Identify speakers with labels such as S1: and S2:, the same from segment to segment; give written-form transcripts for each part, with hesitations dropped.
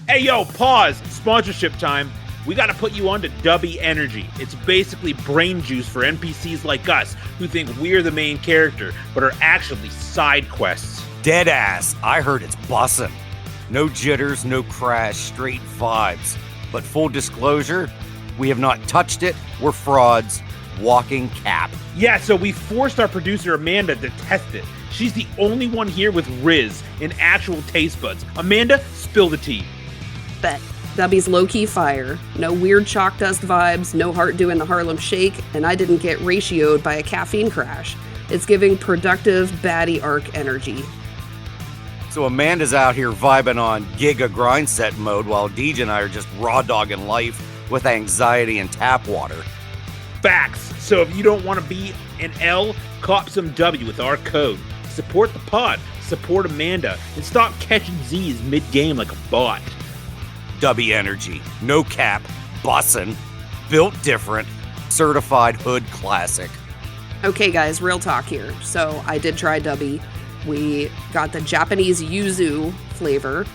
S1: Hey, yo, pause. Sponsorship time. We got to put you on to Dubby Energy. It's basically brain juice for NPCs like us who think we're the main character, but are actually side quests.
S2: Deadass. I heard it's bussin'. No jitters, no crash, straight vibes. But full disclosure, we have not touched it. We're frauds. Walking cap.
S1: Yeah, so we forced our producer Amanda to test it. She's the only one here with Riz and actual taste buds. Amanda, spill the tea.
S3: Bet. Dubby's low-key fire. No weird chalk dust vibes, no heart doing the Harlem Shake, and I didn't get ratioed by a caffeine crash. It's giving productive baddie arc energy.
S2: So Amanda's out here vibing on Giga grind set mode while Deej and I are just raw dogging life with anxiety and tap water.
S1: Facts. So if you don't want to be an L, cop some W with our code. Support the pod, support Amanda, and stop catching Z's mid-game like a bot.
S2: Dubby Energy, no cap, bussin', built different, certified hood classic.
S3: Okay, guys, real talk here. So I did try Dubby. We got the Japanese yuzu flavor.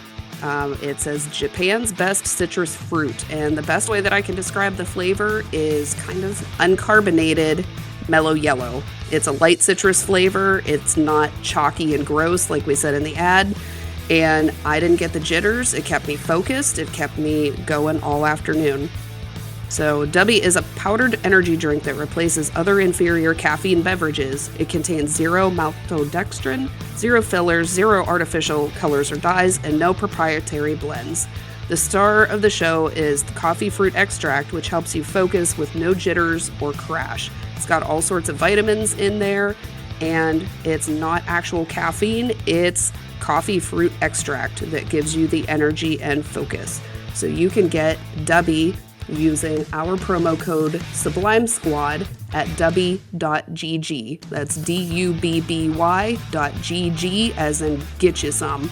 S3: It says Japan's best citrus fruit. And the best way that I can describe the flavor is kind of uncarbonated, mellow yellow. It's a light citrus flavor. It's not chalky and gross like we said in the ad. And I didn't get the jitters. It kept me focused. It kept me going all afternoon. So Dubby is a powdered energy drink that replaces other inferior caffeine beverages. It contains 0 maltodextrin, 0 fillers, 0 artificial colors or dyes, and no proprietary blends. The star of the show is the coffee fruit extract, which helps you focus with no jitters or crash. It's got all sorts of vitamins in there, and it's not actual caffeine. It's coffee fruit extract that gives you the energy and focus. So you can get Dubby using our promo code Sublime Squad at dubby.gg. That's DUBBY.gg as in get you some.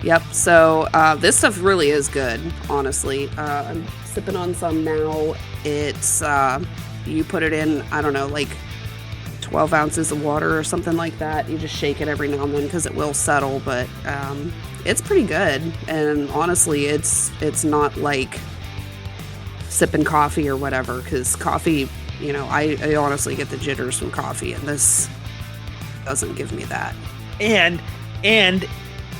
S3: Yep, so this stuff really is good, honestly. I'm sipping on some now. It's, you put it in, I don't know, like 12 ounces of water or something like that. You just shake it every now and then because it will settle, but it's pretty good. And honestly, it's not like sipping coffee or whatever, because coffee, you know, I honestly get the jitters from coffee, and this doesn't give me that.
S1: And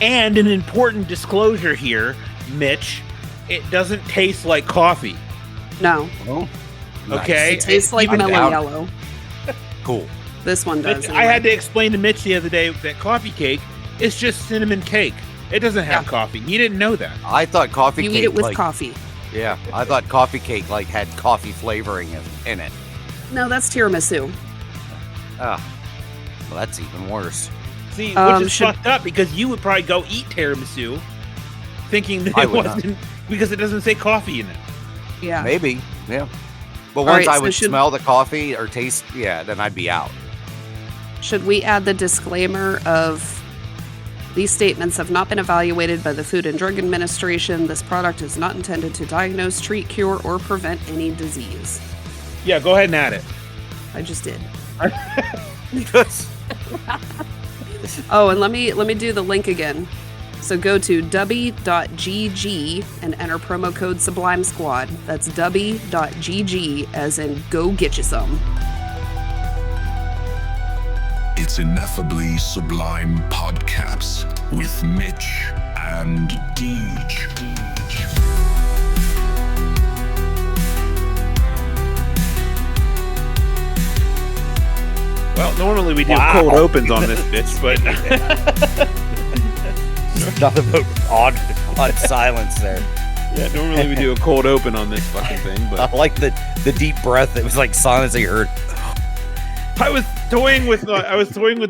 S1: an important disclosure here, Mitch, it doesn't taste like coffee.
S3: No.
S2: Oh,
S1: Okay?
S3: It tastes like mellow yellow.
S2: Cool.
S3: This one does.
S1: I had to explain to Mitch the other day that coffee cake is just cinnamon cake. It doesn't have coffee. He didn't know that.
S2: I thought coffee cake...
S3: You eat it with coffee.
S2: Yeah, I thought coffee cake had coffee flavoring in it.
S3: No, that's tiramisu.
S2: Well, that's even worse.
S1: See, which is fucked up, because you would probably go eat tiramisu thinking that it wasn't, because it doesn't say coffee in it.
S3: Yeah.
S2: Maybe, yeah. But once I would smell the coffee or taste, then I'd be out.
S3: Should we add the disclaimer of these statements have not been evaluated by the Food and Drug Administration. This product is not intended to diagnose, treat, cure, or prevent any disease.
S1: Yeah, go ahead and add it.
S3: I just did. Oh, and let me do the link again. So go to dubby.gg and enter promo code Sublime Squad. That's dubby.gg as in go get you some.
S4: It's Ineffably Sublime Podcasts with Mitch and Deej.
S1: Well, normally we do cold opens on this bitch, but
S2: nothing but odd silence there.
S1: Yeah, normally we do a cold open on this fucking thing, but
S2: I like the deep breath. It was like silence that you heard.
S1: I was toying with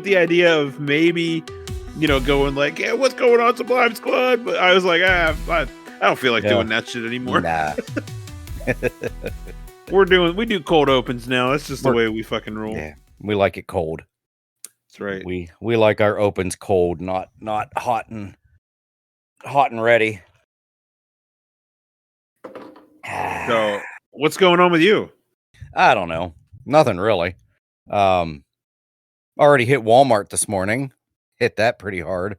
S1: the idea of maybe, going like, yeah, what's going on, Sublime Squad? But I was like, I don't feel like doing that shit anymore.
S2: Nah.
S1: we do cold opens now. That's just the way we fucking roll.
S2: Yeah, we like it cold.
S1: That's right.
S2: We like our opens cold, not hot and ready.
S1: So, what's going on with you?
S2: I don't know. Nothing really. Already hit Walmart this morning. Hit that pretty hard.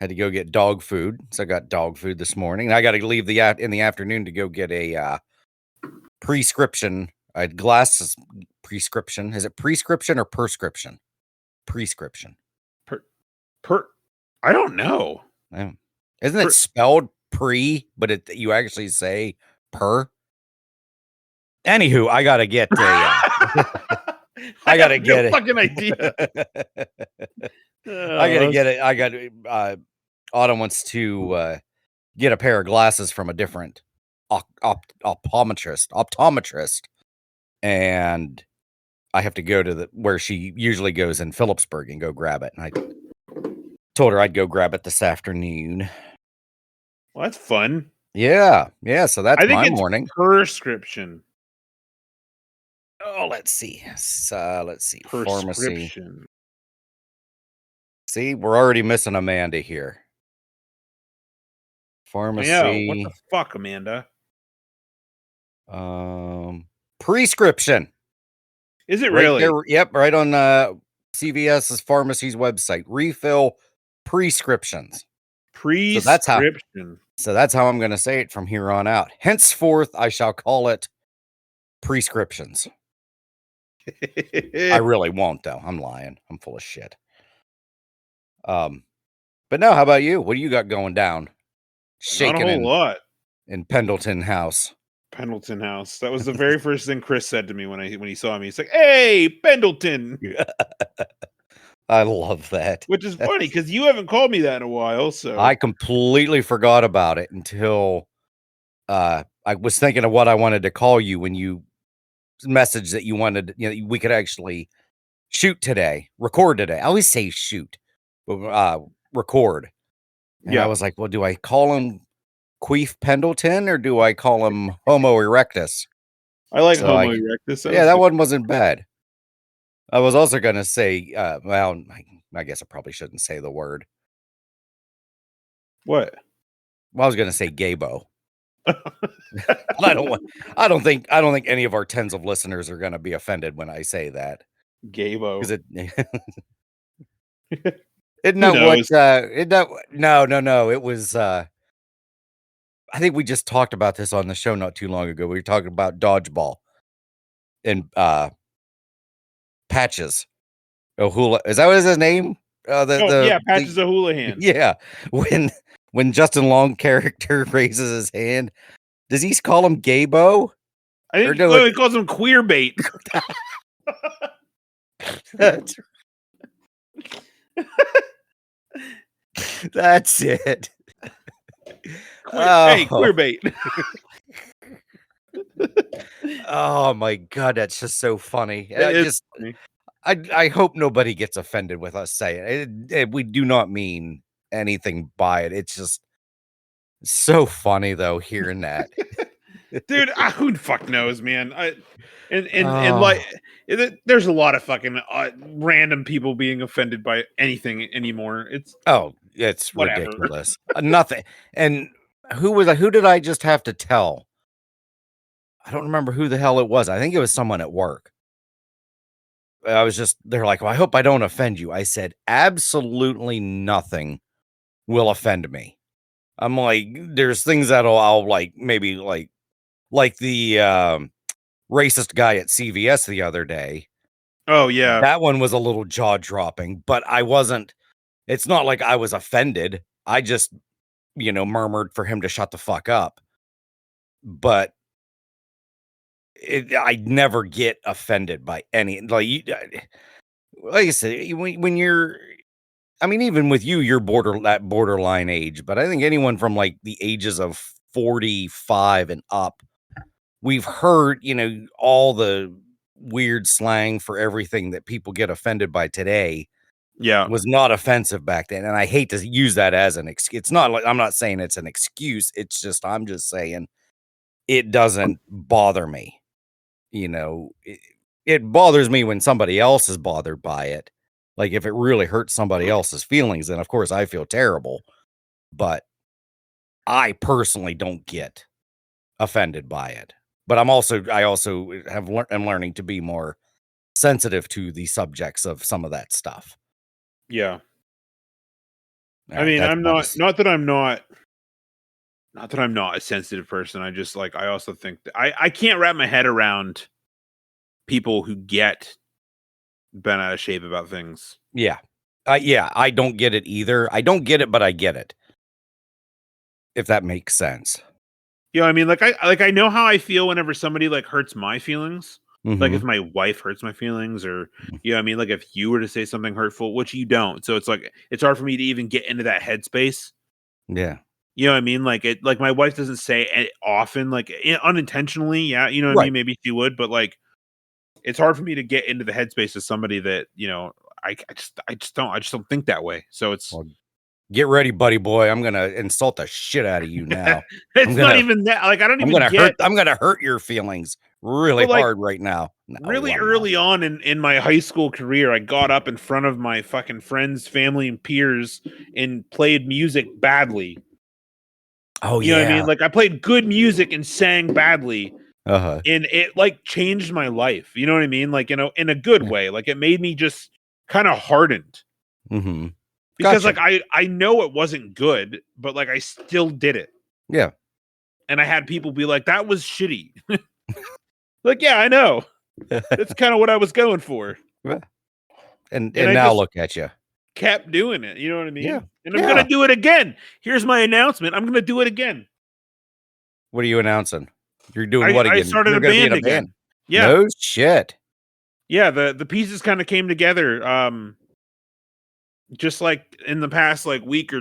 S2: Had to go get dog food. So I got dog food this morning. I got to leave in the afternoon to go get a prescription. Glasses prescription. Is it prescription or prescription? Prescription.
S1: I don't know.
S2: Isn't it spelled but you actually say per? Anywho, I gotta get I gotta get it.
S1: Fucking idea.
S2: I gotta get it. I got Autumn wants to get a pair of glasses from a different optometrist, and I have to go to where she usually goes in Phillipsburg and go grab it. And I told her I'd go grab it this afternoon.
S1: Well, that's fun.
S2: Yeah. So that's my morning.
S1: Prescription.
S2: Oh, let's see. Pharmacy. See, we're already missing Amanda here. Pharmacy.
S1: Yeah, what the fuck, Amanda?
S2: Prescription.
S1: Is it
S2: right
S1: really?
S2: There, yep, right on CVS's pharmacy's website. Refill prescriptions.
S1: Prescription.
S2: So that's how I'm going to say it from here on out. Henceforth, I shall call it prescriptions. I really won't, though. I'm lying. I'm full of shit. But no, how about you? What do you got going down?
S1: Not a whole lot.
S2: In Pendleton House.
S1: Pendleton House. That was the very first thing Chris said to me when he saw me. He's like, "Hey, Pendleton."
S2: I love that.
S1: Which is funny because you haven't called me that in a while. So
S2: I completely forgot about it until I was thinking of what I wanted to call you when you messaged that you wanted, we could actually record today. I always say shoot, but record. And I was like, well, do I call him Queef Pendleton or do I call him Homo erectus?
S1: I like Homo erectus.
S2: That one wasn't bad. I was also going to say, well, I guess I probably shouldn't say the word.
S1: What?
S2: Well, I was going to say gaybo. I don't think any of our tens of listeners are going to be offended when I say that.
S1: Gaybo.
S2: Is it? Isn't that what? No. It was. I think we just talked about this on the show not too long ago. We were talking about dodgeball and Patches O'Hula. Is that what is his name?
S1: Patches O'Houlihan.
S2: Yeah, when Justin Long character raises his hand, does he call him Gaybo?
S1: I think he calls him queer bait.
S2: That's it.
S1: Hey, queer bait.
S2: Oh my god, that's just so funny.
S1: Funny.
S2: I hope nobody gets offended with us saying it. We do not mean anything by it. It's just so funny though hearing that.
S1: Dude, who the fuck knows, man? There's a lot of fucking random people being offended by anything anymore. It's
S2: ridiculous. Nothing. And who did I just have to tell? I don't remember who the hell it was. I think it was someone at work. They're like, well, I hope I don't offend you. I said, absolutely nothing will offend me. I'm like, there's things I'll like, maybe like the racist guy at CVS the other day.
S1: Oh, yeah.
S2: That one was a little jaw dropping, but it's not like I was offended. I just, murmured for him to shut the fuck up. But I never get offended by any, like I said, when you're, even with you're that borderline age, but I think anyone from like the ages of 45 and up, we've heard, all the weird slang for everything that people get offended by today.
S1: Yeah.
S2: Was not offensive back then. And I hate to use that as an excuse. It's not like, I'm not saying it's an excuse. It's just, I'm just saying it doesn't bother me. It bothers me when somebody else is bothered by it. Like if it really hurts somebody else's feelings, then of course I feel terrible. But I personally don't get offended by it. But I also am learning to be more sensitive to the subjects of some of that stuff.
S1: Yeah. I mean,
S2: that's
S1: I'm
S2: nice.
S1: not that I'm not a sensitive person. I just like, I also think that I can't wrap my head around people who get bent out of shape about things.
S2: Yeah. I don't get it either. I don't get it, but I get it. If that makes sense.
S1: You know what I mean? I know how I feel whenever somebody like hurts my feelings. Like if
S2: Mhm.
S1: my wife hurts my feelings, or you know what I mean, like if you were to say something hurtful, which you don't. So it's like it's hard for me to even get into that headspace.
S2: Yeah.
S1: You know what I mean? Like my wife doesn't say it often, like unintentionally, yeah, you know what I
S2: Right.
S1: mean? Maybe she would, but like it's hard for me to get into the headspace of somebody that, you know, I just don't think that way. So it's
S2: Well, get ready, buddy boy. I'm gonna insult the shit out of you now. I'm
S1: it's not
S2: gonna
S1: even that, like I don't even get
S2: I'm gonna hurt your feelings really
S1: well, like
S2: hard right now. No,
S1: really
S2: I'm not.
S1: early on in my high school career, I got up in front of my fucking friends, family, and peers and played music badly.
S2: Oh
S1: You know what I mean?
S2: yeah.
S1: Like I played good music and sang badly,
S2: Uh-huh.
S1: and it like changed my life. You know what I mean? Like, you know, in a good
S2: Yeah.
S1: way. Like it made me just kind of hardened
S2: Mhm.
S1: because
S2: Gotcha.
S1: like I know it wasn't good, but like I still did it.
S2: Yeah.
S1: And I had people be like, that was shitty. Like, yeah, I know. That's kind of what I was going for.
S2: Well,
S1: And
S2: and
S1: I
S2: now
S1: just
S2: look at you.
S1: kept doing it. You know what I
S2: Yeah.
S1: mean? And I'm gonna
S2: Yeah.
S1: do it again. Here's my announcement. I'm gonna do it again.
S2: What are you announcing? You're doing what
S1: I
S2: again?
S1: started
S2: You're
S1: a
S2: gonna be in
S1: band
S2: a band?
S1: again. Yeah.
S2: No shit.
S1: Yeah. The pieces kind of came together. Just like in the past like week or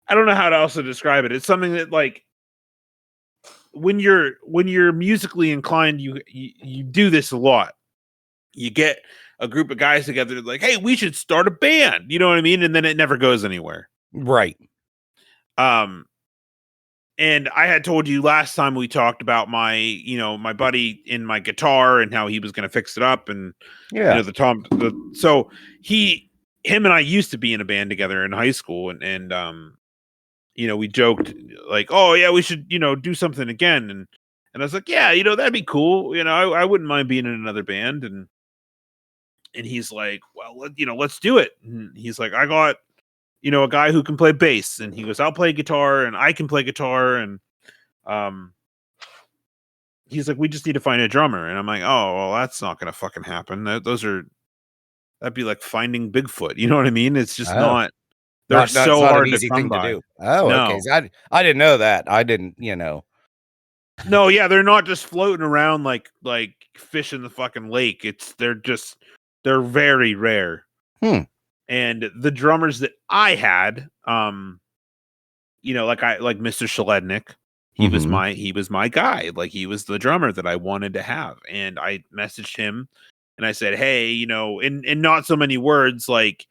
S1: I don't know how to also describe it. It's something that like when you're musically inclined, you do this a lot. You get a group of guys together like, hey, we should start a band. You know what I mean? And then it never goes anywhere.
S2: Right.
S1: Um, and I had told you last time we talked about my buddy in my guitar and how he was going to fix it up, and
S2: Yeah.
S1: so him and I used to be in a band together in high school, and we joked like, oh yeah, we should do something again, and I was like, yeah, that'd be cool. I wouldn't mind being in another band, and he's like, well, let's do it. And he's like, I got a guy who can play bass, and he goes, I'll play guitar and I can play guitar, and um he's like, we just need to find a drummer. And I'm like, oh well, that's not gonna fucking happen. That'd be like finding Bigfoot. You know what I mean? It's just
S2: Oh.
S1: not, they're
S2: It's
S1: so
S2: not an
S1: hard to
S2: easy
S1: come
S2: thing to
S1: by.
S2: do. Oh, okay.
S1: No.
S2: So I didn't know that. I didn't,
S1: No, yeah, they're not just floating around like fish in the fucking lake. They're very rare.
S2: Hmm.
S1: And the drummers that I had, like Mr. Shalednik,
S2: Mhm.
S1: he was my guy. Like he was the drummer that I wanted to have. And I messaged him and I said, hey, in not so many words, like,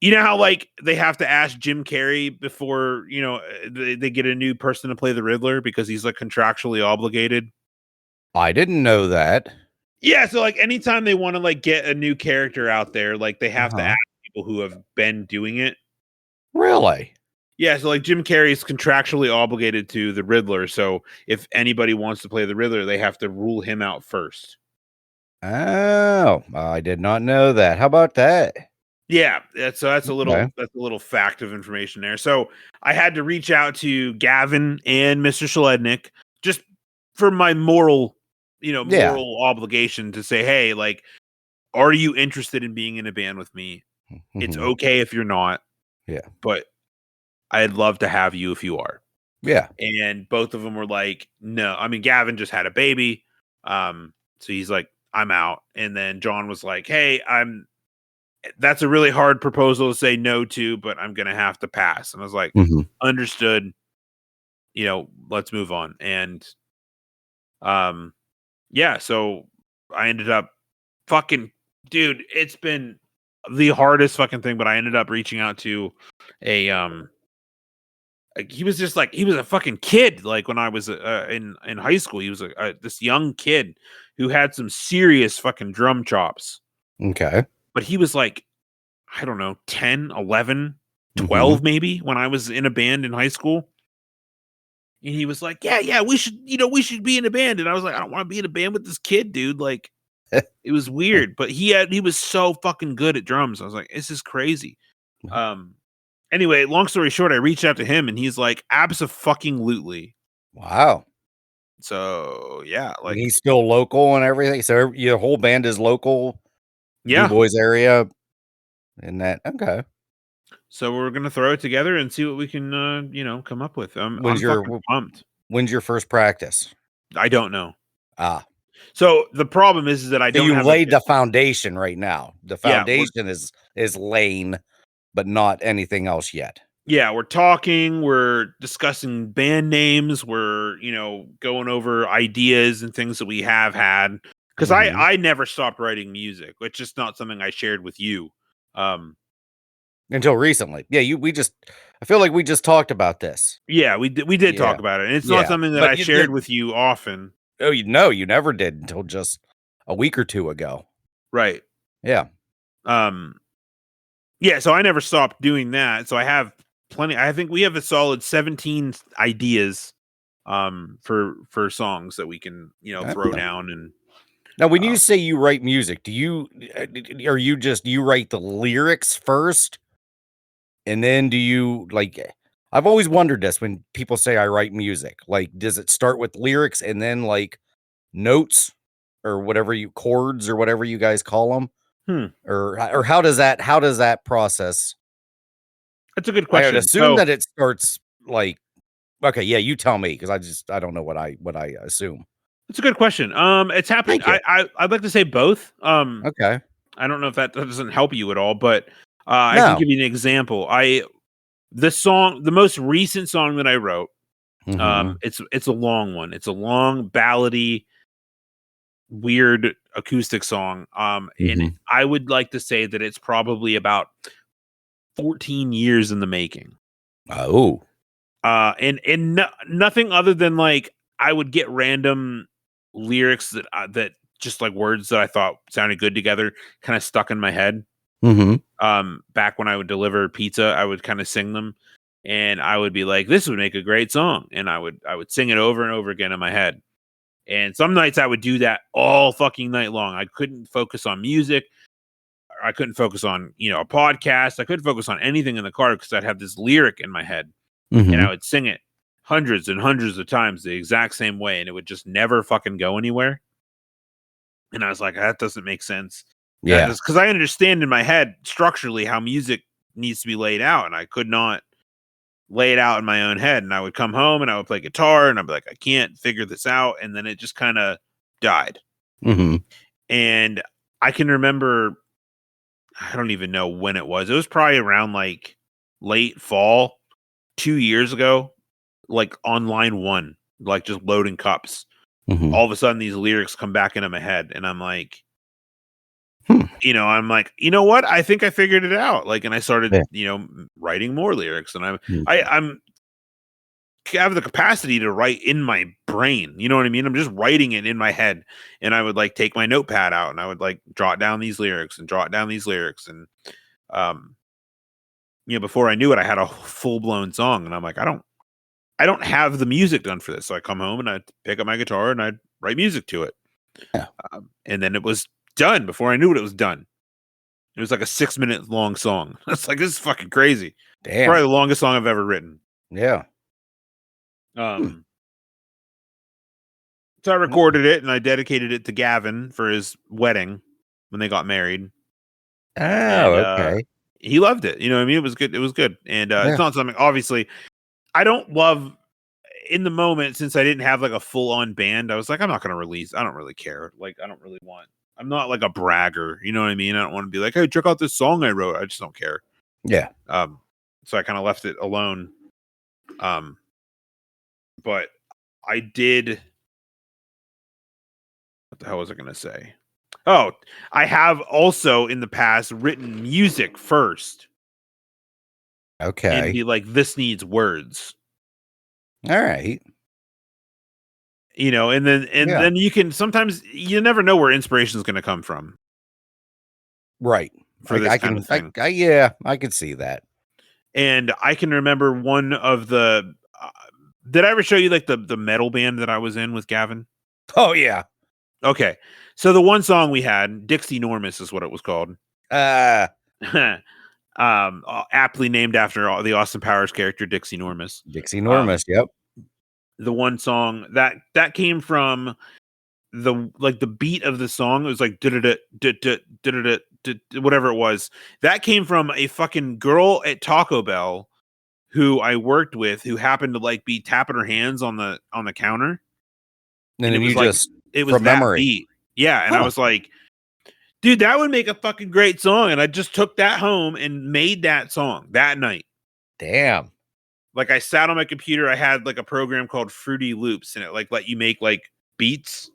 S1: you know how like they have to ask Jim Carrey before, they get a new person to play the Riddler because he's like contractually obligated.
S2: I didn't know that.
S1: Yeah, so like anytime they want to like get a new character out there, like they have to
S2: Uh-huh.
S1: ask people who have been doing it.
S2: Really?
S1: Yeah, so like Jim Carrey's contractually obligated to the Riddler, so if anybody wants to play the Riddler, they have to rule him out first.
S2: Oh, I did not know that. How about that?
S1: Yeah, that's a
S2: Okay.
S1: little fact of information there. So I had to reach out to Gavin and Mr. Shalednik just for my
S2: Yeah.
S1: moral obligation to say, hey, like, are you interested in being in a band with me? It's
S2: Mhm.
S1: okay if you're not,
S2: Yeah.
S1: but I'd love to have you if you are.
S2: Yeah.
S1: And both of them were like, no. I mean, Gavin just had a baby. So he's like, I'm out. And then John was like, hey, that's a really hard proposal to say no to, but I'm going to have to pass. And I was like,
S2: Mhm.
S1: understood, let's move on. And, yeah, so I ended up dude, it's been the hardest fucking thing, but I ended up reaching out to a, like, he was just like, he was a fucking kid. Like when I was in high school, he was this young kid who had some serious fucking drum chops,
S2: Okay.
S1: but he was like, I don't know, 10, 11,
S2: Mhm.
S1: 12 maybe when I was in a band in high school. And he was like, yeah, we should be in a band. And I was like, I don't want to be in a band with this kid, dude. Like it was weird, but he was so fucking good at drums. I was like, this is crazy. Um, Anyway, long story short, I reached out to him and he's like, abso-fucking-lutely.
S2: Wow.
S1: So yeah,
S2: And
S1: like
S2: he's still local and everything. So your whole band is local,
S1: yeah.
S2: Du Bois area, and that okay.
S1: So we're gonna throw it together and see what we can, come up with. I'm fucking pumped.
S2: When's your first practice?
S1: I don't know.
S2: Ah,
S1: So the problem is that I
S2: so
S1: don't
S2: you
S1: have
S2: laid the foundation right now. The
S1: Yeah,
S2: foundation is laying, but not anything else yet.
S1: yeah, we're talking, we're discussing band names, we're, going over ideas and things that we have had. Because
S2: Mhm.
S1: I never stopped writing music, which is not something I shared with you.
S2: Until recently. Yeah, I feel like we just talked about this.
S1: Yeah, we did talk
S2: Yeah.
S1: about it. And it's not
S2: Yeah.
S1: something that
S2: But
S1: I
S2: you
S1: shared
S2: did
S1: with you often.
S2: oh, you never did until just a week or two ago.
S1: Right.
S2: Yeah.
S1: Um, yeah, so I never stopped doing that. So I have plenty. I think we have a solid 17 ideas for songs that we can, throw
S2: Okay.
S1: down. And
S2: Now, when you say you write music, do you are you just you write the lyrics first, and then do you like? I've always wondered this when people say I write music. Like, does it start with lyrics and then like notes or whatever you chords or whatever you guys call them,
S1: hmm,
S2: or how does that process?
S1: that's a good
S2: I would
S1: question.
S2: assume
S1: So
S2: that it starts like okay, yeah, you tell me because I don't know what I assume.
S1: it's a good question. It's happened.
S2: Thank you.
S1: I'd like to say both.
S2: Okay,
S1: I don't know if that doesn't help you at all, but I can
S2: no.
S1: give you an example. The most recent song that I wrote,
S2: Hmm.
S1: it's a long one. It's a long ballady, weird acoustic song. And
S2: Hmm.
S1: I would like to say that it's probably about 14 years in the making.
S2: Oh.
S1: Nothing other than like I would get random lyrics that just like words that I thought sounded good together, kind of stuck in my head.
S2: Hmm.
S1: Back when I would deliver pizza, I would kind of sing them, and I would be like, "This would make a great song," and I would sing it over and over again in my head. And some nights I would do that all fucking night long. I couldn't focus on music. I couldn't focus on a podcast. I couldn't focus on anything in the car because I'd have this lyric in my head and I
S2: Hmm.
S1: would sing it hundreds and hundreds of times the exact same way, and it would just never fucking go anywhere. And I was like, that doesn't make sense. That
S2: Yeah.
S1: is because I understand in my head structurally how music needs to be laid out, and I could not lay it out in my own head. And I would come home and I would play guitar, and I'd be like, I can't figure this out. And then it just kind of died.
S2: Hmm.
S1: And I can remember, I don't even know when it was. It was probably around like late fall, 2 years ago, like on line one, like just loading cups.
S2: Hmm.
S1: All of a sudden, these lyrics come back into my head, and I'm like,
S2: Hmm.
S1: you know what? I think I figured it out. Like, and I started,
S2: Yeah.
S1: writing more lyrics, and
S2: Mm.
S1: I'm have the capacity to write in my brain. You know what I mean? I'm just writing it in my head, and I would like take my notepad out, and I would like jot down these lyrics and jot down these lyrics, and um, before I knew it, I had a full blown song, and I'm like, I don't have the music done for this. So I come home and I pick up my guitar and I write music to it.
S2: Yeah.
S1: And then it was done before I knew it was done. It was like a 6 minute long song. It's like, this is fucking crazy.
S2: Damn.
S1: Probably the longest song I've ever written.
S2: Yeah.
S1: So I recorded it and I dedicated it to Gavin for his wedding when they got married. And
S2: Oh, okay.
S1: he loved it. You know what I mean? It was good. It was good. And it's
S2: Yeah.
S1: not something, obviously, I don't love in the moment, since I didn't have like a full on band. I was like, I'm not going to release. I don't really care. Like, I don't really want, I'm not like a bragger. You know what I mean? I don't want to be like, hey, check out this song I wrote. I just don't care.
S2: Yeah.
S1: So I kind of left it alone. But I did. What the hell was I going to say? Oh, I have also in the past written music first and
S2: Okay.
S1: be like, this needs words,
S2: All right.
S1: and then
S2: Yeah.
S1: you can sometimes, you never know where inspiration is going to come from
S2: Right.
S1: for this
S2: I
S1: kind
S2: can.
S1: of thing.
S2: Yeah. I can see that.
S1: And I can remember one of the. Did I ever show you like the metal band that I was in with Gavin?
S2: Oh yeah.
S1: Okay, so the one song we had, Dixie Normus, is what it was called. aptly named after the Austin Powers character Dixie Normus.
S2: Dixie Normus, yep.
S1: The one song that came from the beat of the song. It was like whatever it was. That came from a fucking girl at Taco Bell who I worked with, who happened to like be tapping her hands on the counter.
S2: And
S1: it
S2: then
S1: was
S2: you
S1: like,
S2: just
S1: it was
S2: from
S1: that
S2: memory.
S1: beat. Yeah. And I was like, dude, that would make a fucking great song. And I just took that home and made that song that night.
S2: Damn.
S1: Like I sat on my computer, I had like a program called Fruity Loops, and it like let you make like beats.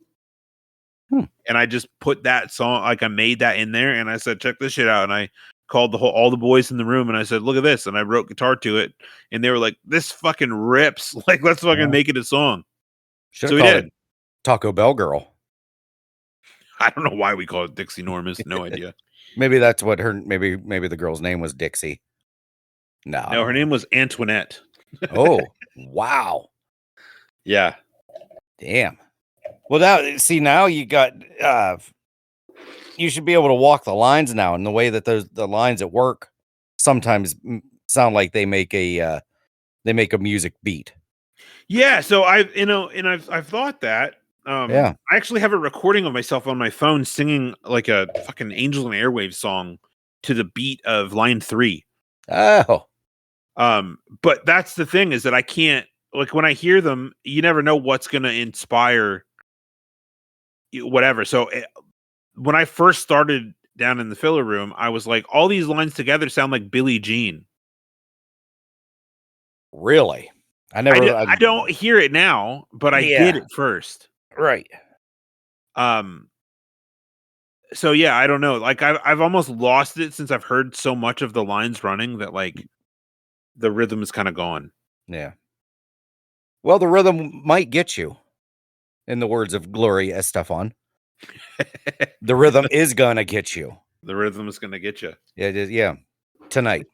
S1: And I just put that song, like I made that in there, and I said, check this shit out. And I called all the boys in the room, and I said, look at this. And I wrote guitar to it, and they were like, this fucking rips. Like, let's fucking make it a song.
S2: Should've
S1: So we
S2: called
S1: did.
S2: it Taco Bell Girl.
S1: I don't know why we call it Dixie Normus. No idea.
S2: Maybe that's what maybe the girl's name was Dixie.
S1: No, her name was Antoinette.
S2: Oh, wow.
S1: Yeah.
S2: Damn. Well, now you got you should be able to walk the lines now, and the way that the lines at work sometimes sound like they make a music beat.
S1: Yeah, so I've thought that.
S2: Yeah.
S1: I actually have a recording of myself on my phone singing like a fucking Angels and Airwaves song to the beat of line 3.
S2: Oh.
S1: But that's the thing, is that I can't, like, when I hear them, you never know what's going to inspire whatever. So when I first started down in the filler room, I was like, all these lines together sound like Billie Jean.
S2: Really? I
S1: don't hear it now, but I did it first.
S2: Right.
S1: So yeah, I don't know. Like I've almost lost it since I've heard so much of the lines running that like the rhythm is kind of gone.
S2: Yeah. Well, the rhythm might get you. In the words of Gloria Estefan, the rhythm is gonna get you.
S1: The rhythm is gonna get you.
S2: Yeah, it is, yeah. Tonight.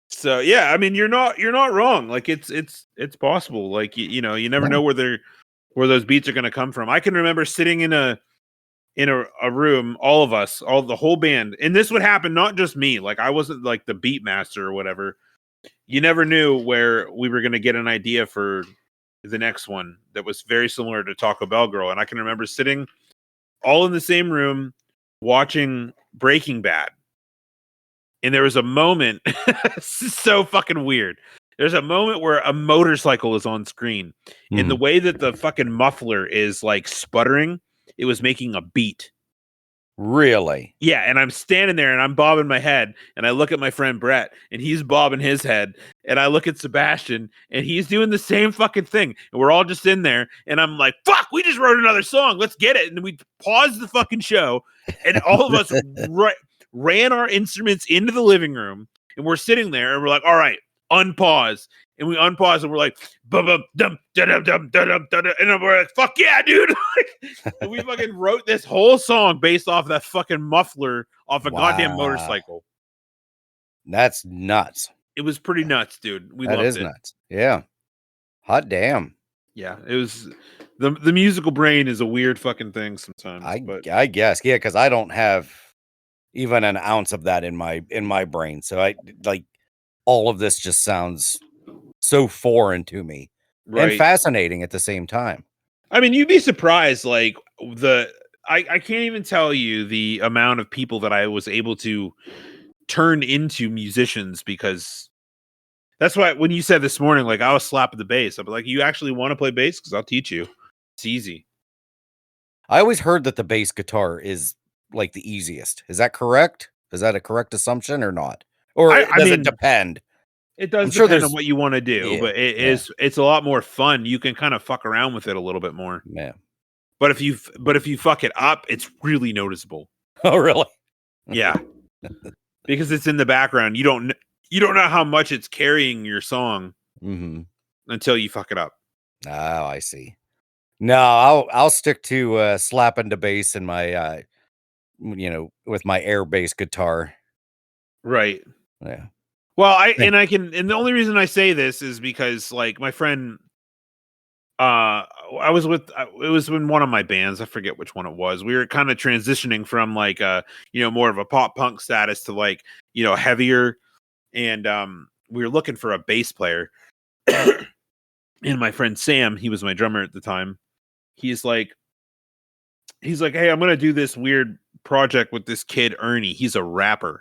S1: So yeah, I mean, you're not wrong. Like it's possible. Like you know, you never know where those beats are gonna come from. I can remember sitting in a room, all of us, the whole band, and this would happen, not just me. Like I wasn't like the beat master or whatever. You never knew where we were gonna get an idea for the next one that was very similar to Taco Bell Girl. And I can remember sitting all in the same room watching Breaking Bad. And there was a moment, so fucking weird. There's a moment where a motorcycle is on screen. And the way that the fucking muffler is like sputtering, it was making a beat.
S2: Really?
S1: Yeah, and I'm standing there and I'm bobbing my head, and I look at my friend Brett and he's bobbing his head, and I look at Sebastian and he's doing the same fucking thing, and we're all just in there, and I'm like, fuck, we just wrote another song, let's get it. And we paused the fucking show, and all of us ran our instruments into the living room, and we're sitting there and we're like, all right, unpause. And we unpause and we're like, bum bum dum da dum dum da dum da, and we're like, fuck yeah, dude! And we fucking wrote this whole song based off that fucking muffler off a goddamn motorcycle.
S2: That's nuts.
S1: It was pretty nuts, dude. We loved it. That is nuts.
S2: Yeah. Hot damn.
S1: Yeah, it was the musical brain is a weird fucking thing sometimes.
S2: I guess, yeah, because I don't have even an ounce of that in my brain. So I like all of this just sounds so foreign to me, and fascinating at the same time.
S1: I mean, you'd be surprised. Like I can't even tell you the amount of people that I was able to turn into musicians, because that's why when you said this morning, like I was slapping the bass, I'm like, you actually want to play bass? Because I'll teach you. It's easy.
S2: I always heard that the bass guitar is like the easiest. Is that correct? Is that a correct assumption or not? Or does it depend?
S1: It does depend on what you want to do, but it's a lot more fun. You can kind of fuck around with it a little bit more.
S2: Yeah.
S1: But if you fuck it up, it's really noticeable.
S2: Oh, really?
S1: Yeah. Because it's in the background. You don't know how much it's carrying your song until you fuck it up.
S2: Oh, I see. No, I'll stick to slapping the bass in my with my air bass guitar.
S1: Right.
S2: Yeah.
S1: Well, and the only reason I say this is because like my friend I was with it was in one of my bands. I forget which one it was. We were kind of transitioning from like more of a pop punk status to like heavier, and we were looking for a bass player. And my friend Sam, he was my drummer at the time. He's like, hey, I'm gonna do this weird project with this kid Ernie. He's a rapper.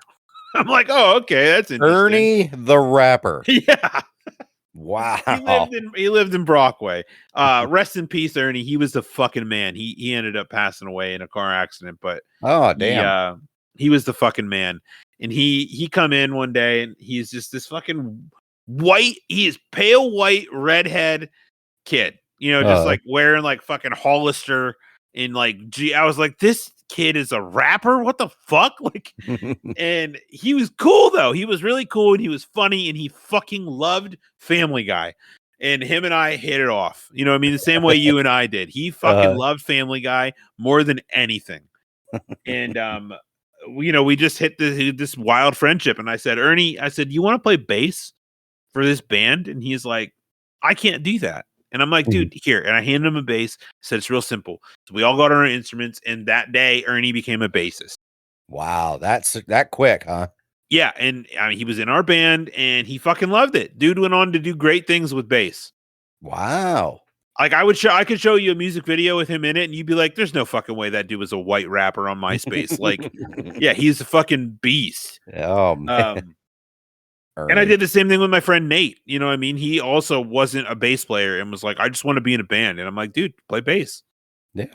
S1: I'm like, oh, okay, that's interesting.
S2: Ernie the rapper.
S1: Yeah.
S2: Wow.
S1: He lived in Brockway. Rest in peace, Ernie. He was the fucking man. He ended up passing away in a car accident, but
S2: oh damn,
S1: he was the fucking man. And he come in one day and he's just this fucking white. He is pale white redhead kid. Just like wearing like fucking Hollister and like I was like, this kid is a rapper. What the fuck? Like, and he was cool though. He was really cool and he was funny and he fucking loved Family Guy. And him and I hit it off. You know what I mean? The same way you and I did. He fucking loved Family Guy more than anything. And we just hit this wild friendship. And I said, Ernie, you want to play bass for this band? And he's like, I can't do that. And I'm like, dude, here. And I handed him a bass. Said it's real simple. So we all got our instruments, and that day Ernie became a bassist.
S2: Wow, that's that quick, huh?
S1: Yeah, and I mean, he was in our band, and he fucking loved it. Dude went on to do great things with bass.
S2: Wow.
S1: Like I could show you a music video with him in it, and you'd be like, "There's no fucking way that dude was a white rapper on MySpace." Like, yeah, he's a fucking beast.
S2: Oh man.
S1: And I did the same thing with my friend Nate. You know what I mean? He also wasn't a bass player and was like, I just want to be in a band. And I'm like, dude, play bass.
S2: Yeah.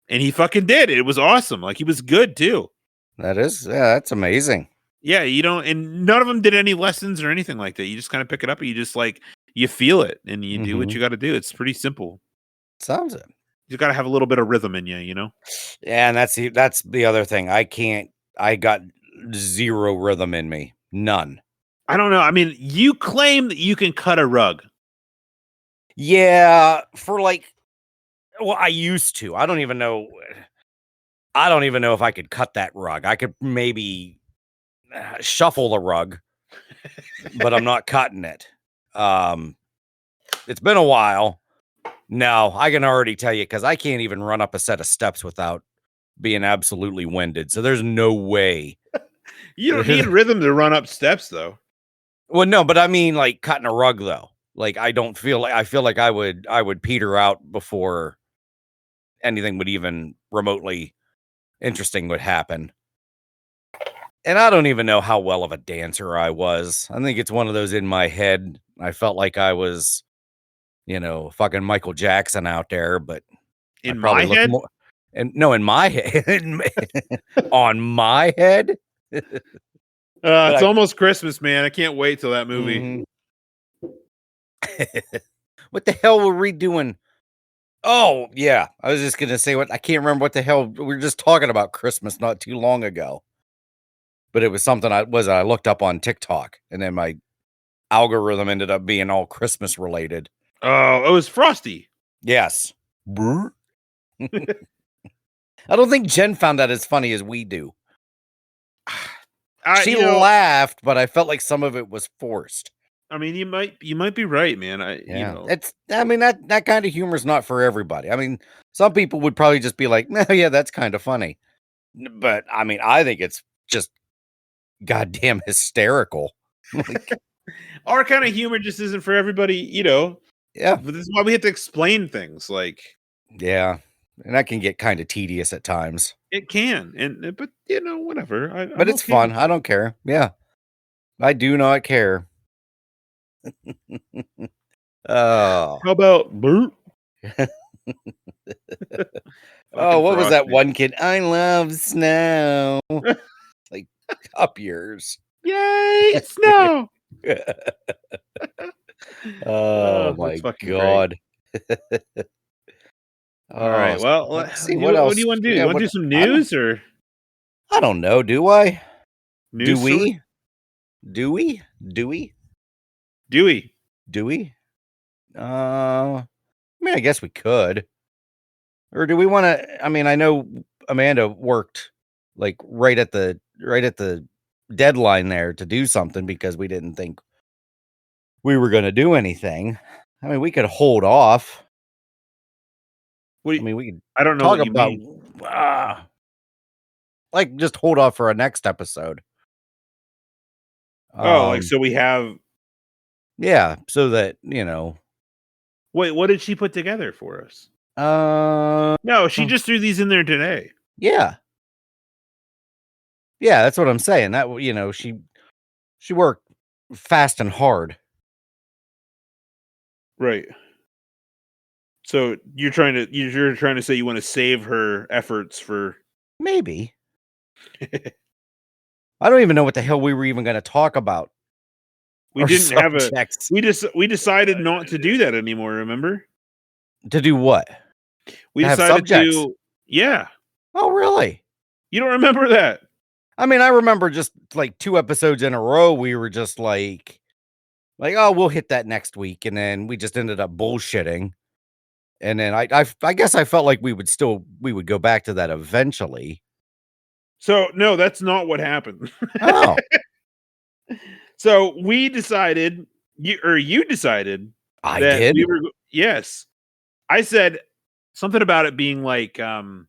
S1: And he fucking did. It was awesome. Like, he was good too.
S2: That's amazing.
S1: Yeah, and none of them did any lessons or anything like that. You just kind of pick it up and you just like, you feel it and you do what you got to do. It's pretty simple.
S2: Sounds it.
S1: You got to have a little bit of rhythm in you, you know?
S2: Yeah, and that's the other thing. I got zero rhythm in me. None.
S1: I don't know. I mean, you claim that you can cut a rug.
S2: Yeah, I used to. I don't even know if I could cut that rug. I could maybe shuffle the rug, but I'm not cutting it. It's been a while. No, I can already tell you because I can't even run up a set of steps without being absolutely winded. So there's no way.
S1: You don't need rhythm to run up steps, though.
S2: Well, no, but I mean, like cutting a rug, though. Like I feel like I would peter out before anything would even remotely interesting would happen. And I don't even know how well of a dancer I was. I think it's one of those in my head. I felt like I was, fucking Michael Jackson out there, but
S1: in my head,
S2: in my head, on my head.
S1: It's almost Christmas, man. I can't wait till that movie.
S2: What the hell were we doing? Oh, yeah. I was just going to say I can't remember what the hell. We were just talking about Christmas not too long ago. But it was something I looked up on TikTok, and then my algorithm ended up being all Christmas related.
S1: Oh, it was Frosty.
S2: Yes. I don't think Jen found that as funny as we do. She laughed, but I felt like some of it was forced.
S1: I mean, you might be right, man.
S2: That kind of humor is not for everybody. I mean, some people would probably just be like, "No, yeah, that's kind of funny," but I mean, I think it's just goddamn hysterical.
S1: Our kind of humor just isn't for everybody,
S2: Yeah,
S1: but this is why we have to explain things. Like,
S2: yeah, and that can get kind of tedious at times.
S1: It can, but whatever.
S2: But it's fun. I don't care. Yeah, I do not care.
S1: How about Bert?
S2: What was that one kid? I love snow. Like up yours.
S1: Yay, snow.
S2: Oh my God.
S1: All right. Well,
S2: let's see.
S1: What do you want to do? You want to do some news or?
S2: I don't know. Do I?
S1: News
S2: do we?
S1: Story?
S2: Do we? Do we?
S1: Do we?
S2: Do we? I mean, I guess we could. Or do we want to? I mean, I know Amanda worked like right at the deadline there to do something because we didn't think we were going to do anything. I mean, we could hold off.
S1: What do
S2: I
S1: you-
S2: mean, we could
S1: I don't know
S2: talk
S1: what you
S2: about
S1: mean.
S2: like just hold off for a next episode.
S1: Oh, like so we have.
S2: Yeah, so that you know.
S1: Wait, what did she put together for us?
S2: Uh,
S1: No, she just threw these in there today.
S2: yeah, yeah, that's what I'm saying. That you know, she worked fast and hard.
S1: Right. So you're trying to say you want to save her efforts for.
S2: Maybe I don't even know what the hell we were even going to talk about.
S1: We
S2: Our
S1: didn't have a.
S2: subjects.
S1: We decided not to do that anymore. Remember?
S2: To do what?
S1: We
S2: To have
S1: decided
S2: subjects.
S1: to. Yeah.
S2: Oh, really?
S1: You don't remember that?
S2: I mean, I remember just like 2 episodes in a row. We were just like, oh, we'll hit that next week, and then we just ended up bullshitting. And then I guess I felt like we would go back to that eventually.
S1: So no, that's not what happened.
S2: Oh,
S1: So we decided, you decided
S2: I
S1: that
S2: did.
S1: we were. Yes, I said something about it being like, this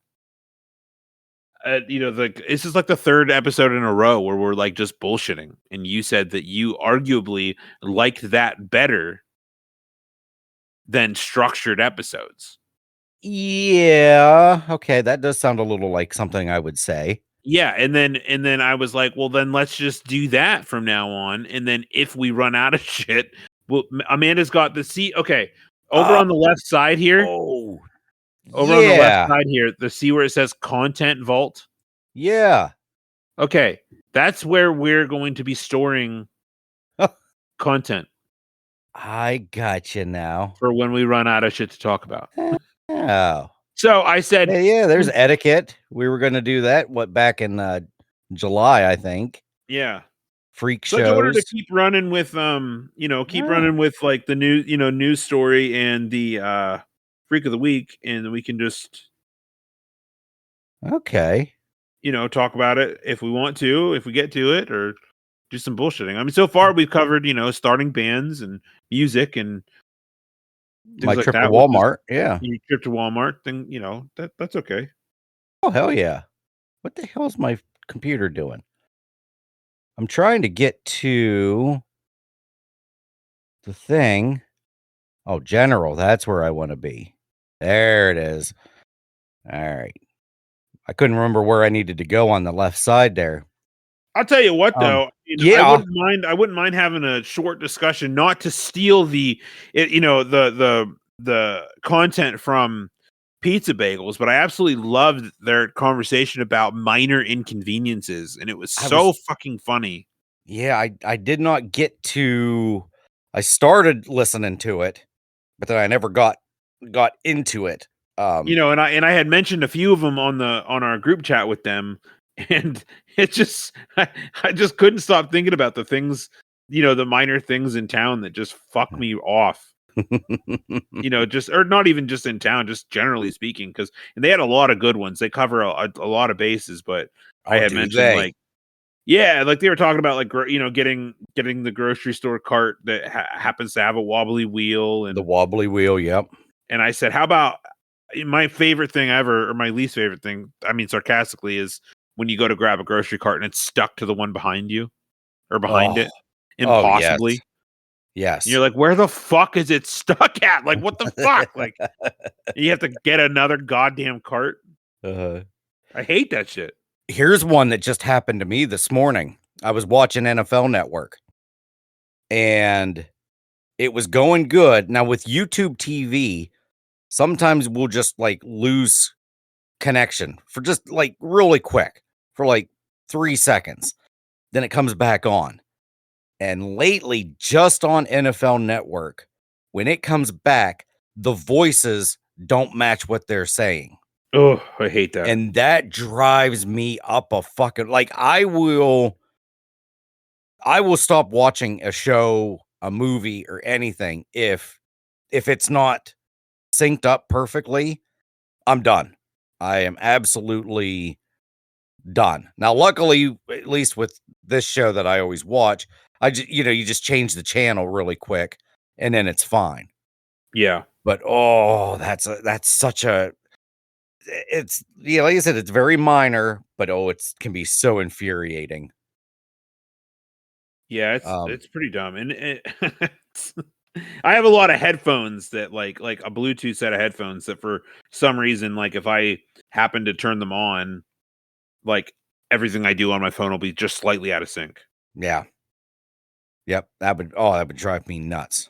S1: is like the 3rd episode in a row where we're like just bullshitting, and you said that you arguably liked that better than structured episodes.
S2: Yeah. Okay, that does sound a little like something I would say.
S1: Yeah, and then I was like, well, then let's just do that from now on. And then if we run out of shit, well, Amanda's got the see. Okay, over on the left side here.
S2: Oh,
S1: Over on the left
S2: yeah.
S1: side here, see where it says Content Vault.
S2: Yeah.
S1: Okay, that's where we're going to be storing content
S2: I got you now.
S1: for when we run out of shit to talk about.
S2: Oh.
S1: So I said,
S2: Yeah, there's etiquette. We were going to do that back in July, I think.
S1: yeah.
S2: Freak
S1: So
S2: shows.
S1: in order to keep running with running with like the news story and the freak of the week, and we can just
S2: Okay.
S1: talk about it if we want to, if we get to it, or do some bullshitting. I mean, so far we've covered, starting bands and music and things
S2: My
S1: like
S2: trip to
S1: that. Which is-
S2: Walmart. Yeah.
S1: Your trip to Walmart, then that's okay.
S2: Oh, hell yeah. What the hell is my computer doing? I'm trying to get to the thing. Oh, general. That's where I want to be. There it is. All right. I couldn't remember where I needed to go on the left side there.
S1: I'll tell you what, though.
S2: yeah.
S1: I wouldn't mind having a short discussion, not to steal the content from Pizza Bagels, but I absolutely loved their conversation about minor inconveniences, and it was fucking funny.
S2: Yeah, I did not get to. I started listening to it, but then I never got into it.
S1: And I had mentioned a few of them on our group chat with them, and it just I just couldn't stop thinking about the things, the minor things in town that just fuck me off. Or not even just in town, just generally speaking, and they had a lot of good ones. They cover a lot of bases, but I had mentioned like, yeah, like they were talking about like getting the grocery store cart that happens to have a wobbly wheel, and
S2: the wobbly wheel. Yep.
S1: And I said, how about my favorite thing ever, or my least favorite thing? I mean, sarcastically, is when you go to grab a grocery cart and it's stuck to the one behind you or behind it, impossibly.
S2: Yes.
S1: And you're like, where the fuck is it stuck at? Like, what the fuck? Like, you have to get another goddamn cart. I hate that shit.
S2: Here's one that just happened to me this morning. I was watching NFL Network, and it was going good. Now with YouTube TV, sometimes we'll just like lose connection for just like really quick for like 3 seconds. Then it comes back on. And lately, just on NFL Network, when it comes back, the voices don't match what they're saying.
S1: Oh, I hate that.
S2: And that drives me up a fucking, like, I will stop watching a show, a movie, or anything if it's not synced up perfectly. I'm done. I am absolutely done. Now, luckily, at least with this show that I always watch, you just change the channel really quick and then it's fine.
S1: Yeah.
S2: But that's such a, it's like I said, it's very minor, but it can be so infuriating.
S1: Yeah,
S2: Um,
S1: it's pretty dumb, and I have a lot of headphones that like a Bluetooth set of headphones that for some reason, like if I happen to turn them on, like everything I do on my phone will be just slightly out of sync.
S2: yeah, yep, that would drive me nuts.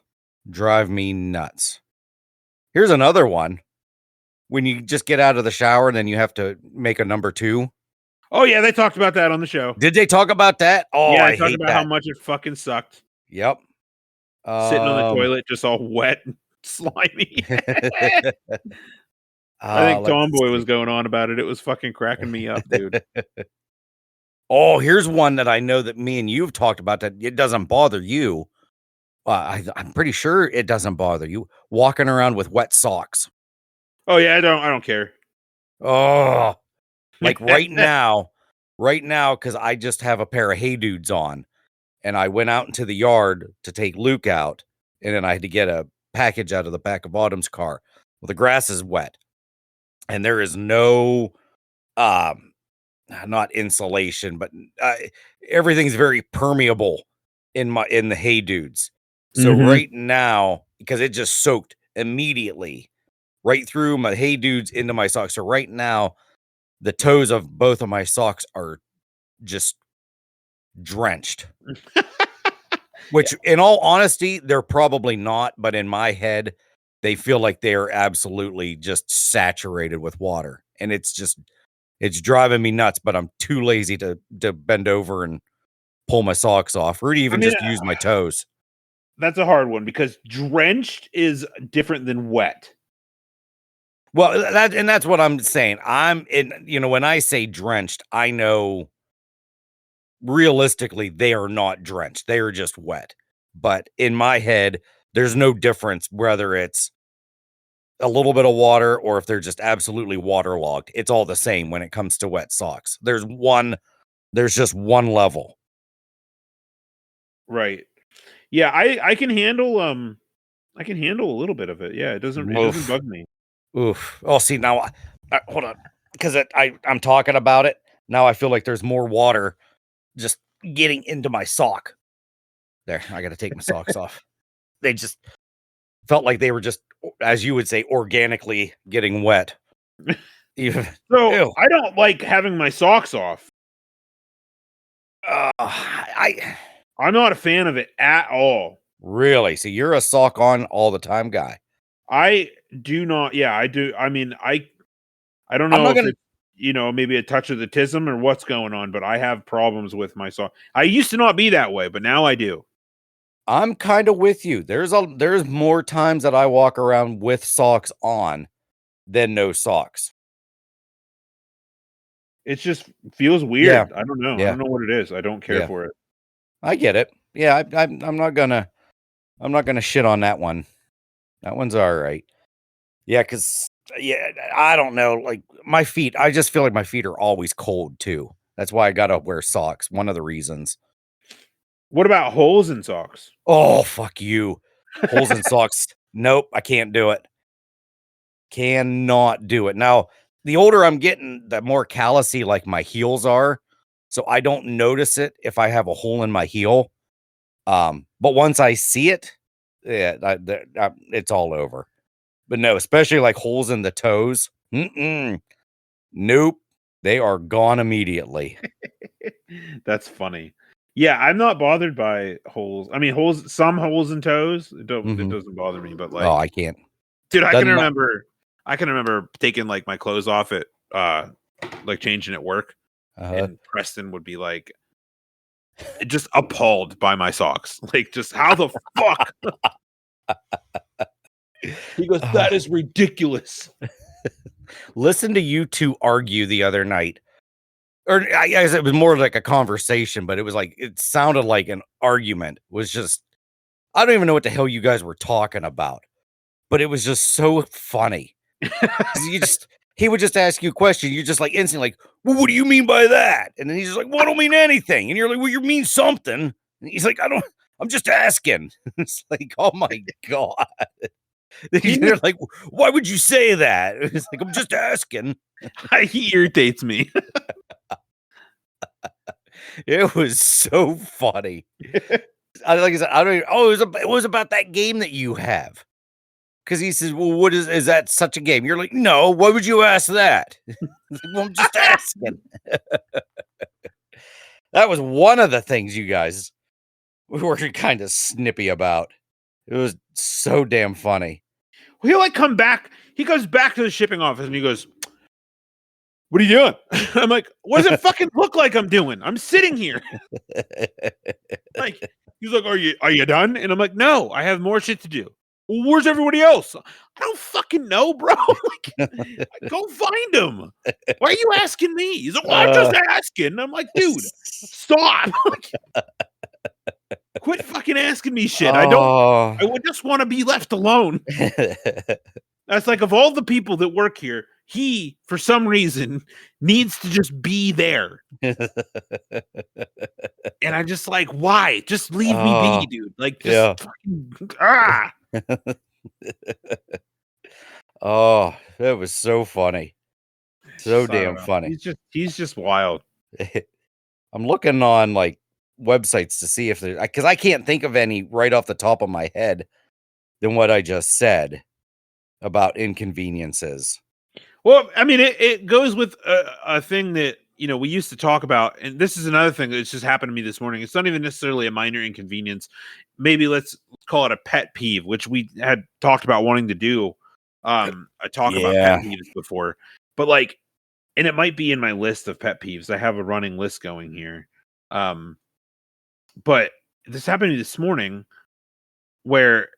S2: Drive me nuts. Here's another one. When you just get out of the shower and then you have to make a number 2.
S1: Oh yeah, they talked about that on the show.
S2: Did they talk about that? Oh,
S1: Yeah, they
S2: I
S1: talked
S2: hate
S1: about how
S2: that.
S1: much it fucking sucked.
S2: Yep.
S1: Sitting on the
S2: Um,
S1: toilet, just all wet and slimy. I think
S2: let's
S1: Tomboy was
S2: see.
S1: going on about it. It was fucking cracking me up, dude.
S2: Oh, here's one that I know that me and you've talked about that it doesn't bother you. I'm pretty sure it doesn't bother you walking around with wet socks.
S1: Oh yeah, I don't care.
S2: Oh, like right now, because I just have a pair of Hey Dudes on, and I went out into the yard to take Luke out, and then I had to get a package out of the back of Autumn's car. Well, the grass is wet, and there is no, um, not insulation, but uh, everything's very permeable in the Hey Dudes. So
S1: Mhm.
S2: right now, because it just soaked immediately right through my Hey Dudes into my socks. So right now, the toes of both of my socks are just drenched.
S1: Yeah.
S2: Which, in all honesty, they're probably not, but in my head, they feel like they're absolutely just saturated with water, and it's driving me nuts. But I'm too lazy to bend over and pull my socks off, or to
S1: I
S2: even
S1: mean,
S2: just use my toes.
S1: that's a hard one because drenched is different than wet.
S2: Well, that's what I'm saying. I'm in. When I say drenched, I know realistically they are not drenched; they are just wet. But in my head, there's no difference whether it's a little bit of water or if they're just absolutely waterlogged. It's all the same when it comes to wet socks. There's just one level.
S1: Right. Yeah, I can handle a little bit of it. Yeah, it doesn't
S2: Oof.
S1: bug me.
S2: Oof. Oh, see now, hold on, because I'm talking about it now. I feel like there's more water just getting into my sock. There, I got to take my socks off. They just felt like they were just, as you would say, organically getting wet. Even,
S1: So,
S2: ew.
S1: I don't like having my socks off.
S2: I
S1: I'm not a fan of it at all.
S2: really see you're a sock on all the time guy.
S1: I do not yeah, I do I mean, I don't
S2: I'm
S1: know
S2: not
S1: if
S2: gonna.
S1: it's, maybe a touch of the tism or what's going on, but I have problems with my sock. I used to not be that way, but now I do.
S2: I'm kind of with you. There's more times that I walk around with socks on than no socks.
S1: It just feels
S2: Yeah,
S1: weird. I don't know. I
S2: yeah,
S1: don't know what it is. I don't care
S2: yeah.
S1: for it.
S2: I get it. Yeah, I'm not gonna shit on that one. That one's all right. Yeah, because yeah, I don't know. Like my feet, I just feel like my feet are always cold too. That's why I gotta wear socks. One of the reasons.
S1: What about holes in socks?
S2: Oh, fuck you. Holes in socks. Nope, I can't do it. Cannot do it. Now, the older I'm getting, the more callousy like my heels are. So I don't notice it if I have a hole in my heel. But once I see it, yeah, it's all over. But no, especially like holes in the toes. Nope. They are gone immediately.
S1: That's funny. Yeah, I'm not bothered by holes. I mean, some holes in toes, it
S2: Mhm.
S1: doesn't bother me, but
S2: Oh,
S1: like,
S2: I can't.
S1: dude,
S2: Doesn't matter.
S1: I can remember taking like my clothes off at like changing at work,
S2: Uh-huh.
S1: and Preston would be like just appalled by my socks. Like, just how the fuck? He goes, that is ridiculous.
S2: Listen to you two argue the other night. Or I guess it was more like a conversation, but it sounded like an argument. It was just I don't even know what the hell you guys were talking about, but it was just so funny. 'Cause he would just ask you a question. You're just like instantly like, well, what do you mean by that? And then he's just like, well, I don't mean anything. And you're like, well, you mean something. And he's like, I'm just asking. It's like, oh my God. They're like, why would you say that? It's like, I'm just asking.
S1: He irritates me.
S2: It was so funny. Like I said, I don't even, oh, it was about that game that you have. Because he says, well, what is that such a game? You're like, no, why would you ask that? Well, I'm just asking. That was one of the things you guys were kind of snippy about. It was so damn funny.
S1: He'll like come back. He goes back to the shipping office and he goes, what are you doing? I'm like, what does it fucking look like I'm doing? I'm sitting here. Like, he's like, are you done? And I'm like, no, I have more shit to do. Well, where's everybody else? I don't fucking know, bro. Like, go find them. Why are you asking me? He's like, well, I'm just asking. And I'm like, dude, stop. Quit fucking asking me shit. I would just want to be left alone. That's like, of all the people that work here, he, for some reason, needs to just be there. And I'm just like, why? Just leave me be, dude. Like, just fucking,
S2: Oh, that was so funny. So damn funny.
S1: He's just wild.
S2: I'm looking on like websites to see if there, because I can't think of any right off the top of my head than what I just said about inconveniences.
S1: Well, I mean, it goes with a thing that, you know, we used to talk about, and this is another thing that's just happened to me this morning. It's not even necessarily a minor inconvenience. Maybe let's call it a pet peeve, which we had talked about wanting to do. I talked about pet peeves before, but like, and it might be in my list of pet peeves. I have a running list going here. But this happened to me this morning where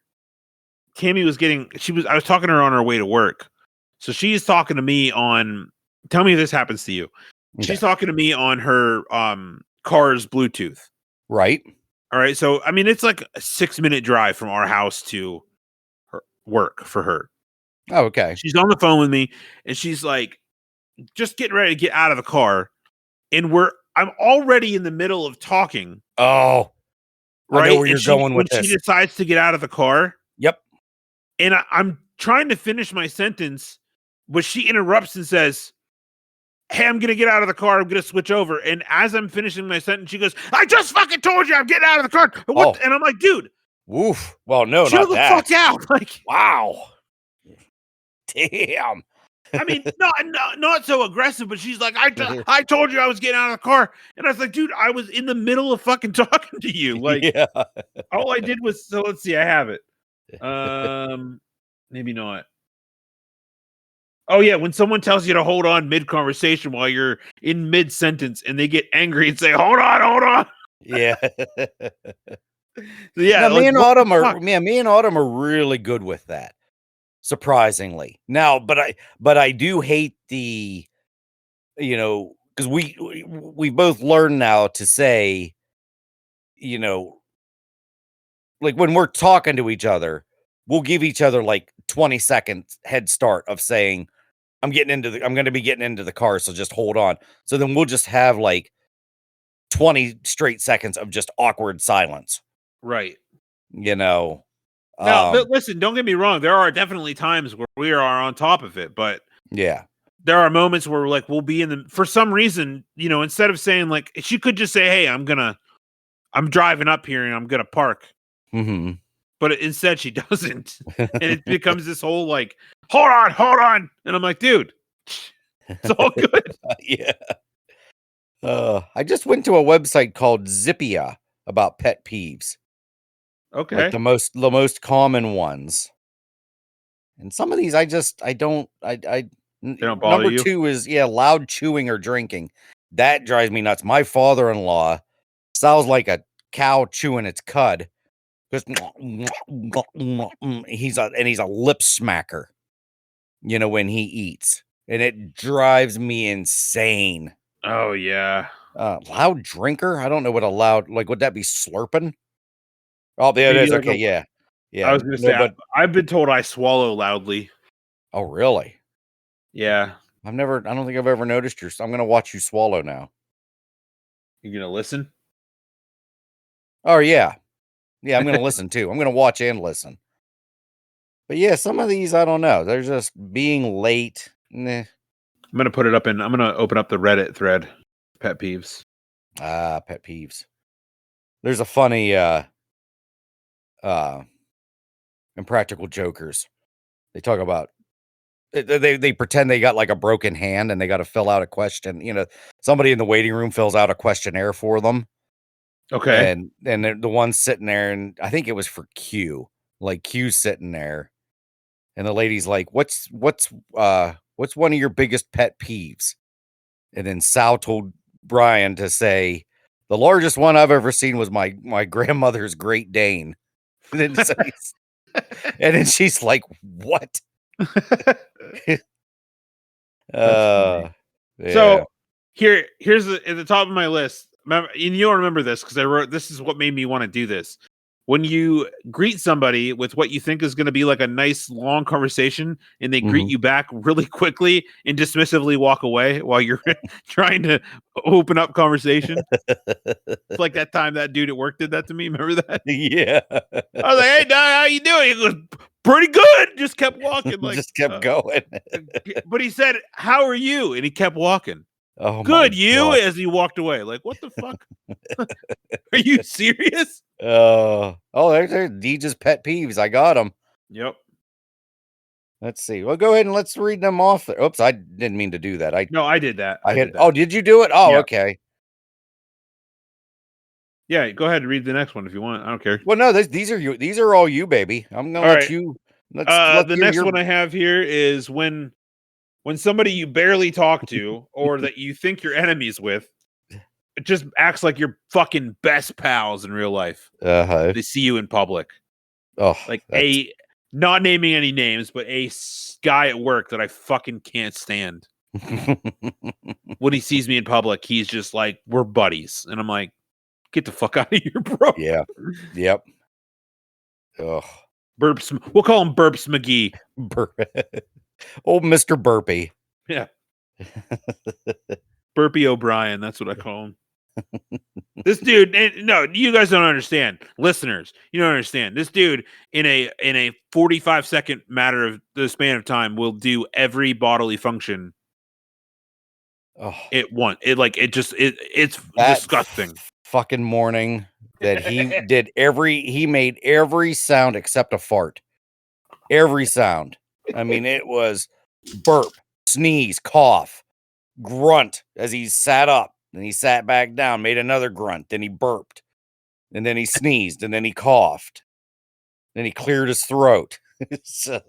S1: Tammy was I was talking to her on her way to work. So she's talking to me on, tell me if this happens to you. Okay. She's talking to me on her car's Bluetooth.
S2: Right.
S1: All right. So, I mean, it's like a 6-minute drive from our house to her work for her.
S2: Oh, okay.
S1: She's on the phone with me and she's like, just getting ready to get out of the car. And I'm already in the middle of talking.
S2: Oh, right. I know where you're going with this.
S1: When she decides to get out of the car.
S2: Yep.
S1: And I'm trying to finish my sentence, but she interrupts and says, hey, I'm going to get out of the car. I'm going to switch over. And as I'm finishing my sentence, she goes, I just fucking told you I'm getting out of the car. What? And I'm like, dude.
S2: Woof. Well, no,
S1: chill
S2: not
S1: the
S2: that.
S1: fuck out. Like,
S2: wow. Damn.
S1: I mean, not so aggressive, but she's like, I told you I was getting out of the car. And I was like, dude, I was in the middle of fucking talking to you. Like, all I did was, so let's see, I have it. Maybe not. Oh yeah, when someone tells you to hold on mid-conversation while you're in mid-sentence and they get angry and say, hold on.
S2: Yeah.
S1: So yeah,
S2: now, me and Autumn are really good with that. Surprisingly. Now, but I do hate the, you know, because we both learn now to say, you know, like when we're talking to each other, we'll give each other like 20 seconds head start of saying, I'm going to be getting into the car, so just hold on. So then we'll just have like 20 straight seconds of just awkward silence.
S1: Right.
S2: You know.
S1: Now, listen, don't get me wrong. There are definitely times where we are on top of it, but
S2: yeah,
S1: there are moments where like we'll be for some reason, you know, instead of saying like, she could just say, hey, I'm driving up here and I'm going to park.
S2: Mm-hmm.
S1: But instead she doesn't. And it becomes this whole like, hold on. And I'm like, dude, it's all good.
S2: Yeah. I just went to a website called Zippia about pet peeves.
S1: Okay.
S2: Like the most common ones. And some of these they don't bother number
S1: you.
S2: 2 is loud chewing or drinking. That drives me nuts. My father-in-law sounds like a cow chewing its cud. Just he's a lip smacker, you know, when he eats, and it drives me insane.
S1: Oh yeah.
S2: Loud drinker. I don't know what a loud, like, would that be slurping? Oh, there it is.
S1: Like
S2: okay, yeah.
S1: I was gonna say, but I've been told I swallow loudly.
S2: Oh, really?
S1: Yeah.
S2: I don't think I've ever noticed I'm gonna watch you swallow now.
S1: You're gonna listen?
S2: Oh yeah. Yeah, I'm gonna listen too. I'm gonna watch and listen. But yeah, some of these I don't know. They're just being late. Nah.
S1: I'm gonna put it up I'm gonna open up the Reddit thread. Pet peeves.
S2: Pet peeves. There's a funny Impractical Jokers. They talk about they pretend they got like a broken hand and they got to fill out a question. You know, somebody in the waiting room fills out a questionnaire for them.
S1: Okay.
S2: And the one sitting there, and I think it was for Q. Like Q's sitting there, and the lady's like, "What's one of your biggest pet peeves?" And then Sal told Brian to say, "The largest one I've ever seen was my grandmother's Great Dane." And then, and then she's like, "What?"
S1: funny.
S2: Yeah.
S1: So here's at the top of my list. Remember, and you'll remember this because I wrote this is what made me want to do this. When you greet somebody with what you think is going to be like a nice long conversation and they greet
S2: Mhm.
S1: you back really quickly and dismissively walk away while you're trying to open up conversation. It's like that time that dude at work did that to me. Remember that?
S2: Yeah.
S1: I was like, "Hey, Doc, how you doing?" He goes, "Pretty good." Just kept walking. Like,
S2: Just kept going.
S1: but he said, "How are you?" And he kept walking.
S2: Oh,
S1: Good,
S2: my
S1: you?
S2: God.
S1: As he walked away. Like, what the fuck? Are you serious?
S2: Oh, there's Deej's pet peeves. I got them.
S1: Yep.
S2: Let's see. Well, go ahead and let's read them off. Oops, I didn't mean to do that.
S1: No, I did that.
S2: I
S1: I
S2: hit.
S1: did that.
S2: Oh, did you do it? Oh,
S1: Yeah.
S2: okay.
S1: Yeah, go ahead and read the next one if you want. I don't care.
S2: Well, no, these are you. These are all you, baby. I'm gonna
S1: All
S2: let
S1: right.
S2: you. Let's
S1: The
S2: hear
S1: next
S2: your.
S1: one I have here is when somebody you barely talk to or that you think you're enemies with, it just acts like you're fucking best pals in real life. They see you in public.
S2: Oh,
S1: Like
S2: that's
S1: not naming any names, but guy at work that I fucking can't stand. When he sees me in public, he's just like, we're buddies. And I'm like, get the fuck out of here, bro.
S2: yeah. Yep. Oh,
S1: Burps. We'll call him Burps McGee.
S2: old Mr. Burpee.
S1: Yeah. Burpee O'Brien. That's what I call him. This dude, no, you guys don't understand. Listeners, you don't understand. This dude in a 45-second matter of the span of time will do every bodily function
S2: Oh,
S1: it it's
S2: that
S1: disgusting.
S2: fucking morning that he he made every sound except a fart. Every sound. I mean, it was burp, sneeze, cough, grunt as he sat up. Then he sat back down, made another grunt. Then he burped. And then he sneezed. And then he coughed. Then he cleared his throat. So,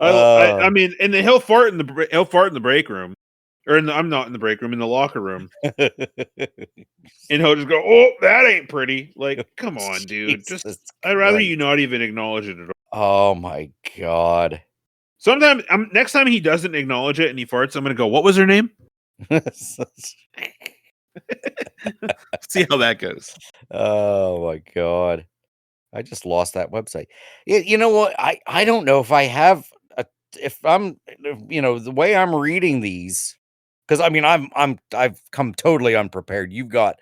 S1: I mean, and then he'll fart in the break room, or I'm not in the break room, in the locker room, and he'll just go, "Oh, that ain't pretty." Like, come on, dude. Just I'd rather you not even acknowledge it at all.
S2: Oh my God.
S1: Sometimes, next time he doesn't acknowledge it and he farts, I'm gonna go, "What was her name?" See how that goes.
S2: Oh my God. I just lost that website. You know what? I don't know if I have if I'm the way I'm reading these, because I mean I've come totally unprepared. You've got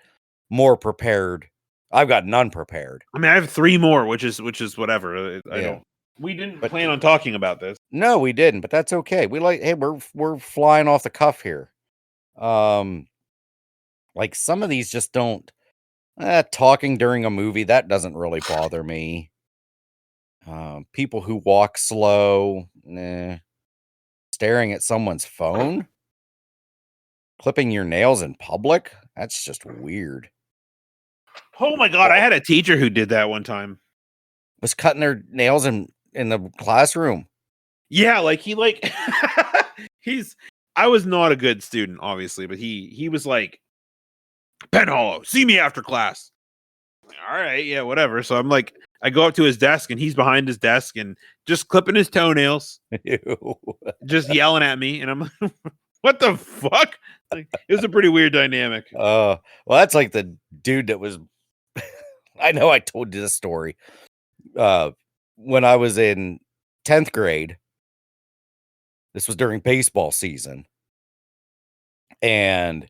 S2: more prepared. I've got none prepared.
S1: I mean, I have 3 more, which is whatever. I
S2: Yeah.
S1: don't. We didn't plan on talking about this.
S2: No, we didn't, but that's okay. Hey, we're flying off the cuff here. Like some of these just don't. Talking during a movie, that doesn't really bother me. People who walk slow, nah. Staring at someone's phone, clipping your nails in public, that's just weird.
S1: Oh my God, I had a teacher who did that one time.
S2: Was cutting their nails in the classroom.
S1: Yeah, like I was not a good student, obviously, but he was like, "Pen Hollow, see me after class." All right, yeah, whatever. So I'm like, I go up to his desk and he's behind his desk and just clipping his toenails,
S2: Ew.
S1: just yelling at me, and I'm like, "What the fuck?" Like, it was a pretty weird dynamic.
S2: Well, that's like the dude that was. I know I told you this story. When I was in 10th grade, this was during baseball season, and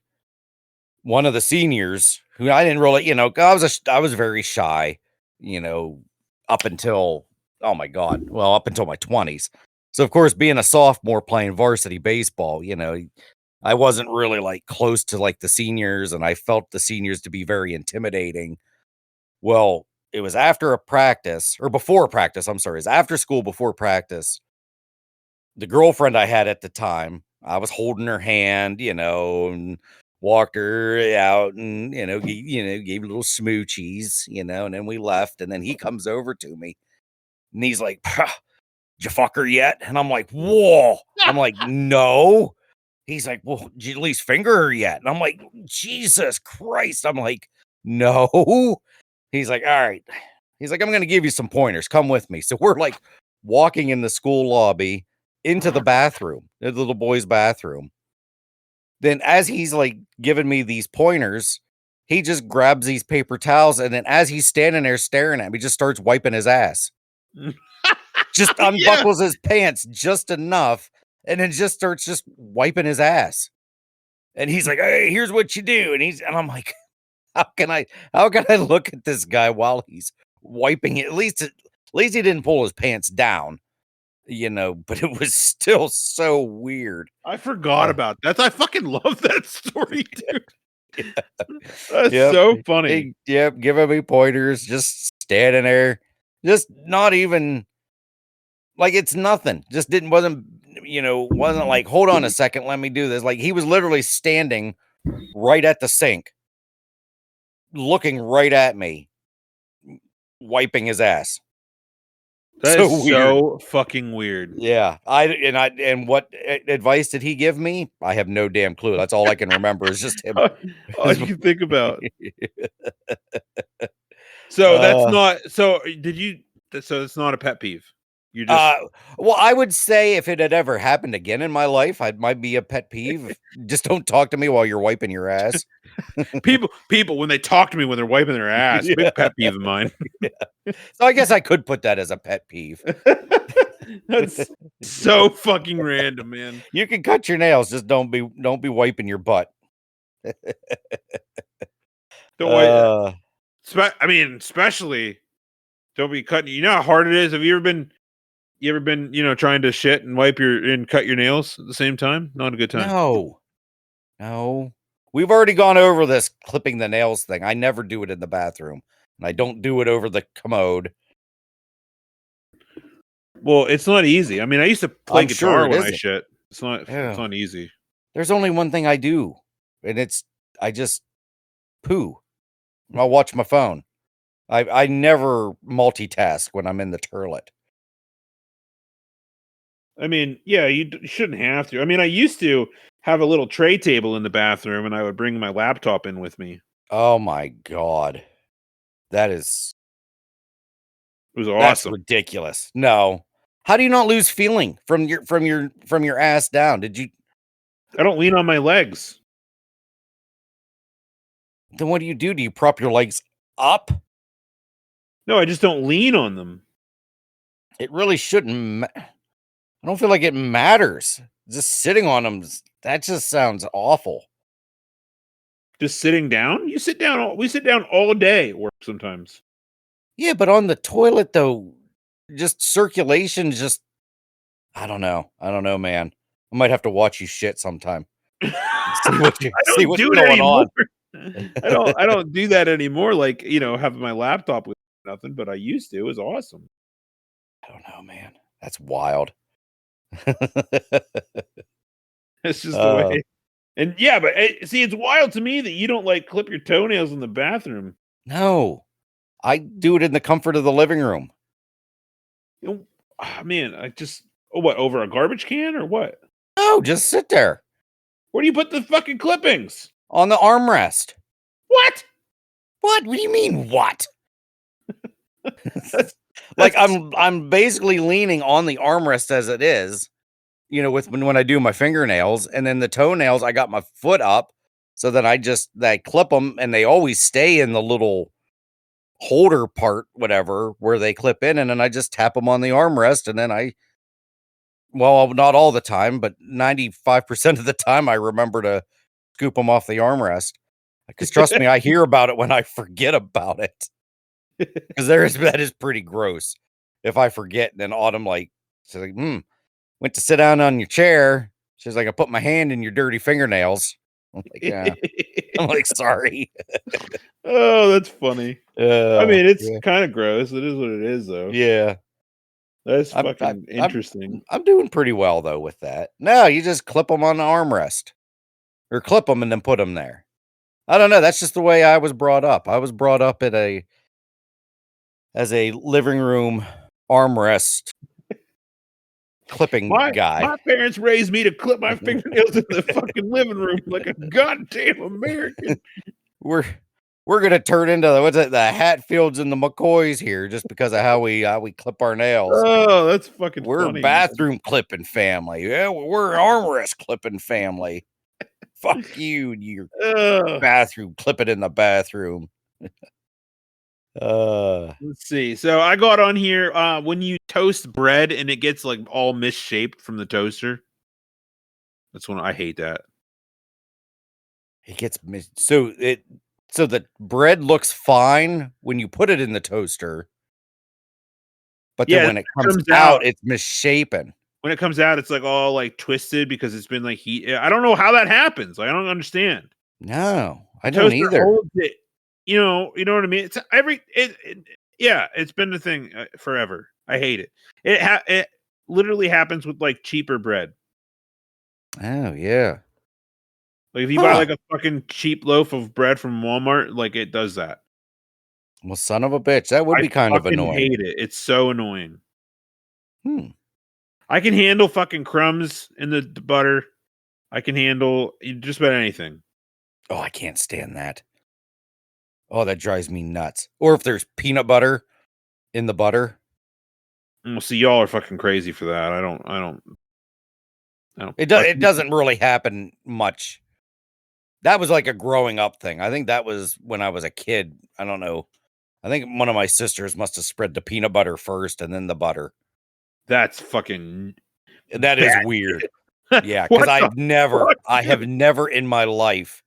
S2: one of the seniors who I didn't really, I was very shy, up until oh my God. Well, up until my 20s. So of course, being a sophomore playing varsity baseball, I wasn't really like close to like the seniors, and I felt the seniors to be very intimidating. Well, it was after a practice or before practice. I'm sorry. It's after school before practice. The girlfriend I had at the time, I was holding her hand, and walked her out and, gave little smoochies, and then we left. And then he comes over to me and he's like, "Did you fuck her yet?" And I'm like, "Whoa." I'm like, "No." He's like, "Well, did you at least finger her yet?" And I'm like, "Jesus Christ." I'm like, "No." He's like, "All right." He's like, "I'm going to give you some pointers. Come with me." So we're like walking in the school lobby into the bathroom, the little boy's bathroom. Then as he's like giving me these pointers, he just grabs these paper towels. And then as he's standing there staring at me, just starts wiping his ass. Just unbuckles his pants just enough. And then just starts just wiping his ass. And he's like, "Hey, here's what you do." And I'm like, how can I look at this guy while he's wiping it? At least he didn't pull his pants down, but it was still so weird.
S1: I forgot about that. I fucking love that story, dude. That's
S2: Yep.
S1: so funny.
S2: Yep, giving me pointers, just standing there, just not even like it's nothing. Just wasn't like, "Hold on a second, let me do this." Like he was literally standing right at the sink, looking right at me, wiping his ass.
S1: That
S2: So
S1: is
S2: weird.
S1: so fucking weird.
S2: Yeah, and what advice did he give me? I have no damn clue. That's all I can remember is just him.
S1: All you can think about. So that's not. So did you? So it's not a pet peeve. You just.
S2: Well, I would say if it had ever happened again in my life, it might be a pet peeve. Just don't talk to me while you're wiping your ass.
S1: people when they talk to me when they're wiping their ass,
S2: Yeah.
S1: big pet peeve of mine.
S2: Yeah. So I guess I could put that as a pet peeve.
S1: That's so fucking random, man.
S2: You can cut your nails, just don't be wiping your butt.
S1: Don't wipe. I mean, especially don't be cutting. You know how hard it is. Have you ever been? Trying to shit and and cut your nails at the same time? Not a good time.
S2: No. We've already gone over this clipping the nails thing. I never do it in the bathroom, and I don't do it over the commode.
S1: Well, it's not easy. I mean, I used to play guitar when I
S2: isn't.
S1: shit. It's not easy.
S2: There's only one thing I do, and I just poo. I'll watch my phone. I never multitask when I'm in the toilet.
S1: I mean, yeah, you shouldn't have to. I mean, I used to have a little tray table in the bathroom, and I would bring my laptop in with me.
S2: Oh my God. It was
S1: awesome.
S2: That's ridiculous. No. How do you not lose feeling from your ass down? Did you?
S1: I don't lean on my legs.
S2: Then what do? Do you prop your legs up?
S1: No, I just don't lean on them.
S2: It really shouldn't. I don't feel like it matters. Just sitting on them, that just sounds awful.
S1: Just sitting down? You sit down. We sit down all day at work sometimes.
S2: Yeah, but on the toilet though, just circulation. I don't know, man. I might have to watch you shit sometime. See what's going on.
S1: I don't do that anymore. Like, having my laptop with nothing, but I used to. It was awesome.
S2: I don't know, man. That's wild.
S1: It's just the way. And yeah, but see, it's wild to me that you don't like clip your toenails in the bathroom.
S2: No, I do it in the comfort of the living room.
S1: Man, what, over a garbage can or what?
S2: No, just sit there.
S1: Where do you put the fucking clippings?
S2: On the armrest.
S1: What?
S2: What do you mean, what? Like I'm basically leaning on the armrest as it is, when I do my fingernails, and then the toenails, I got my foot up so that I clip them, and they always stay in the little holder part, whatever, where they clip in, and then I just tap them on the armrest, and then not all the time, but 95% of the time I remember to scoop them off the armrest. Because trust me, I hear about it when I forget about it. Because that is pretty gross. if I forget. And then Autumn she's like, went to sit down on your chair. She's like, I put my hand in your dirty fingernails. I'm like, yeah. I'm like, sorry.
S1: Oh, that's funny. I mean, it's
S2: yeah.
S1: kind of gross. It is what it is, though.
S2: Yeah.
S1: That's fucking interesting.
S2: I'm doing pretty well, though, with that. No, you just clip them on the armrest. Or clip them and then put them there. I don't know. That's just the way I was brought up. I was brought up as a living room armrest clipping guy.
S1: My parents raised me to clip my fingernails in the fucking living room like a goddamn American.
S2: We're gonna turn into the Hatfields and the McCoys here just because of how we clip our nails.
S1: Oh, that's fucking
S2: We're
S1: funny.
S2: a bathroom clipping family. Yeah, we're an armrest clipping family. Fuck you, your bathroom clipping in the bathroom.
S1: Let's see. So I got on here when you toast bread and it gets like all misshaped from the toaster. That's when I hate that.
S2: It gets so the bread looks fine when you put it in the toaster, but then when it comes out, it's misshapen.
S1: When it comes out, it's like all like twisted because it's been like heat. I don't know how that happens. Like, I don't understand.
S2: No, I don't either.
S1: Holds it, you know what I mean? It's it's been the thing forever. I hate it. It literally happens with like cheaper bread.
S2: Oh yeah.
S1: Like if you buy like a fucking cheap loaf of bread from Walmart, like it does that.
S2: Well, son of a bitch, that would be kind of annoying.
S1: I hate it. It's so annoying.
S2: I
S1: can handle fucking crumbs in the butter. I can handle just about anything.
S2: Oh, I can't stand that. Oh, that drives me nuts. Or if there's peanut butter in the butter.
S1: Well, see, y'all are fucking crazy for that. I don't.
S2: It doesn't really happen much. That was like a growing up thing. I think that was when I was a kid. I don't know. I think one of my sisters must have spread the peanut butter first and then the butter.
S1: That's fucking.
S2: That is weird. Yeah, because I have never in my life.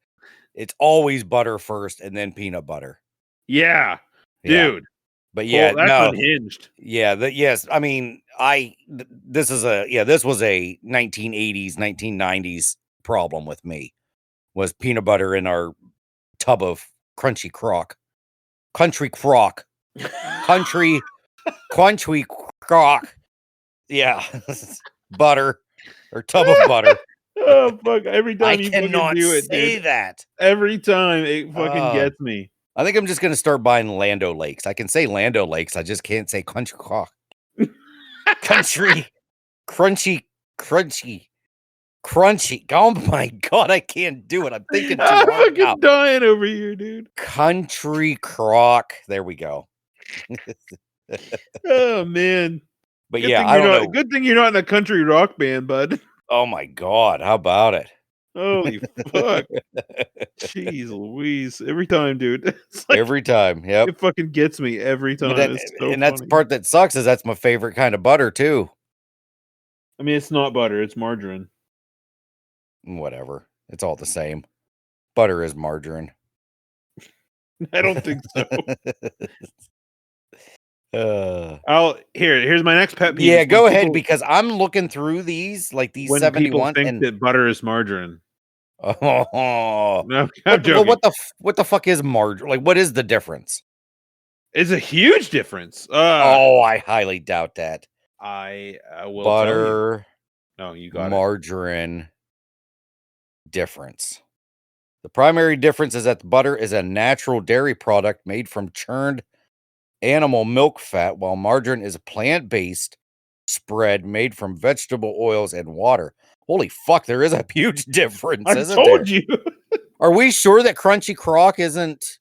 S2: It's always butter first and then peanut butter.
S1: Yeah, dude.
S2: But yeah,
S1: that's unhinged.
S2: Yeah, yes. I mean, this was a 1980s, 1990s problem with me. Was peanut butter in our tub of Country Crock. Country Crock. Country Crock. Yeah. Butter or tub of butter.
S1: Oh fuck! Every time you
S2: cannot
S1: do it,
S2: say
S1: dude.
S2: that.
S1: Every time it fucking gets me.
S2: I think I'm just gonna start buying Land O'Lakes. I can say Land O'Lakes. I just can't say Country Crock. Country, crunchy. Oh my god, I can't do it. I'm thinking too hard.
S1: I'm fucking dying over here, dude.
S2: Country Crock. There we go.
S1: Oh man.
S2: But yeah, I don't know.
S1: Good thing you're not in a country rock band, bud.
S2: Oh my god, how about it?
S1: Holy fuck. Jeez Louise. Every time, dude. It's like,
S2: every time, yep.
S1: It fucking gets me every time.
S2: That's the part that sucks is that's my favorite kind of butter too.
S1: I mean, it's not butter, it's margarine.
S2: Whatever. It's all the same. Butter is margarine.
S1: I don't think so. Here's my next pet peeve.
S2: Yeah, go ahead, because I'm looking through these, like these
S1: when
S2: 71
S1: people think that butter is margarine.
S2: Oh
S1: no, I'm joking.
S2: Well, what the fuck is margarine? Like, what is the difference?
S1: It's a huge difference.
S2: I highly doubt that.
S1: I will
S2: butter.
S1: Tell you. No, you got
S2: margarine difference. The primary difference is that butter is a natural dairy product made from churned animal milk fat, while margarine is a plant-based spread made from vegetable oils and water. Holy fuck, there is a huge difference.
S1: I told you.
S2: Are we sure that Country Crock isn't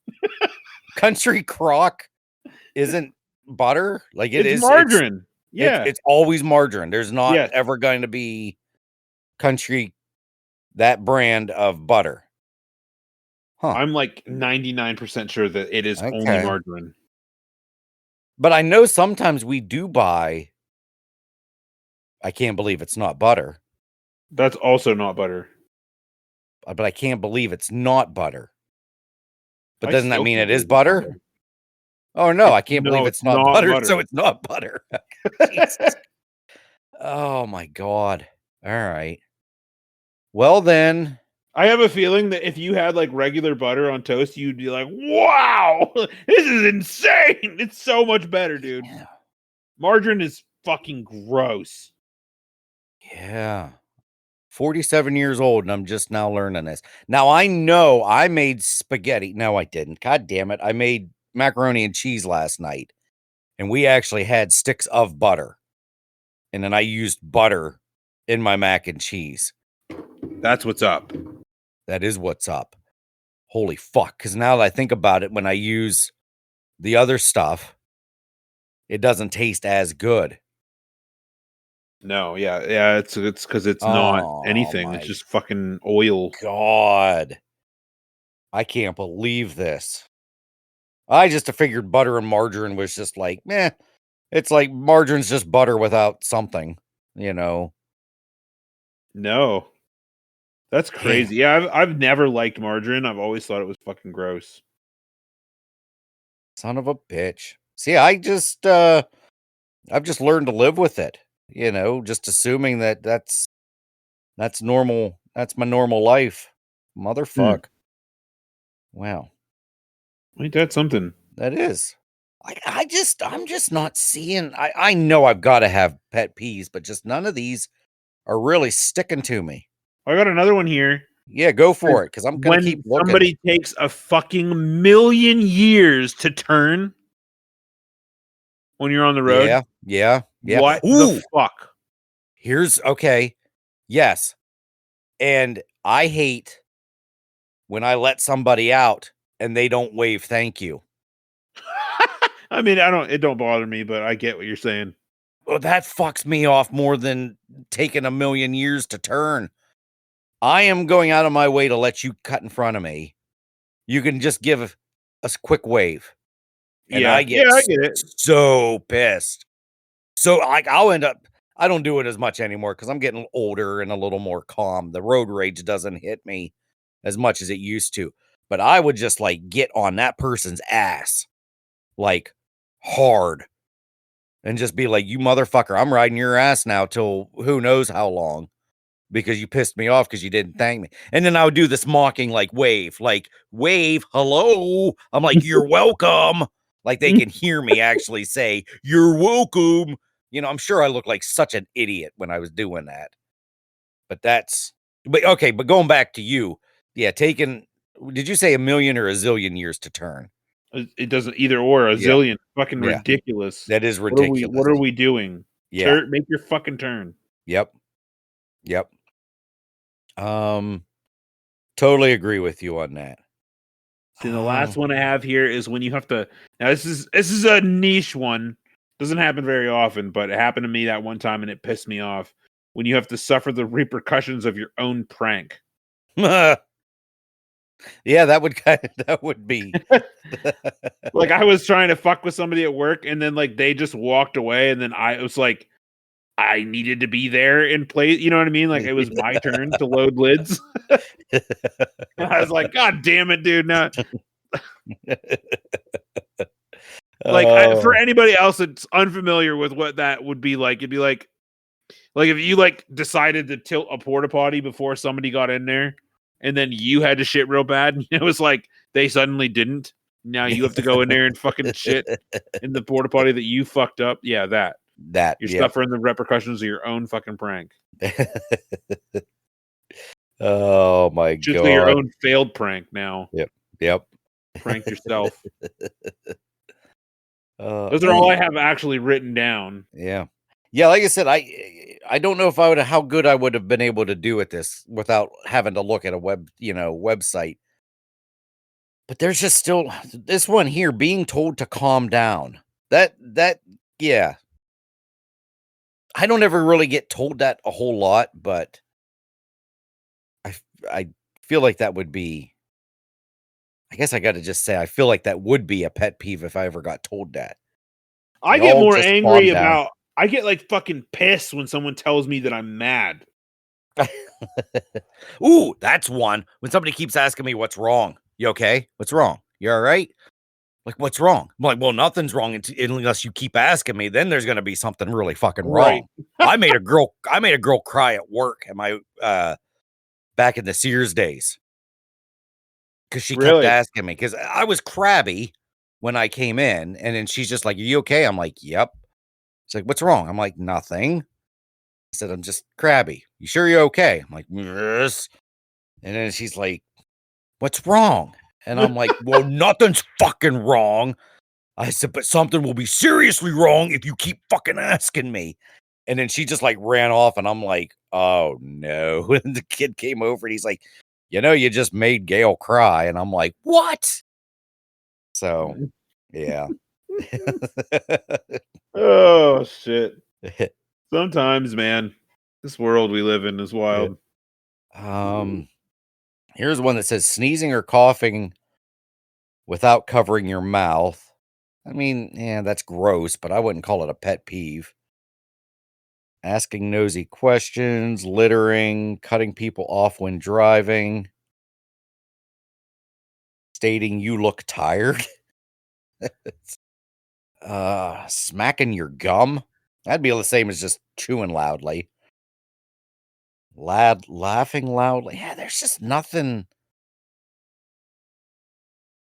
S2: butter? Like it's
S1: margarine. It's
S2: always margarine. There's not ever going to be that brand of butter. Huh.
S1: I'm like 99% sure that it is only margarine.
S2: But I know sometimes we do buy. I can't believe it's not butter.
S1: That's also not butter.
S2: But I can't believe it's not butter. But doesn't that mean it is butter? Oh no, I can't believe
S1: No,
S2: it's
S1: it's
S2: not
S1: not
S2: butter,
S1: butter.
S2: so it's not butter. Jesus. Oh my god. All right. Well then,
S1: I have a feeling that if you had like regular butter on toast, you'd be like, "Wow, this is insane! It's so much better, dude."
S2: yeah.
S1: Margarine is fucking gross.
S2: Yeah. 47 years old and I'm just now learning this. Now I know I made spaghetti. No, I didn't. God damn it. I made macaroni and cheese last night and we actually had sticks of butter. And then I used butter in my mac and cheese.
S1: That's what's up.
S2: That is what's up. Holy fuck. Because now that I think about it, when I use the other stuff, it doesn't taste as good.
S1: No, yeah, it's because it's not
S2: Oh
S1: anything. It's
S2: my
S1: just fucking oil.
S2: God. I can't believe this. I just figured butter and margarine was just like, meh. It's like margarine's just butter without something, you know.
S1: No, that's
S2: Damn.
S1: crazy. Yeah, I've never liked margarine. I've always thought it was fucking gross.
S2: Son of a bitch. See, I've just learned to live with it, you know, just assuming that that's normal. That's my normal life. Motherfuck. Wow.
S1: Ain't that something?
S2: That is. I'm just not seeing. I know I've got to have pet peeves, but just none of these are really sticking to me.
S1: I got another one here.
S2: Yeah, go for it, because I'm gonna keep
S1: When
S2: looking.
S1: somebody takes a fucking million years to turn when you're on the road,
S2: Yeah.
S1: what
S2: Ooh,
S1: the fuck?
S2: here's okay. Yes, and I hate when I let somebody out and they don't wave thank you.
S1: I mean, it don't bother me, but I get what you're saying.
S2: Well, that fucks me off more than taking a million years to turn. I am going out of my way to let you cut in front of me. You can just give a quick wave. And I get
S1: I get it.
S2: so pissed. So like I'll end up I don't do it as much anymore because I'm getting older and a little more calm. The road rage doesn't hit me as much as it used to. But I would just like get on that person's ass like hard and just be like, you motherfucker, I'm riding your ass now till who knows how long because you pissed me off because you didn't thank me. And then I would do this mocking like wave, hello. I'm like, you're welcome. Like they can hear me actually say, you're welcome. You know, I'm sure I look like such an idiot when I was doing that. But okay, but going back to you, yeah, did you say a million or a zillion years to turn?
S1: It doesn't either or a
S2: Yeah.
S1: zillion. Fucking
S2: Yeah.
S1: ridiculous.
S2: That is
S1: What
S2: ridiculous.
S1: are we doing?
S2: Yeah.
S1: Make your fucking turn.
S2: Yep. Totally agree with you on that.
S1: See, the last one I have here is when you have to. Now, this is a niche one. Doesn't happen very often, but it happened to me that one time, and it pissed me off. When you have to suffer the repercussions of your own prank.
S2: Yeah, that would be
S1: Like I was trying to fuck with somebody at work, and then like they just walked away, and then I was like, I needed to be there in place. You know what I mean? Like it was my turn to load lids. I was like, God damn it, dude! Now, for anybody else that's unfamiliar with what that would be like, it'd be like if you like decided to tilt a porta potty before somebody got in there, and then you had to shit real bad, and it was like they suddenly didn't. Now you have to go in there and fucking shit in the porta potty that you fucked up. Yeah, that you're suffering the repercussions of your own fucking prank.
S2: Oh my
S1: Just
S2: god!
S1: your own failed prank now.
S2: Yep.
S1: Prank yourself. Those are all I have actually written down.
S2: Yeah. Like I said, I don't know if how good I would have been able to do at this without having to look at a website. But there's just still this one here being told to calm down. Yeah. I don't ever really get told that a whole lot, but I feel like that would be. I guess I got to just say I feel like that would be a pet peeve if I ever got told that.
S1: I get more angry about. I get like fucking pissed when someone tells me that I'm mad.
S2: Ooh, that's one. When somebody keeps asking me what's wrong. You okay? What's wrong? You all right? Like, what's wrong? I'm like, well, nothing's wrong unless you keep asking me. Then there's going to be something really fucking
S1: Right.
S2: wrong. I made a girl cry at work at my back in the Sears days because she kept
S1: Really?
S2: asking me because I was crabby when I came in, and then she's just like, "Are you okay?" I'm like, "Yep." She's like, "What's wrong?" I'm like, "Nothing." I said, "I'm just crabby. You sure you're okay?" I'm like, "Yes." And then she's like, "What's wrong?" And I'm like, "Well, nothing's fucking wrong." I said, "But something will be seriously wrong if you keep fucking asking me." And then she just like ran off, and I'm like, "Oh no." And the kid came over and he's like, "You just made Gail cry." And I'm like, "What?" So, yeah.
S1: Oh shit. Sometimes, man, this world we live in is wild.
S2: Here's one that says sneezing or coughing without covering your mouth. I mean, yeah, that's gross, but I wouldn't call it a pet peeve. Asking nosy questions, littering, cutting people off when driving, stating you look tired, smacking your gum. That'd be the same as just chewing loudly. Laughing loudly. Yeah, there's just nothing.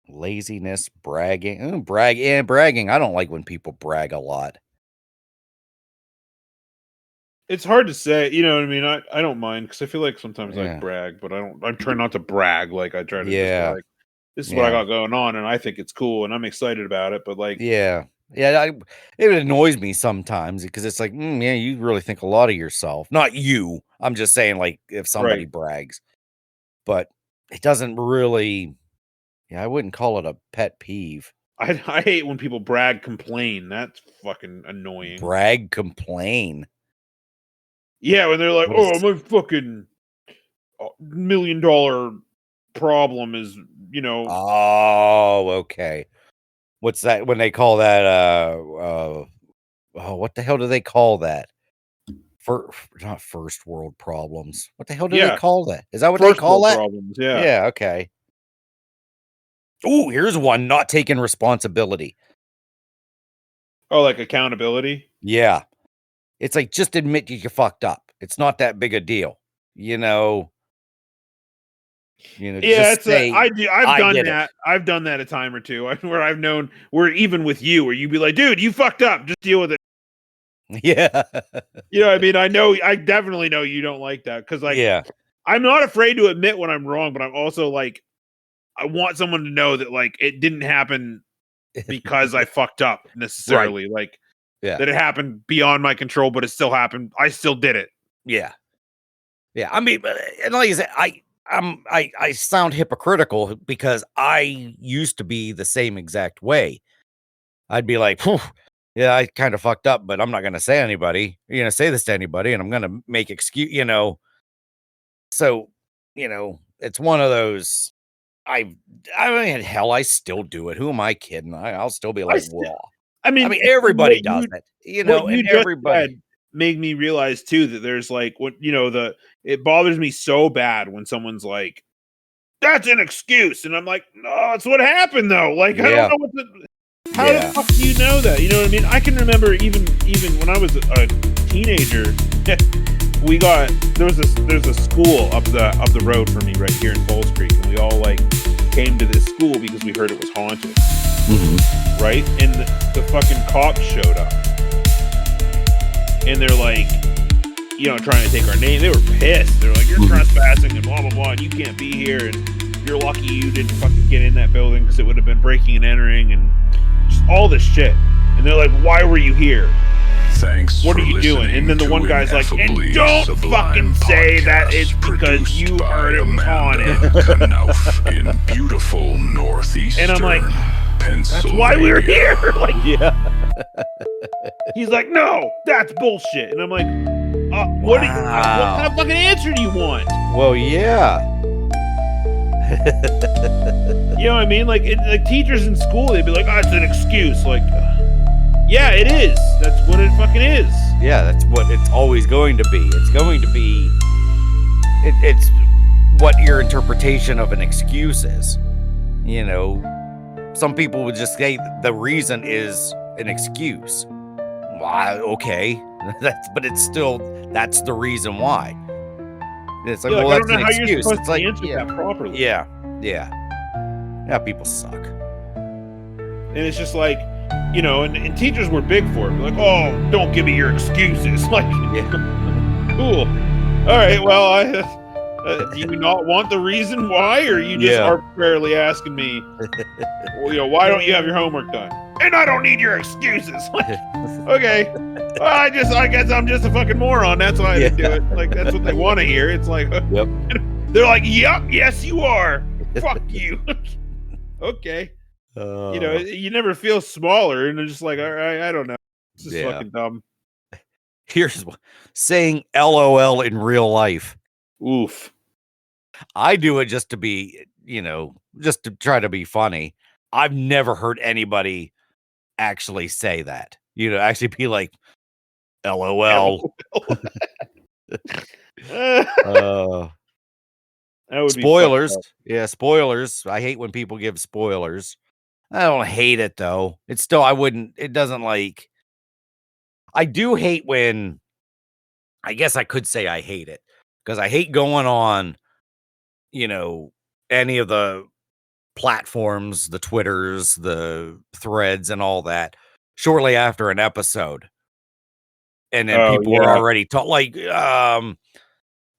S2: Laziness, bragging. Bragging. I don't like when people brag a lot.
S1: It's hard to say, you know what I mean? I don't mind because I feel like sometimes I
S2: Yeah.
S1: brag, but I try not to brag. Like I try to just be
S2: Yeah.
S1: like, this is what I
S2: Yeah.
S1: got going on, and I think it's cool, and I'm excited about it. But like,
S2: Yeah. Yeah, it annoys me sometimes because it's like, yeah, you really think a lot of yourself. Not you. I'm just saying, like, if somebody
S1: right?
S2: brags, but it doesn't really. Yeah, I wouldn't call it a pet peeve.
S1: I hate when people brag, complain. That's fucking annoying.
S2: Brag, complain.
S1: Yeah, when they're like,
S2: What
S1: "Oh,
S2: is?
S1: my fucking $1 million problem is,
S2: Oh, okay. What's that? When they call that? Oh, what the hell do they call that? Not first world problems. What the hell do they
S1: yeah,
S2: call that? Is that what they
S1: first
S2: call
S1: world
S2: that?
S1: problems." Yeah.
S2: Yeah. Okay. Oh, here's one, not taking responsibility.
S1: Oh, like accountability.
S2: Yeah. It's like, just admit you fucked up. It's not that big a deal.
S1: Yeah,
S2: Just
S1: it's a,
S2: say,
S1: I do. I've
S2: I
S1: done
S2: did it.
S1: that. I've done that a time or two where I've known where even with you, where you'd be like, "Dude, you fucked up. Just deal with it."
S2: Yeah.
S1: You know what I mean? I definitely know you don't like that because, like,
S2: Yeah.
S1: I'm not afraid to admit when I'm wrong, but I'm also like, I want someone to know that, like, it didn't happen because I fucked up necessarily. Like,
S2: Yeah.
S1: that it happened beyond my control, but it still happened. I still did it.
S2: Yeah. Yeah. I mean, and like I said, I sound hypocritical because I used to be the same exact way. I'd be like, "Phew, yeah, I kind of fucked up, but I'm not going to say say this to anybody, and I'm going to make excuse. So, it's one of those. I mean, hell, I still do it. Who am I kidding? I'll still be
S1: I
S2: like,
S1: still,
S2: well,
S1: I
S2: I
S1: mean,
S2: mean, everybody does it,
S1: what
S2: and
S1: you just
S2: everybody.
S1: said made me realize too that there's like what it bothers me so bad when someone's like, "That's an excuse," and I'm like, "No, it's what happened though." Like I don't
S2: Yeah.
S1: know how the
S2: Yeah.
S1: fuck do you know that? You know what I mean? I can remember even when I was a teenager, there's a school up the road from me right here in Falls Creek, and we all like came to this school because we heard it was haunted.
S2: Mhm.
S1: Right? And the fucking cops showed up. And they're like, trying to take our name. They were pissed. They're like, "You're trespassing and blah, blah, blah, and you can't be here. And you're lucky you didn't fucking get in that building because it would have been breaking and entering and just all this shit." And they're like, "Why were you here?
S4: Thanks.
S1: What
S4: for
S1: are you doing?"
S4: listening
S1: And then the
S4: to
S1: one guy's like, "And
S4: Ineffably
S1: don't
S4: Sublime
S1: fucking say that it's
S4: Podcast
S1: because you
S4: produced
S1: heard
S4: by
S1: it was
S4: Amanda
S1: haunted."
S4: Knauf in beautiful northeastern
S1: And I'm like,
S4: Pennsylvania.
S1: "That's why we were here." Like,
S2: Yeah.
S1: he's like, "No, that's bullshit." And I'm like, what kind of fucking answer do you want?
S2: Well, yeah.
S1: You know what I mean? Like teachers in school, they'd be like, "Oh, it's an excuse." Like, yeah, it is. That's what it fucking is.
S2: Yeah, that's what it's always going to be. It's going to be. It's what your interpretation of an excuse is. some people would just say the reason is an excuse. Why? Okay, but it's still that's the reason why. It's like,
S1: Yeah,
S2: well,
S1: I
S2: that's
S1: don't
S2: an
S1: know how you're
S2: excuse.
S1: supposed
S2: It's
S1: to
S2: like,
S1: answer
S2: yeah,
S1: that properly.
S2: yeah, people suck.
S1: And it's just like, and teachers were big for it. Like, oh, don't give me your excuses. Like, cool. All right, well, do you not want the reason why, or are you just arbitrarily asking me, why don't you have your homework done? And I don't need your excuses. Okay. Well, I guess I'm just a fucking moron. That's why I didn't do it. Like, that's what they want to hear. It's like, they're like, yep, yes, you are. Fuck you. Okay. You never feel smaller, and they're just like, all right, I don't know. It's just fucking dumb.
S2: Here's saying LOL in real life.
S1: Oof.
S2: I do it just to be, just to try to be funny. I've never heard anybody actually say that. Actually be like, LOL.
S1: That would
S2: spoilers.
S1: Be
S2: Yeah, spoilers. I hate when people give spoilers. I don't hate it though. It's still, it doesn't like, I do hate when, I guess I could say I hate it because I hate going on, any of the platforms, the Twitters, the threads and all that shortly after an episode. And then people are already like,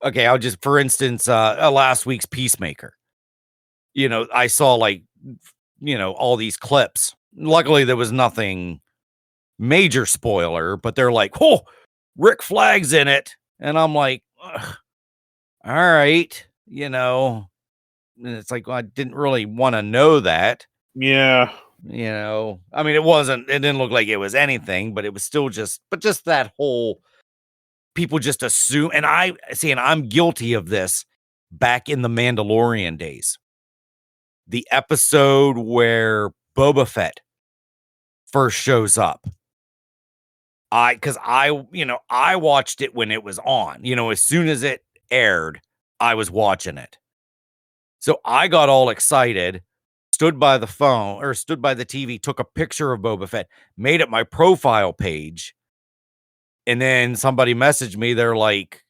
S2: okay, I'll just, for instance, last week's Peacemaker. I saw like, all these clips. Luckily, there was nothing major spoiler, but they're like, oh, Rick Flag's in it. And I'm like, ugh, all right, and it's like, well, I didn't really want to know that.
S1: Yeah.
S2: I mean, it didn't look like it was anything, but it was still just that whole people just assume. And I'm guilty of this back in the Mandalorian days. The episode where Boba Fett first shows up. I watched it when it was on, as soon as it aired, I was watching it. So I got all excited, stood by the TV, took a picture of Boba Fett, made it my profile page. And then somebody messaged me. They're like,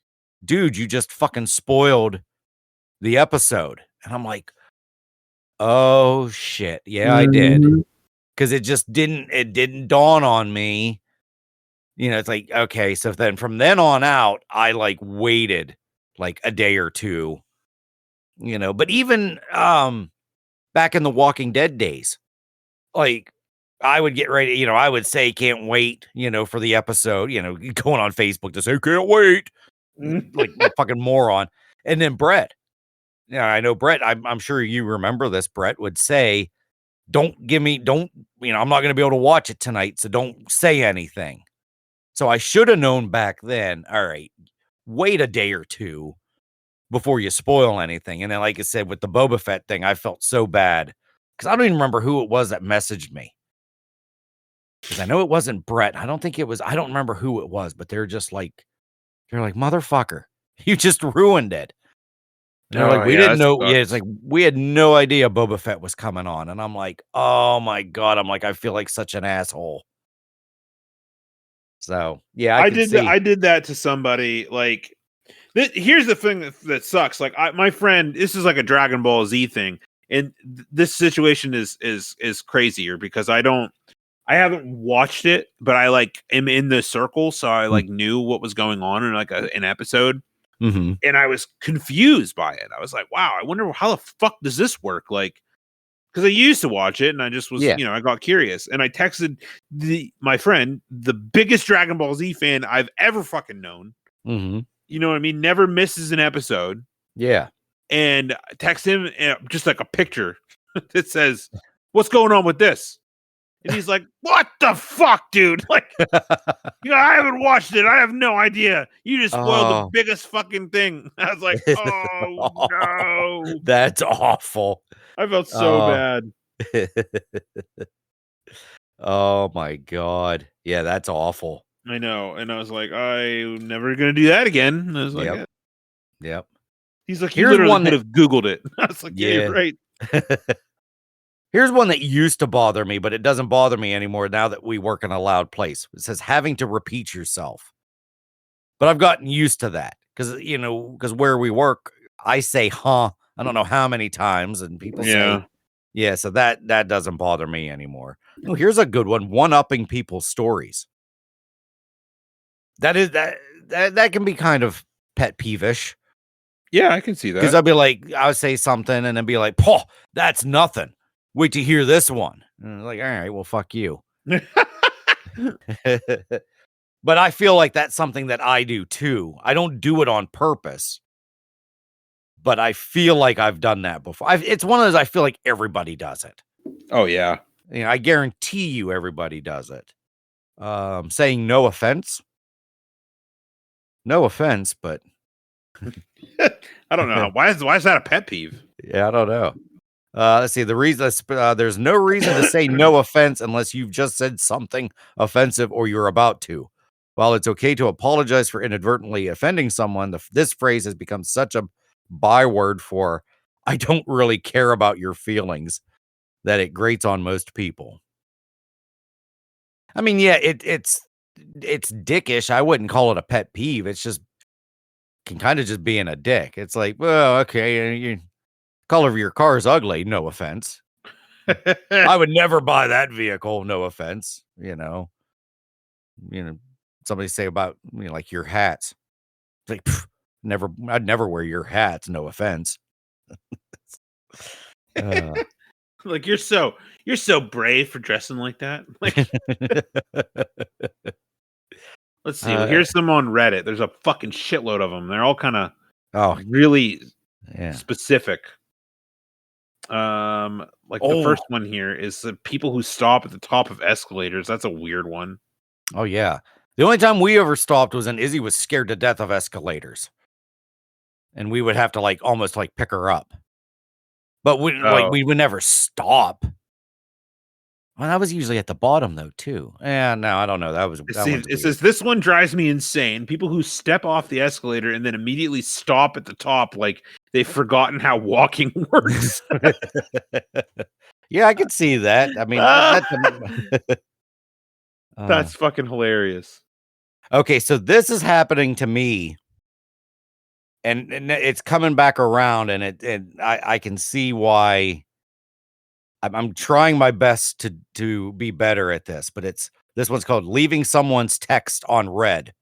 S2: dude, you just fucking spoiled the episode. And I'm like, oh shit. Yeah, I did. Cause it didn't dawn on me. It's like, okay. So then from then on out, I like waited like a day or two, but even, back in the Walking Dead days, like I would get ready, I would say, can't wait, for the episode, going on Facebook to say, can't wait, like a fucking moron. And then Brett, I know Brett, I'm sure you remember this, Brett would say, I'm not going to be able to watch it tonight. So don't say anything. So I should have known back then, all right, wait a day or two before you spoil anything. And then, like I said, with the Boba Fett thing, I felt so bad because I don't even remember who it was that messaged me. Because I know it wasn't Brett. I don't remember who it was, but they're like, motherfucker, you just ruined it. And they're like, we didn't know. Yeah, it's like, we had no idea Boba Fett was coming on. And I'm like, oh my God. I'm like, I feel like such an asshole. So, yeah, I
S1: did that to somebody. Like, here's the thing that sucks. Like, my friend, this is like a Dragon Ball Z thing. And this situation is crazier because I haven't watched it, but I like am in the circle. So I like knew what was going on in like an episode.
S2: Mm-hmm.
S1: And I was confused by it. I was like, wow, I wonder how the fuck does this work? Like, because I used to watch it and I just was, I got curious. And I texted my friend, the biggest Dragon Ball Z fan I've ever fucking known.
S2: Mm-hmm.
S1: You know what I mean? Never misses an episode.
S2: Yeah.
S1: And text him just like a picture that says, what's going on with this? And he's like, what the fuck, dude? Like, I haven't watched it. I have no idea. You just spoiled the biggest fucking thing. I was like, oh, no.
S2: That's awful.
S1: I felt so bad.
S2: Oh, my God. Yeah, that's awful.
S1: I know. And I was like, I'm never going to do that again. And I was like,
S2: Yep.
S1: He's like, you literally could have Googled it. I was like, yeah, you're right.
S2: Here's one that used to bother me, but it doesn't bother me anymore now that we work in a loud place. It says having to repeat yourself. But I've gotten used to that because where we work, I say, huh, I don't know how many times, and people say, yeah, so that doesn't bother me anymore. Oh, here's a good one, one-upping people's stories. That can be kind of pet peevish.
S1: Yeah, I can see that.
S2: Because I would say something and then be like, "Paul, that's nothing. Wait to hear this one." And I'm like, all right, well, fuck you. But I feel like that's something that I do too. I don't do it on purpose, but I feel like I've done that before. It's one of those, I feel like everybody does it.
S1: Oh, yeah.
S2: I guarantee you everybody does it. Saying no offense. No offense, but
S1: I don't know. Why is that a pet peeve?
S2: yeah, I don't know. Let's see. The reason there's no reason to say no offense unless you've just said something offensive or you're about to. While it's okay to apologize for inadvertently offending someone, this phrase has become such a byword for "I don't really care about your feelings" that it grates on most people. I mean, yeah, it's dickish. I wouldn't call it a pet peeve. It's just can kind of just being a dick. It's like, well, okay, you color of your car is ugly. No offense. I would never buy that vehicle. No offense. Somebody say about like your hats. It's like, never. I'd never wear your hats. No offense.
S1: Like you're so brave for dressing like that. Like, let's see. Here's some on Reddit. There's a fucking shitload of them. They're all kind of really specific. Like the first one here is the people who stop at the top of escalators. That's a weird one.
S2: Oh yeah. The only time we ever stopped was when Izzy was scared to death of escalators. And we would have to almost pick her up. But we would never stop. Well, that was usually at the bottom though, too. And no, I don't know.
S1: It says this one drives me insane. People who step off the escalator and then immediately stop at the top like they've forgotten how walking works.
S2: Yeah, I could see that. I mean,
S1: that's fucking hilarious.
S2: Okay, so this is happening to me. And it's coming back around, and I can see why. I'm trying my best to be better at this, but this one's called leaving someone's text on read.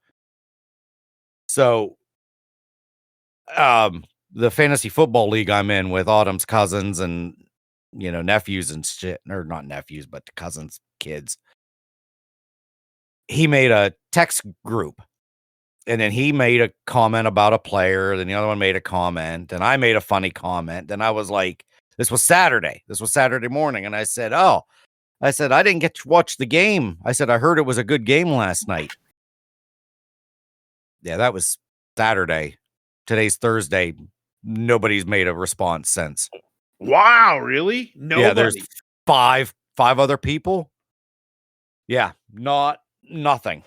S2: So, the fantasy football league I'm in with Autumn's cousins and nephews and shit, or not nephews, but cousins, kids. He made a text group. And then he made a comment about a player. Then the other one made a comment. And I made a funny comment. And I was like, this was Saturday. This was Saturday morning. And I said, I didn't get to watch the game. I said, I heard it was a good game last night. Yeah, that was Saturday. Today's Thursday. Nobody's made a response since.
S1: Wow, really? Nobody?
S2: Yeah, there's five other people. Yeah, nothing.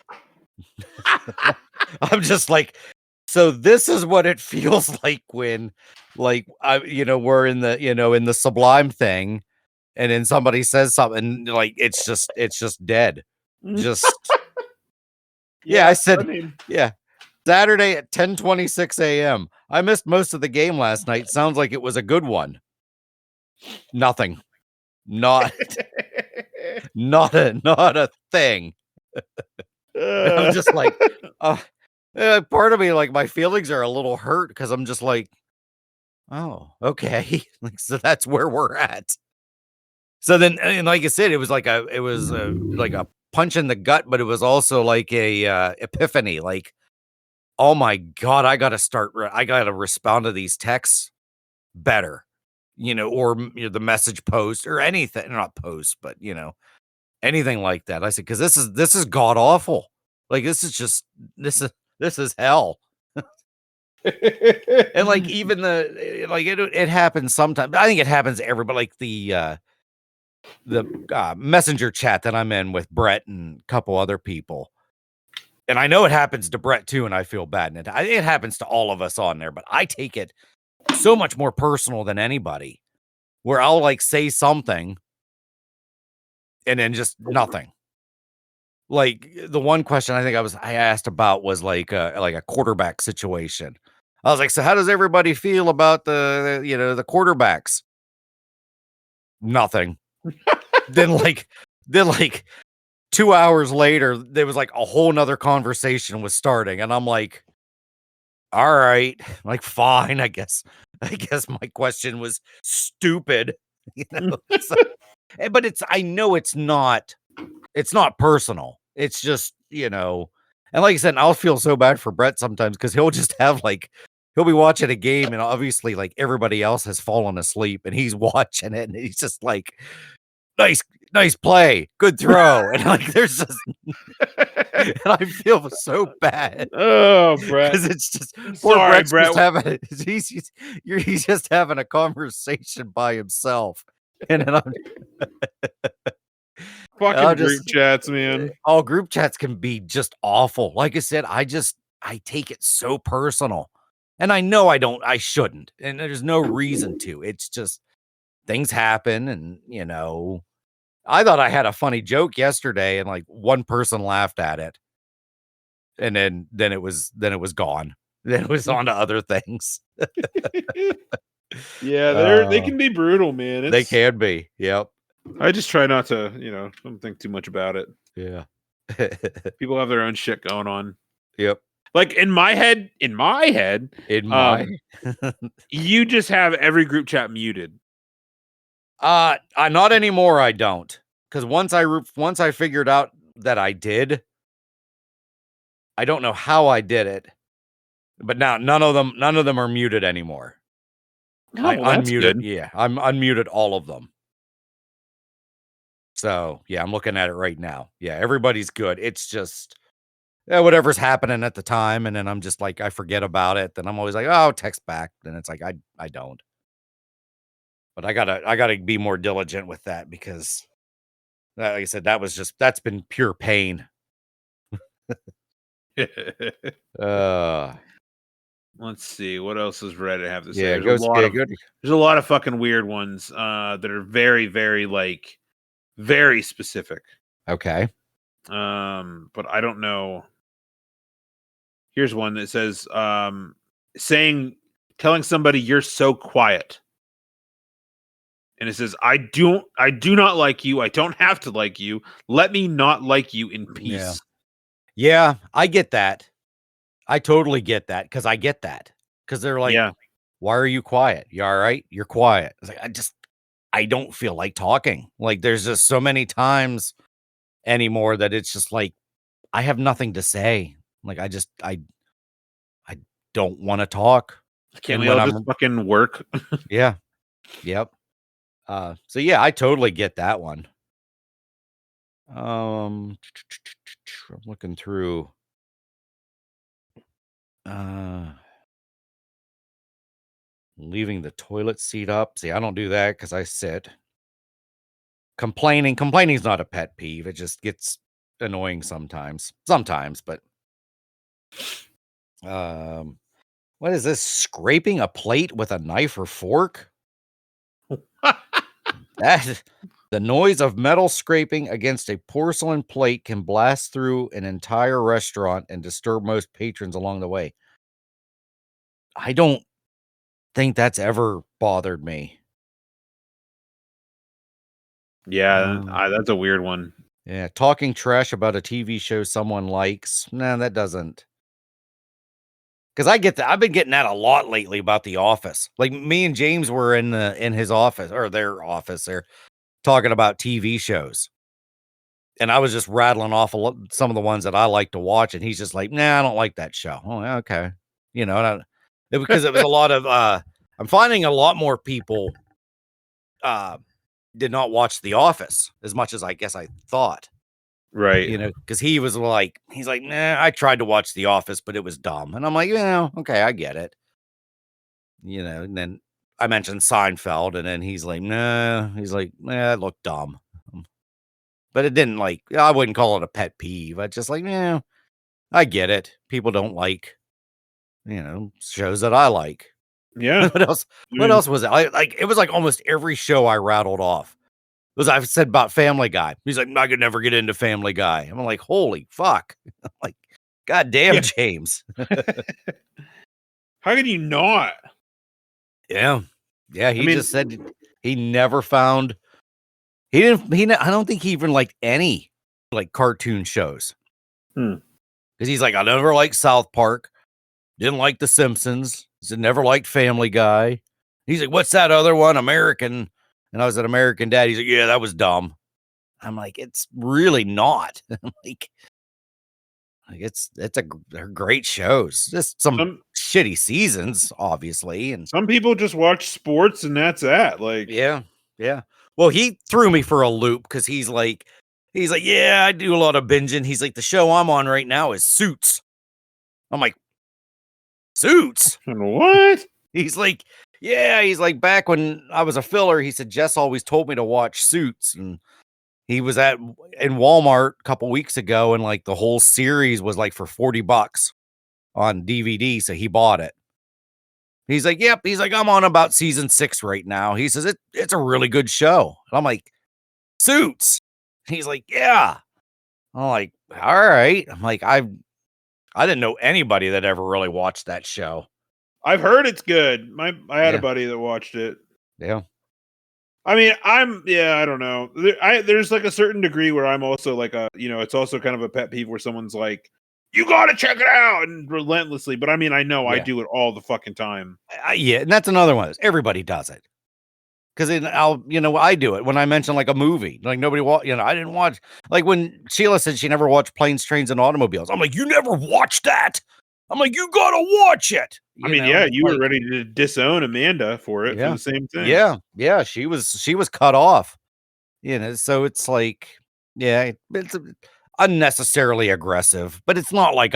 S2: I'm just like, so this is what it feels like when we're in the Sublime thing, and then somebody says something it's just dead. Just yeah, I said, Saturday at 10:26 a.m. I missed most of the game last night. Sounds like it was a good one. Nothing. Not a thing. I'm just like, part of me, my feelings are a little hurt because I'm just like, oh, okay. So that's where we're at. So then, and like I said, it was like a punch in the gut, but it was also like a epiphany. Like, oh my God, I got to respond to these texts better, or the message post or anything, not post, but anything like that. I said, because this is god awful. Like, this is hell. And even it happens sometimes. I think it happens to everybody. Like the messenger chat that I'm in with Brett and a couple other people. And I know it happens to Brett too, and I feel bad. And it happens to all of us on there, but I take it so much more personal than anybody, where I'll say something and then just nothing. Like the one question I think I asked about was like a quarterback situation. I was like, so how does everybody feel about the quarterbacks? Nothing. then like then like 2 hours later, there was like a whole nother conversation was starting, and I'm like, all right, like fine, I guess. I guess my question was stupid, you know. So, but I know it's not personal. It's just, and like I said, I'll feel so bad for Brett sometimes because he'll just have like he'll be watching a game and obviously like everybody else has fallen asleep and he's watching it and he's just like, nice play, good throw. And like there's just and I feel so bad.
S1: Oh, Brett.
S2: Because it's just poor
S1: Sorry,
S2: Brett's
S1: Brett.
S2: just having he's just having a conversation by himself. And then
S1: Fucking group chats, man.
S2: all group chats can be just awful. Like I said, I take it so personal. And I know I shouldn't. And there's no reason to. It's just things happen and, I thought I had a funny joke yesterday and like one person laughed at it. And then it was gone. Then it was on to other things.
S1: Yeah, they can be brutal, man.
S2: They can be. Yep.
S1: I just try not to, don't think too much about it.
S2: Yeah.
S1: People have their own shit going on.
S2: Yep.
S1: Like in my head, you just have every group chat muted.
S2: Not anymore. I don't, because once I figured out that I did, I don't know how I did it, but now none of them are muted anymore.
S1: Oh,
S2: I
S1: well, that's
S2: unmuted.
S1: good.
S2: Yeah, I'm unmuted all of them. So yeah, I'm looking at it right now. Yeah, everybody's good. It's just whatever's happening at the time, and then I'm just like I forget about it. Then I'm always like, oh, text back. Then it's like I don't. But I gotta be more diligent with that because, like I said, that's been pure pain.
S1: Let's see what else does Reddit have to say.
S2: Yeah,
S1: There's
S2: good.
S1: There's a lot of fucking weird ones that are very, very like very specific.
S2: Okay.
S1: But I don't know. Here's one that says telling somebody you're so quiet. And it says, I do not like you. I don't have to like you. Let me not like you in peace.
S2: Yeah, I get that. I totally get that because I get that. Because they're like, why are you quiet? You all right? You're quiet. It's like, I don't feel like talking. Like there's just so many times anymore that it's just like, I have nothing to say. Like I don't want to talk.
S1: Can't we all just fucking work?
S2: Yeah. Yep. So yeah, I totally get that one. I'm looking through. Leaving the toilet seat up. See, I don't do that because I sit. Complaining is not a pet peeve. It just gets annoying sometimes. But what is this? Scraping a plate with a knife or fork? The noise of metal scraping against a porcelain plate can blast through an entire restaurant and disturb most patrons along the way. I don't think that's ever bothered me.
S1: Yeah, that's a weird one.
S2: Yeah, talking trash about a TV show someone likes. Nah, that doesn't. Because I get that. I've been getting that a lot lately about The Office. Like me and James were in his office or their office. They're talking about TV shows, and I was just rattling off some of the ones that I like to watch, and he's just like, "Nah, I don't like that show." Oh, okay, because it was a lot of. I'm finding a lot more people did not watch The Office as much as I guess I thought.
S1: Right.
S2: Because he's like, nah, I tried to watch The Office, but it was dumb. And I'm like, okay, I get it. And then I mentioned Seinfeld, and then he's like, nah, it looked dumb. But it didn't I wouldn't call it a pet peeve. I just like, I get it. People don't like, shows that I like.
S1: Yeah.
S2: What else? What else was it? It was like almost every show I rattled off. As I've said about Family Guy. He's like, I could never get into Family Guy. I'm like, holy fuck. I'm like, God damn,
S1: Yeah.
S2: James.
S1: How could you not?
S2: Yeah. Yeah. He
S1: I mean-
S2: just said he never found, I don't think he even liked any like cartoon shows. Because he's like, I never liked South Park. Didn't like The Simpsons. He said, never liked Family Guy. He's like, what's that other one? American. And I was an American Dad. He's like, yeah, that was dumb. I'm like, it's really not. like they're great shows. Just some shitty seasons, obviously. And
S1: some people just watch sports and that's that. Like,
S2: yeah. Well, he threw me for a loop because he's like, yeah, I do a lot of binging. He's like, the show I'm on right now is Suits. I'm like, Suits?
S1: What?
S2: He's like, yeah, he's like, back when I was a filler, he said, Jess always told me to watch Suits. And he was in Walmart a couple weeks ago, and like the whole series was like for $40 on DVD. So he bought it. He's like, yep. He's like, I'm on about season 6 right now. He says, it's a really good show. And I'm like, Suits. He's like, yeah. I'm like, all right. I'm like, I didn't know anybody that ever really watched that show.
S1: I've heard it's good. I had a buddy that watched it.
S2: Yeah.
S1: I mean, I don't know. There's like a certain degree where I'm also like it's also kind of a pet peeve where someone's like, you got to check it out and relentlessly. But I mean, I know I do it all the fucking time.
S2: Yeah. And that's another one. Everybody does it. Because I do it when I mention like a movie, like nobody I didn't watch, like when Sheila said she never watched Planes, Trains, and Automobiles. I'm like, you never watched that? I'm like, you gotta watch it.
S1: You were ready to disown Amanda for it for the same thing.
S2: Yeah. She was cut off. So it's like, yeah, it's unnecessarily aggressive, but it's not like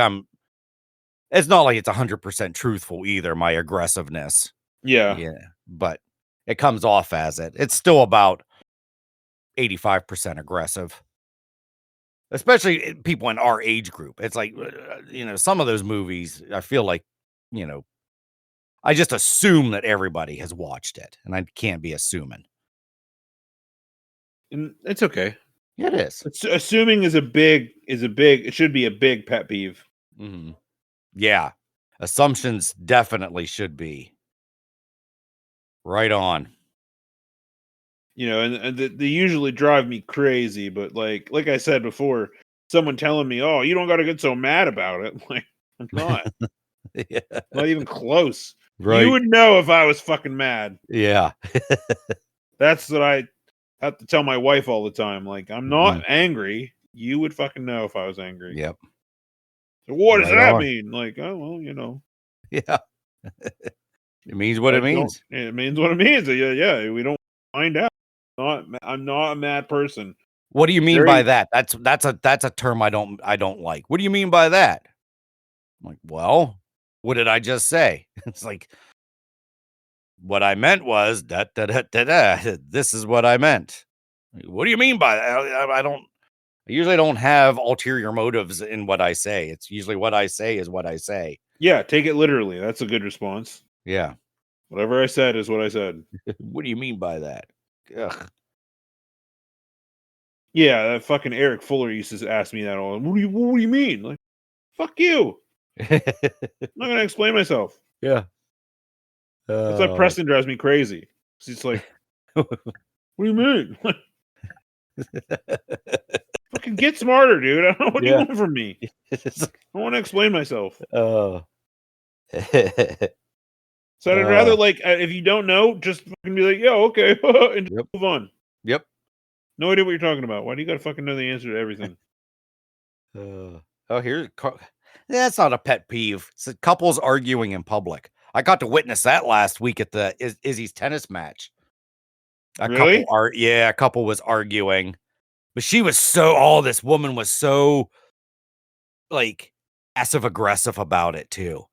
S2: it's 100% truthful either. My aggressiveness.
S1: Yeah.
S2: But it comes off as it. It's still about 85% aggressive. Especially people in our age group. It's like, some of those movies, I feel like, I just assume that everybody has watched it, and I can't be assuming.
S1: And it's okay.
S2: It is.
S1: Assuming it should be a big pet peeve.
S2: Mm-hmm. Yeah. Assumptions definitely should be. Right on.
S1: And they usually drive me crazy, but like I said before, someone telling me, "Oh, you don't got to get so mad about it." Like, I'm not.
S2: Yeah.
S1: Not even close.
S2: Right.
S1: You would know if I was fucking mad.
S2: Yeah.
S1: That's what I have to tell my wife all the time. Like, I'm not angry. You would fucking know if I was angry.
S2: Yep.
S1: So what does that mean? Like, oh, well,
S2: Yeah. It means what it means.
S1: It means what it means. Yeah, we don't find out. I'm not a mad person.
S2: What do you mean by that? That's a term I don't like. What do you mean by that? I'm like, well, what did I just say? It's like, what I meant was that this is what I meant. What do you mean by that? I usually don't have ulterior motives in what I say. It's usually what I say is what I say.
S1: Yeah, take it literally. That's a good response.
S2: Yeah.
S1: Whatever I said is what I said.
S2: What do you mean by that? Ugh.
S1: Yeah, that fucking Eric Fuller used to ask me that all. What do you mean? Like, fuck you. I'm not gonna explain myself.
S2: Yeah.
S1: That's why Preston drives me crazy. He's like, what do you mean? Fucking get smarter, dude. I don't know what you want from me. I want to explain myself.
S2: Oh.
S1: So I'd rather if you don't know, just fucking be like, yeah, okay, and just move on.
S2: Yep.
S1: No idea what you're talking about. Why do you gotta fucking know the answer to everything?
S2: That's not a pet peeve. It's couples arguing in public. I got to witness that last week at the Izzy's tennis match.
S1: Really?
S2: A couple was arguing, but this woman was so like passive aggressive about it too.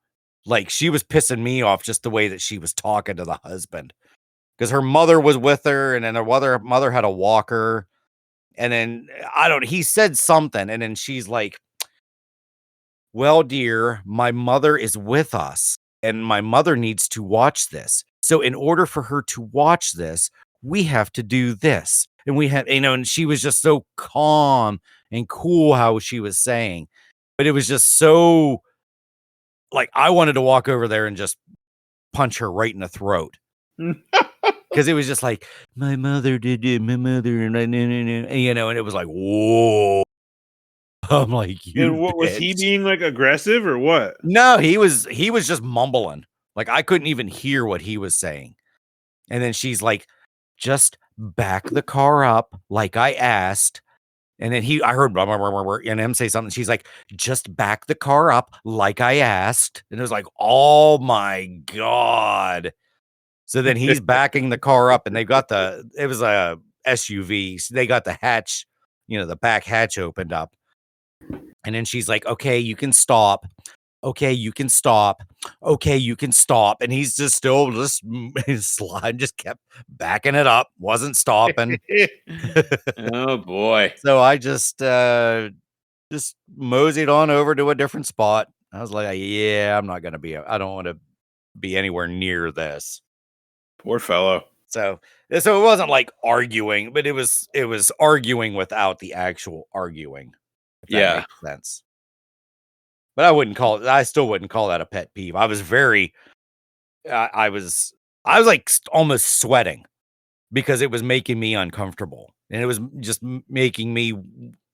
S2: Like, she was pissing me off just the way that she was talking to the husband, because her mother was with her, and then her mother had a walker, and then he said something, and then she's like, well, dear, my mother is with us, and my mother needs to watch this. So in order for her to watch this, we have to do this. and we had, and she was just so calm and cool how she was saying, but it was just so like I wanted to walk over there and just punch her right in the throat. Because it was just like, my mother did it, my mother, and and it was like, whoa. I'm like, you
S1: And what was he
S2: bitch.
S1: being like aggressive or what?
S2: No, he was just mumbling. Like I couldn't even hear what he was saying. And then she's like, just back the car up like I asked. And then I heard blah, blah, blah, blah, blah, and him say something. She's like, just back the car up like I asked. And it was like, oh my God. So then he's backing the car up and it was a SUV. So they got the hatch, the back hatch opened up. And then she's like, okay, you can stop. Okay, you can stop. Okay, you can stop. And he's just still his slide just kept backing it up, wasn't stopping.
S1: Oh boy.
S2: So I just moseyed on over to a different spot. I was like, yeah, I don't want to be anywhere near this.
S1: Poor fellow.
S2: So it wasn't like arguing, but it was arguing without the actual arguing. If that makes sense. But I still wouldn't call that a pet peeve. I was I was like almost sweating because it was making me uncomfortable. And it was just making me,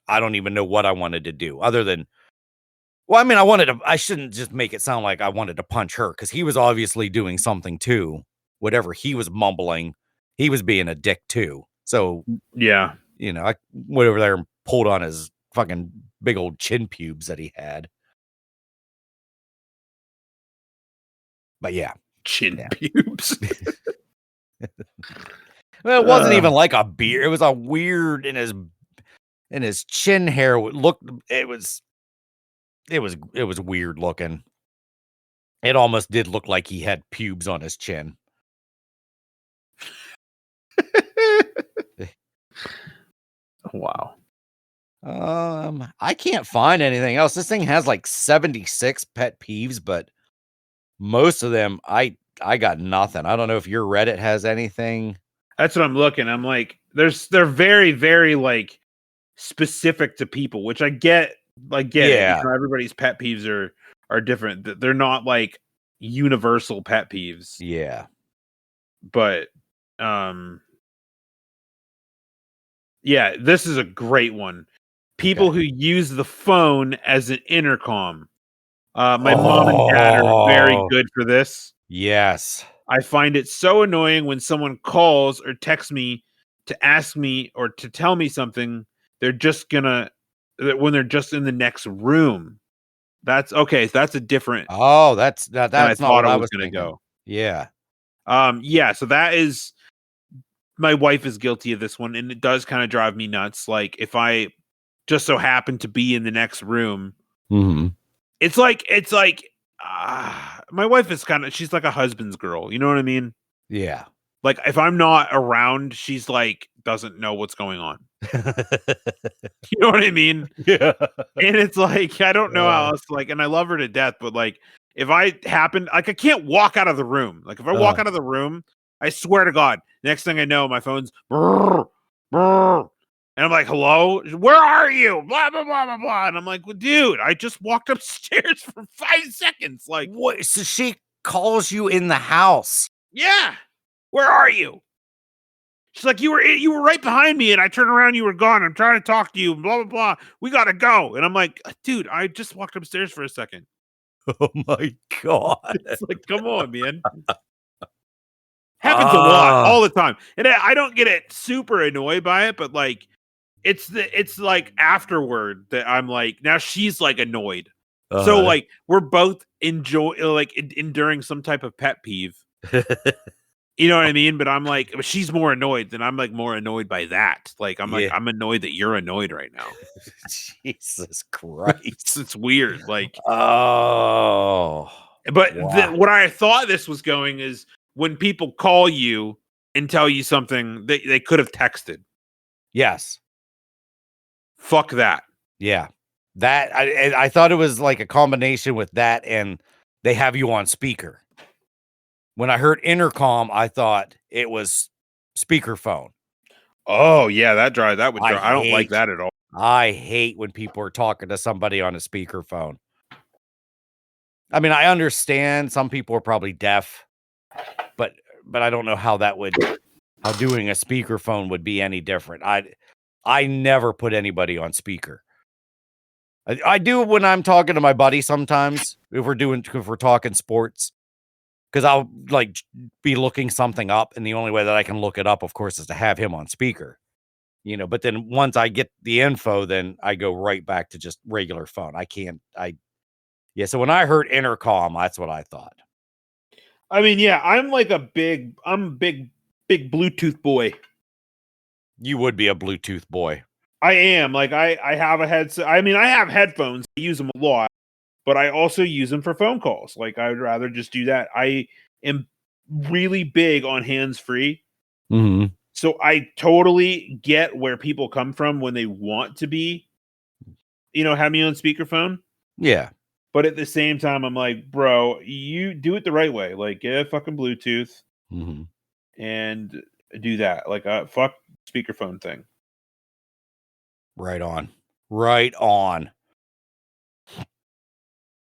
S2: I don't even know what I wanted to do other than, well, I mean, I shouldn't just make it sound like I wanted to punch her because he was obviously doing something too. Whatever he was mumbling, he was being a dick too. So,
S1: yeah,
S2: I went over there and pulled on his fucking big old chin pubes that he had. But yeah.
S1: Chin pubes.
S2: Well, it wasn't even like a beard. It was a weird in his chin hair looked. It was weird looking. It almost did look like he had pubes on his chin.
S1: Wow.
S2: I can't find anything else. This thing has like 76 pet peeves, but most of them I got nothing. I don't know if your Reddit has anything.
S1: That's what I'm looking. I'm like, they're very, very like specific to people, which I get. Like, it. Everybody's pet peeves are different. They're not like universal pet peeves.
S2: Yeah.
S1: But yeah, this is a great one. People who use the phone as an intercom. My mom and dad are very good for this.
S2: Yes.
S1: I find it so annoying when someone calls or texts me to ask me or to tell me something. When they're just in the next room. That's okay. That's a different.
S2: Oh, that's not
S1: what
S2: I was
S1: going to go.
S2: Yeah.
S1: Yeah. So that is. My wife is guilty of this one, and it does kind of drive me nuts. Like if I just so happen to be in the next room, it's like my wife is she's like a husband's girl. You know what I mean?
S2: Yeah.
S1: Like if I'm not around, she's like doesn't know what's going on. You know what I mean?
S2: Yeah.
S1: And it's like I don't know how else. Like, and I love her to death, but like if I happen, like I can't walk out of the room. Like if I walk out of the room, I swear to God, next thing I know, my phone's brr, brr, and I'm like, hello, where are you? Blah, blah, blah, blah, blah. And I'm like, well, dude, I just walked upstairs for 5 seconds. Like,
S2: what? So she calls you in the house.
S1: Yeah. Where are you? She's like, you were right behind me, and I turned around, you were gone. I'm trying to talk to you, blah, blah, blah. We got to go. And I'm like, dude, I just walked upstairs for a second.
S2: Oh my God.
S1: It's like, come on, man. Happens a lot, all the time. And I don't get it super annoyed by it, but like it's like afterward that I'm like, now she's like annoyed. So like we're both enduring some type of pet peeve. You know what I mean? But I'm like, she's more annoyed than I'm like more annoyed by that. Like I'm like, I'm annoyed that you're annoyed right now.
S2: Jesus Christ.
S1: It's weird. Like
S2: but
S1: what I thought this was going is when people call you and tell you something, they could have texted.
S2: Yes.
S1: Fuck that.
S2: Yeah. That I thought it was like a combination with that and they have you on speaker. When I heard intercom, I thought it was speakerphone.
S1: Oh yeah, that would
S2: I
S1: drive. I don't like
S2: hate
S1: that at all.
S2: I hate when people are talking to somebody on a speakerphone. I mean, I understand some people are probably deaf, but I don't know how doing a speakerphone would be any different. I never put anybody on speaker. I do when I'm talking to my buddy sometimes if we're talking sports, because I'll like be looking something up, and the only way that I can look it up, of course, is to have him on speaker. But then once I get the info, then I go right back to just regular phone. Yeah, so when I heard intercom, that's what I thought.
S1: I mean, yeah, I'm a big Bluetooth boy.
S2: You would be a Bluetooth boy.
S1: I am. Like I have a headset. I mean, I have headphones. I use them a lot, but I also use them for phone calls. Like I would rather just do that. I am really big on hands-free.
S2: Mm-hmm.
S1: So I totally get where people come from when they want to be, have me on speakerphone.
S2: Yeah.
S1: But at the same time, I'm like, bro, you do it the right way. Like, get a fucking Bluetooth
S2: Mm-hmm.
S1: and do that. Like, fuck speakerphone thing.
S2: Right on. Right on.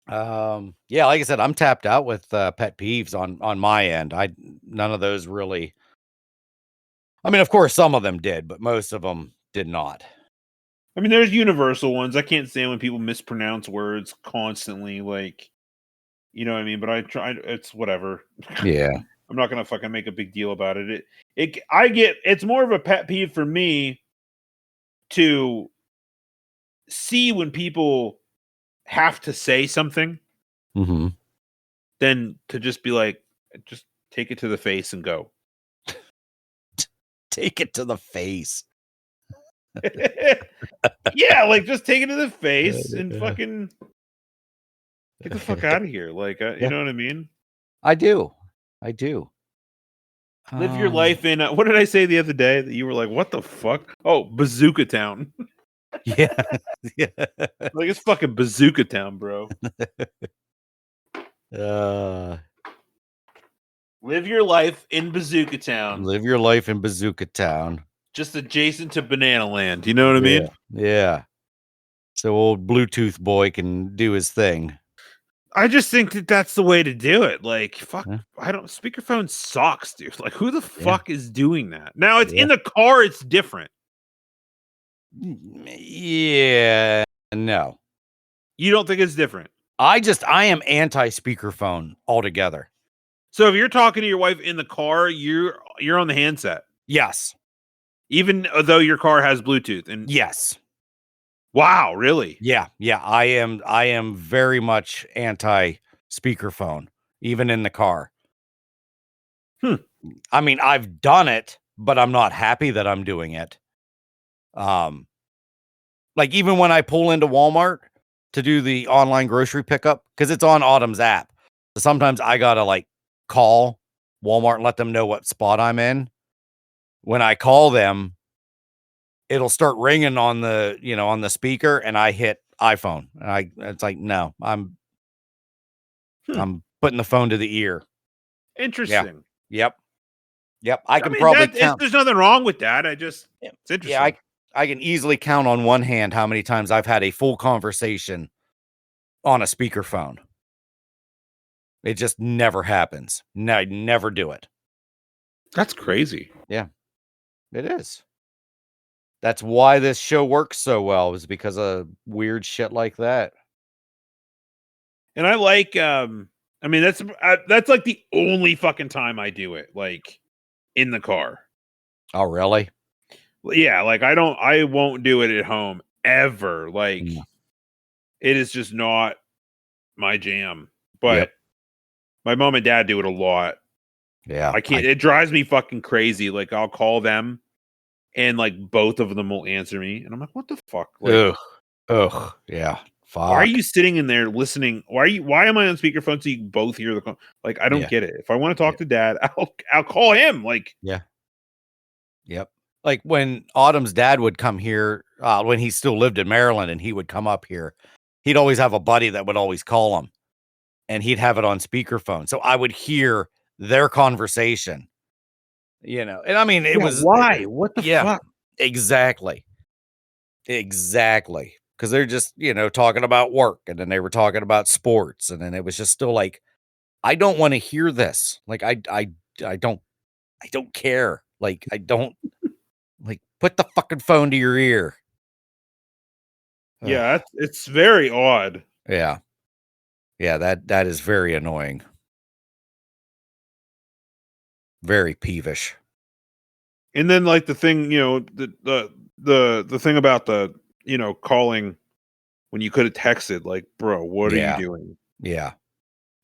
S2: Yeah, like I said, I'm tapped out with pet peeves on my end. None of those really. I mean, of course, some of them did, but most of them did not.
S1: I mean, there's universal ones. I can't stand when people mispronounce words constantly. Like, you know what I mean? But I try. It's whatever.
S2: Yeah.
S1: I'm not gonna fucking make a big deal about it. It's more of a pet peeve for me to see when people have to say something
S2: Mm-hmm.
S1: than to just be like, just take it to the face and go.
S2: Take it to the face.
S1: Yeah, like just take it to the face and fucking get the fuck out of here. Like, you know what I mean?
S2: I do.
S1: Live your life in. What did I say the other day that you were like, what the fuck? Oh, Bazooka Town.
S2: Yeah. Yeah.
S1: Like it's fucking Bazooka Town, bro. Live your life in Bazooka Town.
S2: Live your life in Bazooka Town.
S1: Just adjacent to Banana Land. You know what I mean?
S2: Yeah. So old Bluetooth boy can do his thing.
S1: I just think that that's the way to do it. Like, fuck,
S2: Yeah.
S1: speakerphone sucks, dude. Like, who the
S2: Yeah.
S1: fuck is doing that? Now, it's in the car, it's different.
S2: Yeah. No.
S1: You don't think it's different?
S2: I am anti-speakerphone altogether.
S1: So if you're talking to your wife in the car, you're on the handset.
S2: Yes.
S1: Even though your car has Bluetooth. And
S2: yes.
S1: Wow, really?
S2: Yeah. I am very much anti-speakerphone, even in the car. I mean, I've done it, but I'm not happy that I'm doing it. Like even when I pull into Walmart to do the online grocery pickup, because it's on Autumn's app. So sometimes I gotta like call Walmart and let them know what spot I'm in. When I call them, it'll start ringing on the speaker, and I hit iPhone. And it's like, no, I'm putting the phone to the ear.
S1: Interesting.
S2: Yeah. Yep. I can probably count.
S1: There's nothing wrong with that. It's interesting.
S2: Yeah, I can easily count on one hand how many times I've had a full conversation on a speakerphone. It just never happens. No, I never do it.
S1: That's crazy.
S2: Yeah, it is. That's why this show works so well, is because of weird shit like that.
S1: And I like, I mean, that's like the only fucking time I do it, like in the car.
S2: Oh, really?
S1: Yeah, like I won't do it at home ever. Like it is just not my jam. But my mom and dad do it a lot.
S2: Yeah.
S1: I can't, it drives me fucking crazy. Like I'll call them and like both of them will answer me. And I'm like, what the fuck? Like,
S2: ugh. Yeah. Fuck.
S1: Why are you sitting in there listening? Why am I on speakerphone so you both hear the call? Like, I don't get it. If I want to talk to dad, I'll call him. Like,
S2: yeah. Yep. Like when Autumn's dad would come here, when he still lived in Maryland, and he would come up here, he'd always have a buddy that would always call him, and he'd have it on speakerphone. So I would hear their conversation And I mean, it was
S1: why? What the
S2: yeah,
S1: fuck?
S2: exactly. Exactly. Because they're just, talking about work, and then they were talking about sports, and then it was just still like, I don't want to hear this. Like, I don't care. Like, I don't like put the fucking phone to your ear. Ugh.
S1: Yeah, it's very odd.
S2: Yeah. Yeah, that is very annoying. Very peevish.
S1: And then like the thing, the thing about the calling when you could have texted, like, bro, what are you
S2: Yeah.
S1: doing?
S2: Yeah.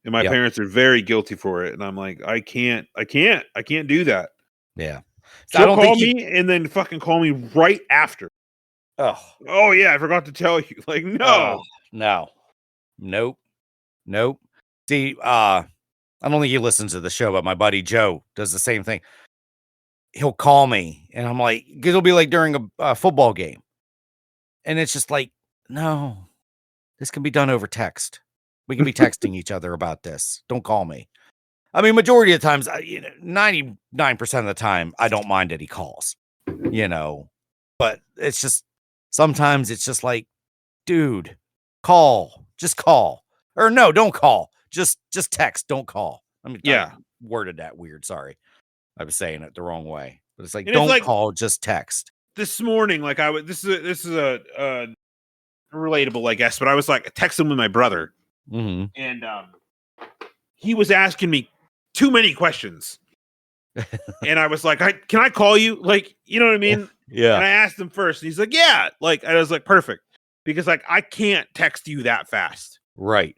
S1: And my
S2: Yep.
S1: parents are very guilty for it, and I'm like, I can't do that.
S2: Yeah. So I
S1: She'll
S2: don't
S1: call
S2: think
S1: me and then fucking call me right after.
S2: Oh,
S1: Oh yeah, I forgot to tell you. Like, no.
S2: no. Nope. Nope. See, I don't think he listens to the show, but my buddy Joe does the same thing. He'll call me, and I'm like, because it'll be like during a football game, and it's just like, no, this can be done over text. We can be texting each other about this. Don't call me. I mean, majority of the times, 99% of the time, I don't mind that he calls, but it's just sometimes it's just like, dude, just call, or no, don't call, just text, don't call. I mean,
S1: Yeah.
S2: I worded that weird. Sorry, I was saying it the wrong way, but it's like,
S1: And it's
S2: don't
S1: like
S2: call, just text.
S1: this morning, like this is a relatable, I guess, but I was like texting with my brother,
S2: Mm-hmm.
S1: and he was asking me too many questions. And I was like, can I call you? Like, you know what I mean?
S2: Yeah.
S1: And I asked him first, and he's like, yeah. Like, I was like, perfect. Because like I can't text you that fast.
S2: Right.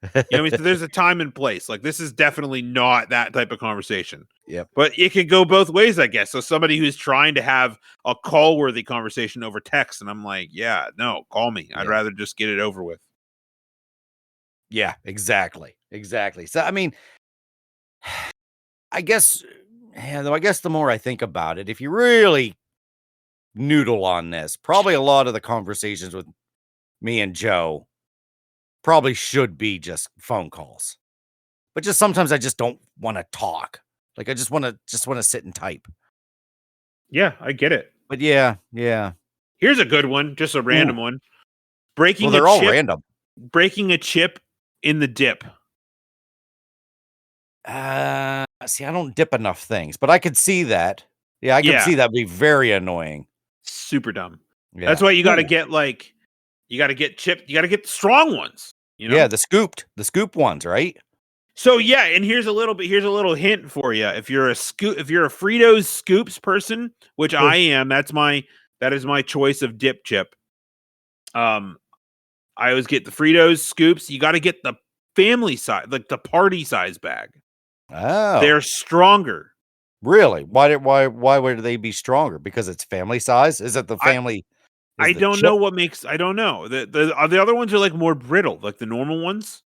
S1: You know what I mean? So there's a time and place. Like, this is definitely not that type of conversation.
S2: Yep.
S1: But it could go both ways, I guess. So somebody who's trying to have a call-worthy conversation over text, and I'm like, yeah, no, call me. I'd rather just get it over with.
S2: Yeah, exactly. So, I mean, I guess the more I think about it, if you really noodle on this, probably a lot of the conversations with me and Joe probably should be just phone calls. But just sometimes I just don't want to talk. Like, I just want to sit and type.
S1: Yeah, I get it.
S2: But yeah.
S1: Here's a good one, just a random one.
S2: Well,
S1: Breaking
S2: they're all random.
S1: breaking a chip in the dip.
S2: See, I don't dip enough things, but I could see that. Yeah, I could see that be very annoying.
S1: Super dumb.
S2: Yeah.
S1: That's why you got to get chipped. You got to get the strong ones.
S2: Yeah, the scoop ones, right?
S1: So yeah, and here's a little hint for you. If you're a Fritos scoops person, which I am, that is my choice of dip chip. I always get the Fritos scoops. You got to get the family size, like the party size bag.
S2: Oh,
S1: They're stronger.
S2: Really? Why would they be stronger? Because it's family size? Is it the family?
S1: I don't know what makes. I don't know. The other ones are like more brittle, like the normal ones.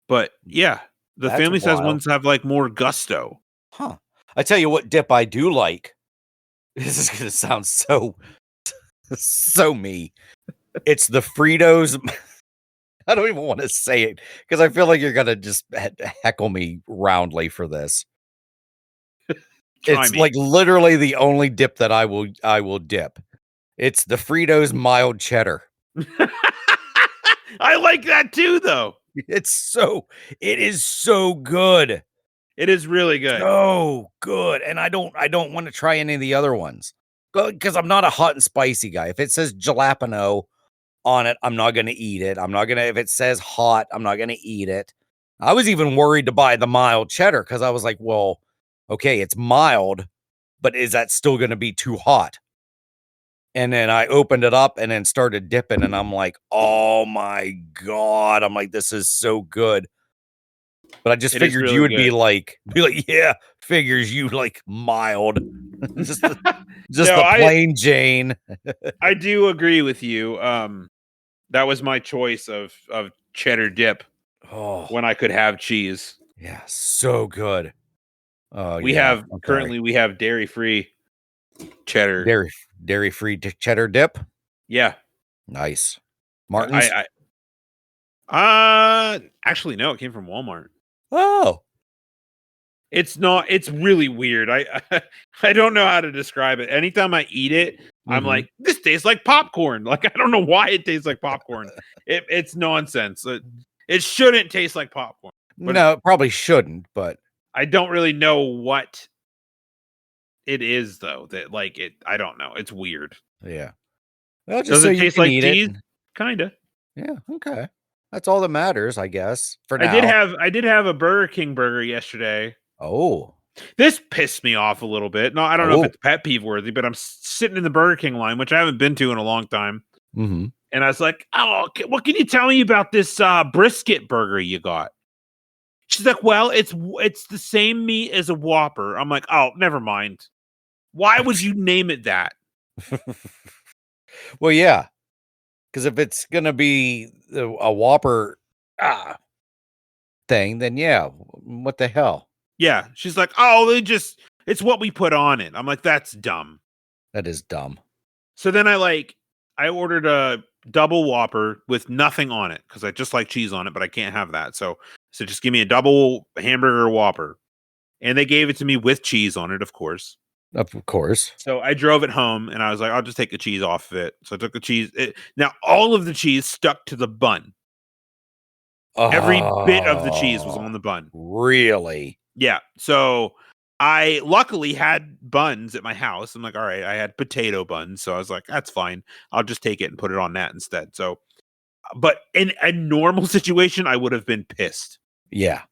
S1: But yeah, the family size ones have like more gusto.
S2: Huh. I tell you what dip I do like. This is gonna sound so me. It's the Fritos. I don't even want to say it because I feel like you're gonna just heckle me roundly for this. It's like literally the only dip that I will dip. It's the Fritos mild cheddar.
S1: I like that too, though.
S2: It is so good.
S1: It is really good.
S2: So good. And I don't want to try any of the other ones because I'm not a hot and spicy guy. If it says jalapeno on it, I'm not going to eat it. If it says hot, I'm not going to eat it. I was even worried to buy the mild cheddar because I was like, well, okay, it's mild, but is that still going to be too hot? And then I opened it up and then started dipping, and I'm like, oh my God. I'm like, this is so good. But I just figured you would be like, yeah, figures you like mild. just the plain Jane.
S1: I do agree with you. That was my choice of cheddar dip when I could have cheese.
S2: Yeah, so good.
S1: We have dairy-free cheddar.
S2: Dairy-free cheddar dip?
S1: Yeah.
S2: Nice. Martin's?
S1: Actually no, it came from Walmart.
S2: Oh.
S1: It's not. It's really weird. I don't know how to describe it. Anytime I eat it, I'm like, this tastes like popcorn. Like, I don't know why it tastes like popcorn. It's nonsense. It shouldn't taste like popcorn. But
S2: No, it probably shouldn't, but
S1: I don't really know what it is though. That like it. I don't know. It's weird.
S2: yeah. Well, just
S1: Does
S2: so
S1: it
S2: you
S1: taste
S2: can
S1: like
S2: eat
S1: cheese?
S2: it.
S1: Kinda.
S2: Yeah, okay. That's all that matters, I guess, for
S1: I
S2: now.
S1: did have a Burger King burger yesterday.
S2: Oh.
S1: This pissed me off a little bit. No, I don't know if
S2: Oh.
S1: it's pet peeve worthy, but I'm sitting in the Burger King line, which I haven't been to in a long time.
S2: Mm-hmm.
S1: And I was like, "Oh, what can you tell me about this brisket burger you got?" She's like, "Well, it's the same meat as a Whopper." I'm like, "Oh, never mind. Why would you name it that?"
S2: Well, yeah. Because if it's gonna be a Whopper thing, then yeah, what the hell?
S1: Yeah, she's like, "Oh, it's what we put on it." I'm like, "That's dumb."
S2: That is dumb.
S1: So then I ordered a double Whopper with nothing on it because I just like cheese on it, but I can't have that. So just give me a double hamburger Whopper. And they gave it to me with cheese on it, of course.
S2: Of course.
S1: So I drove it home and I was like, I'll just take the cheese off of it. So I took the cheese. Now all of the cheese stuck to the bun. Every bit of the cheese was on the bun.
S2: Really?
S1: Yeah. So I luckily had buns at my house. I'm like, all right, I had potato buns. So I was like, that's fine. I'll just take it and put it on that instead. So, but in a normal situation, I would have been pissed.
S2: Yeah.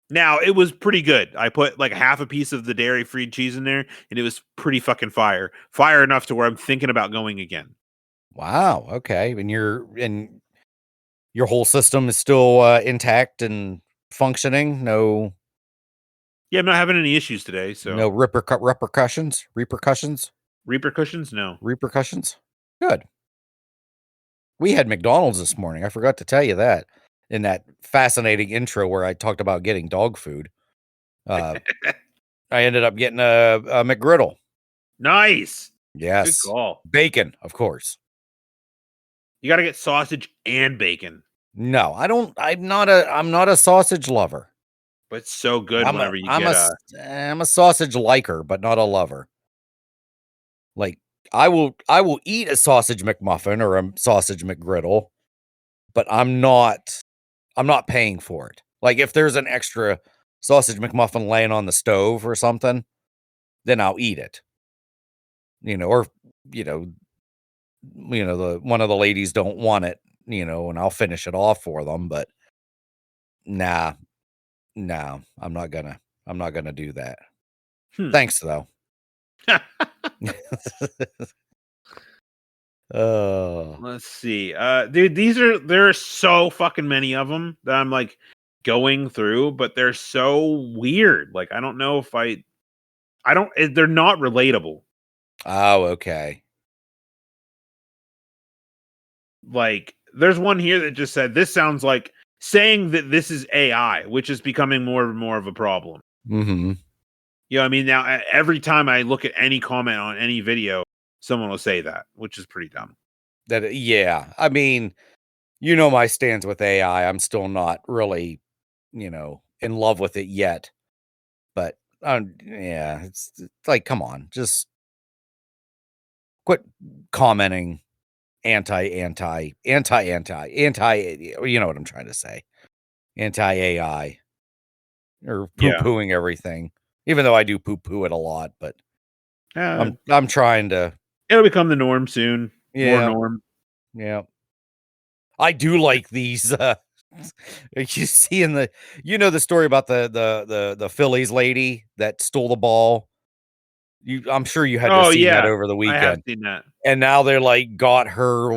S1: Now, it was pretty good. I put like half a piece of the dairy-free cheese in there, and it was pretty fucking fire. Fire enough to where I'm thinking about going again.
S2: Wow. Okay. And your whole system is still intact and functioning. No,
S1: Yeah, I'm not having any issues today, so
S2: no repercussions.
S1: repercussions? No.
S2: Repercussions. Good. We had McDonald's this morning. I forgot to tell you that in that fascinating intro where I talked about getting dog food. I ended up getting a McGriddle.
S1: Nice. Good
S2: Yes.
S1: call.
S2: Bacon, of course.
S1: You got to get sausage and bacon,
S2: No, I don't. I'm not a sausage lover.
S1: but it's so good whenever you
S2: I'm
S1: get
S2: I'm a sausage liker, but not a lover. Like I will eat a sausage McMuffin or a sausage McGriddle, but I'm not paying for it. Like if there's an extra sausage McMuffin laying on the stove or something, then I'll eat it. Or you know, the one of the ladies don't want it, and I'll finish it off for them, but nah, no, I'm not gonna do that. Thanks though. Oh.
S1: Let's see. Dude, there are so fucking many of them that I'm like going through, but they're so weird. Like I don't know if they're not relatable.
S2: Oh, okay.
S1: Like there's one here that just said this sounds like saying that this is AI, which is becoming more and more of a problem.
S2: Mm-hmm.
S1: You know what I mean? Now every time I look at any comment on any video, someone will say that, which is pretty dumb.
S2: Yeah. I mean, my stance with AI. I'm still not really, in love with it yet. But yeah, it's like, come on, just quit commenting anti. You know what I'm trying to say? Anti AI or poo
S1: Yeah.
S2: pooing everything. Even though I do poo poo it a lot, but I'm trying to.
S1: It'll become the norm soon.
S2: Yeah.
S1: More norm.
S2: Yeah. I do like these. You see in the story about the Phillies lady that stole the ball. I'm sure you had to see that over the
S1: I have
S2: weekend.
S1: seen that.
S2: And now they're like got her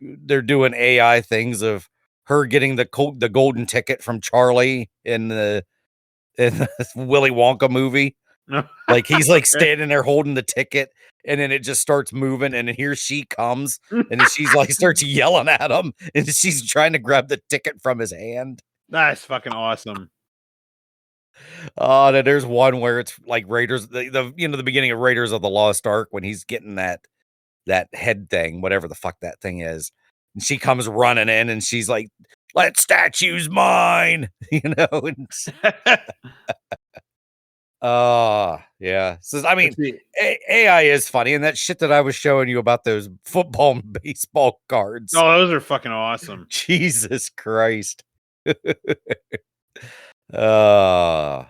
S2: they're doing AI things of her getting the golden ticket from Charlie in the Willy Wonka movie. Like he's like standing there holding the ticket, and then it just starts moving, and then here she comes, and then she's like starts yelling at him, and she's trying to grab the ticket from his hand.
S1: That's fucking awesome.
S2: Oh, there's one where it's like Raiders, the beginning of Raiders of the Lost Ark when he's getting that head thing, whatever the fuck that thing is, and she comes running in, and she's like, Let statues mine. Yeah. So, I mean,
S1: Let's see.
S2: AI is funny, and that shit that I was showing you about those football and baseball cards.
S1: Oh, those are fucking awesome.
S2: Jesus Christ. uh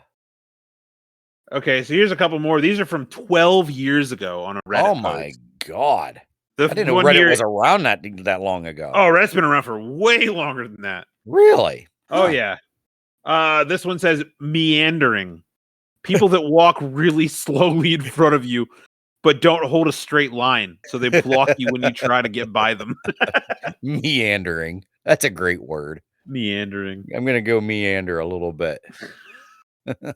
S1: Okay, so here's a couple more. These are from 12 years ago on a Reddit
S2: oh
S1: post.
S2: my god.
S1: The
S2: I didn't know
S1: one
S2: Reddit
S1: here,
S2: was around that long ago.
S1: oh, Reddit's been around for way longer than that.
S2: Really?
S1: Oh
S2: Huh.
S1: yeah. This one says meandering. People that walk really slowly in front of you, but don't hold a straight line, so they block you when you try to get by them.
S2: Meandering. That's a great word.
S1: Meandering.
S2: I'm gonna go meander a little bit.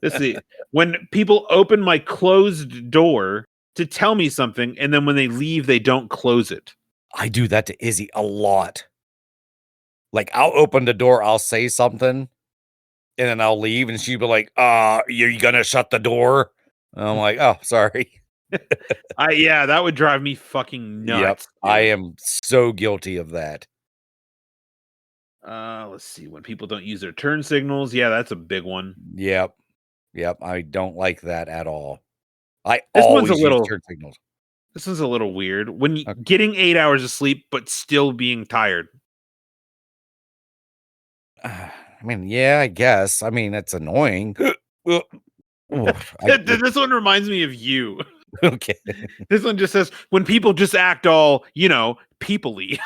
S1: Let's see. When people open my closed door to tell me something, and then when they leave, they don't close it.
S2: I do that to Izzy a lot. Like, I'll open the door, I'll say something, and then I'll leave, and she'll be like, you gonna shut the door? And I'm like, oh, sorry.
S1: Yeah, that would drive me fucking
S2: Yep.
S1: nuts.
S2: I
S1: dude.
S2: am so guilty of that.
S1: Let's see. When people don't use their turn signals, yeah, that's a big one.
S2: Yep. Yep. I don't like that at all. I
S1: This one's
S2: always use turn signals.
S1: This is a little weird. When you
S2: Okay.
S1: getting 8 hours of sleep, but still being tired.
S2: I mean, yeah, I guess. I mean, that's annoying. Oof,
S1: This one reminds me of you.
S2: okay.
S1: This one just says when people just act all, peoply.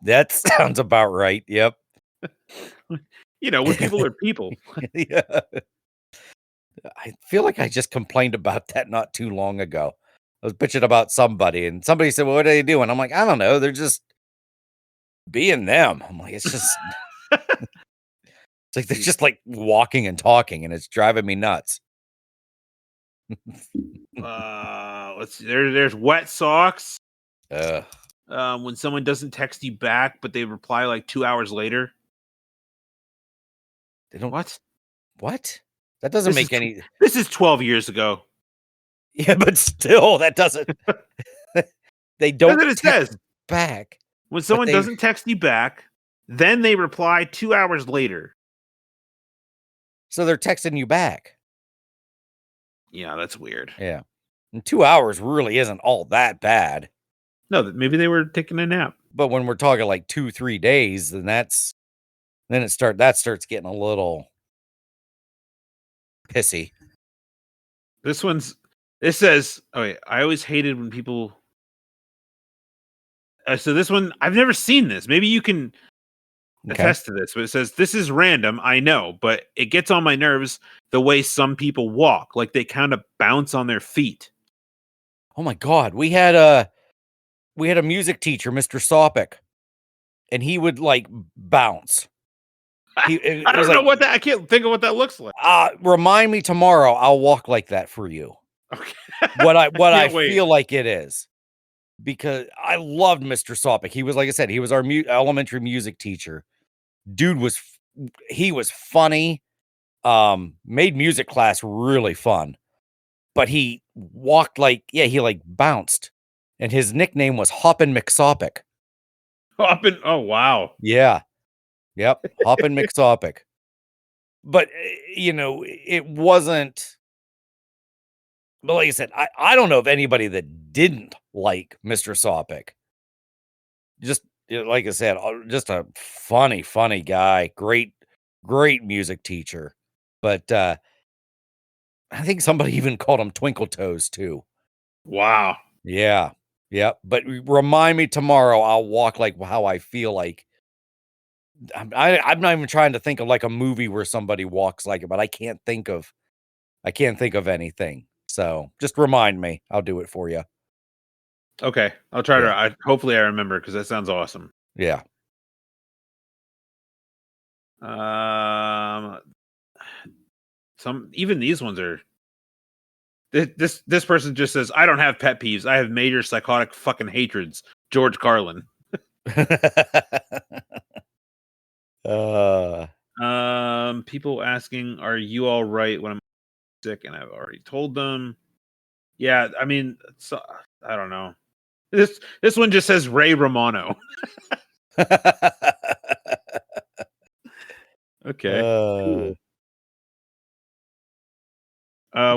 S2: That sounds about right. Yep.
S1: When people are people.
S2: Yeah. I feel like I just complained about that not too long ago. I was bitching about somebody, and somebody said, well, what are they doing? I'm like, I don't know. They're just being them. I'm like, it's just, it's like they're just like walking and talking, and it's driving me nuts.
S1: Let's see. There's wet socks.
S2: Ugh.
S1: When someone doesn't text you back, but they reply like 2 hours later.
S2: They don't.
S1: What?
S2: What? That doesn't make any.
S1: This is 12 years ago.
S2: Yeah, but still, that doesn't. They don't.
S1: That's what it says.
S2: Back.
S1: When someone
S2: they-
S1: doesn't text you back, then they reply 2 hours later.
S2: So they're texting you back.
S1: Yeah, that's weird.
S2: Yeah. And 2 hours really isn't all that bad.
S1: No, maybe they were taking a nap.
S2: But when we're talking like 2-3 days, then that starts getting a little pissy.
S1: It says, oh wait, I always hated when people. So this one, I've never seen this. Maybe you can attest to this, but it says, this is random, I know, but it gets on my nerves the way some people walk, like they kind of bounce on their feet.
S2: Oh my God. We had a music teacher, Mr. Sopic, and he would like bounce.
S1: I don't know I can't think of what that looks like.
S2: Remind me tomorrow. I'll walk like that for you.
S1: Okay.
S2: What I
S1: wait.
S2: feel like it is, because I loved Mr. Sopic. He was, like I said, he was our elementary music teacher. Dude he was funny. Made music class really fun, but he walked he like bounced, and his nickname was Hoppin' McSopic.
S1: Oh wow.
S2: Yeah. Yep. Hoppin' McSopic. But it wasn't. But like I said, I don't know of anybody that didn't like Mr. Sopic. Just like I said, just a funny guy. Great music teacher. But I think somebody even called him Twinkle Toes too.
S1: Wow.
S2: Yeah. Yep. But remind me tomorrow. I'll walk like how I feel like. I'm not even trying to think of like a movie where somebody walks like it, but I can't think of anything. So just remind me. I'll do it for you.
S1: Okay. I'll try to hopefully I remember, because that sounds awesome.
S2: Yeah.
S1: Even these ones are. This person just says, I don't have pet peeves. I have major psychotic fucking hatreds. George Carlin. People asking, are you all right when I'm sick? And I've already told them. Yeah, I mean, I don't know. This one just says Ray Romano. Okay. Cool.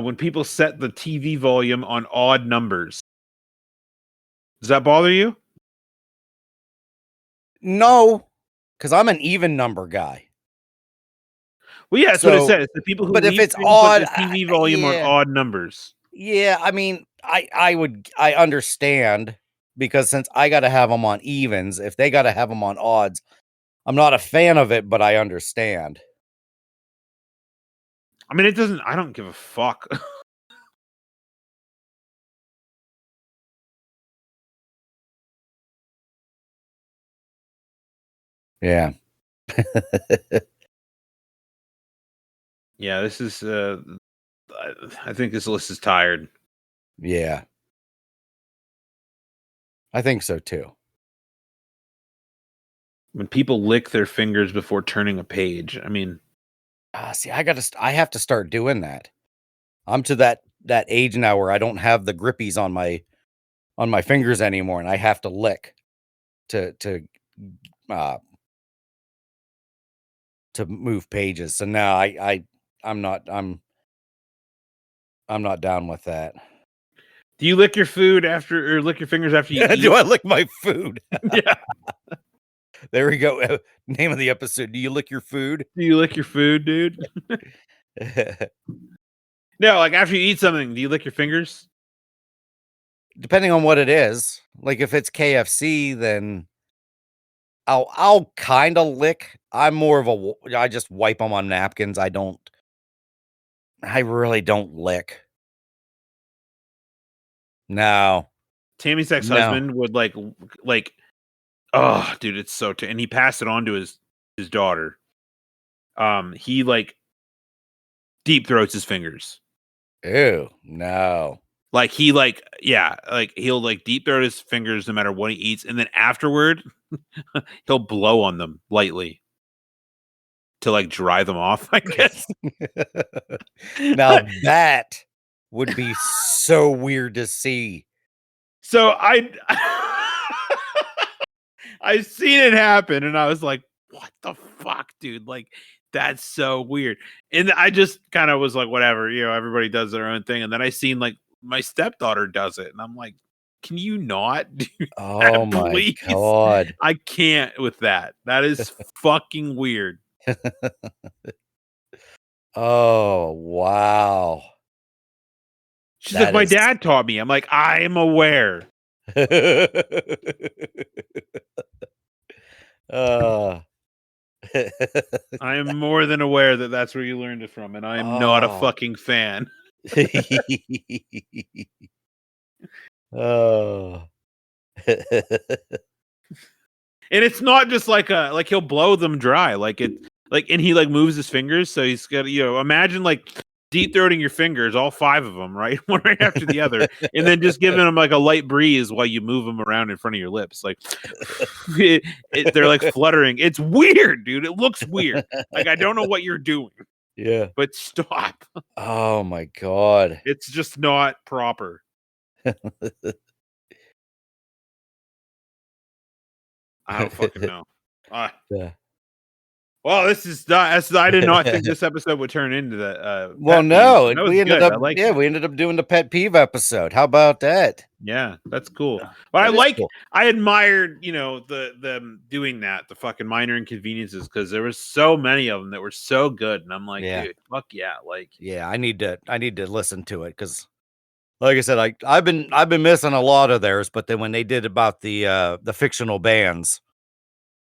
S1: When people set the TV volume on odd numbers. Does that bother you?
S2: No, because I'm an even number guy.
S1: Well, yeah, that's what it says. The people who
S2: but if
S1: leave
S2: it's
S1: things
S2: odd,
S1: put the TV volume on odd numbers.
S2: Yeah, I mean, I understand, because since I got to have them on evens, if they got to have them on odds, I'm not a fan of it, but I understand.
S1: I mean, I don't give a fuck.
S2: Yeah.
S1: Yeah, this is I think this list is tired.
S2: Yeah. I think so too.
S1: When people lick their fingers before turning a page. I mean,
S2: see, I have to start doing that. I'm to that age now where I don't have the grippies on my fingers anymore, and I have to lick to move pages. So now I'm not down with that.
S1: do you lick your food after, or lick your fingers after you eat?
S2: Do I lick my food?
S1: Yeah.
S2: There we go. Name of the episode. Do you lick your food?
S1: Do you lick your food, dude? No, like after you eat something, do you lick your fingers?
S2: Depending on what it is. Like if it's KFC, then I'll kind of lick. I'm more of I just wipe them on napkins. I really don't lick. No.
S1: Tammy's ex-husband would like, oh, dude, it's so. And he passed it on to his daughter. He like deep throats his fingers.
S2: Ew, no.
S1: Like he like, yeah, like he'll like deep throat his fingers no matter what he eats, and then afterward, he'll blow on them lightly to like dry them off, I guess.
S2: Now that would be so weird to see.
S1: So I seen it happen, and I was like, "What the fuck, dude? Like, that's so weird." And I just kind of was like, "Whatever, everybody does their own thing." And then I seen like my stepdaughter does it, and I'm like, "Can you not do
S2: Oh
S1: that,
S2: my
S1: please?"
S2: God.
S1: I can't with that. That is fucking weird.
S2: Oh, wow.
S1: She's like, "My dad taught me." I'm like, "I'm aware." I am more than aware that that's where you learned it from, and I am not a fucking fan.
S2: Oh.
S1: And it's not just like he'll blow them dry, and he like moves his fingers, so he's got imagine like deep throating your fingers, all 5 of them, right, one right after the other, and then just giving them like a light breeze while you move them around in front of your lips, like they're like fluttering. It's weird, dude. It looks weird. Like I don't know what you're doing.
S2: Yeah.
S1: But stop.
S2: Oh my God.
S1: It's just not proper. I don't fucking know.
S2: Yeah.
S1: Well, this is I did not think this episode would turn into that.
S2: Well, no,
S1: that was
S2: we ended
S1: good.
S2: up we ended up doing the pet peeve episode. How about that?
S1: Yeah, that's cool. But
S2: Cool.
S1: I admired, them doing that, the fucking minor inconveniences, because there was so many of them that were so good, and I'm like, dude, fuck yeah, like,
S2: yeah, I need to listen to it, because, like I said, I've been missing a lot of theirs, but then when they did about the fictional bands,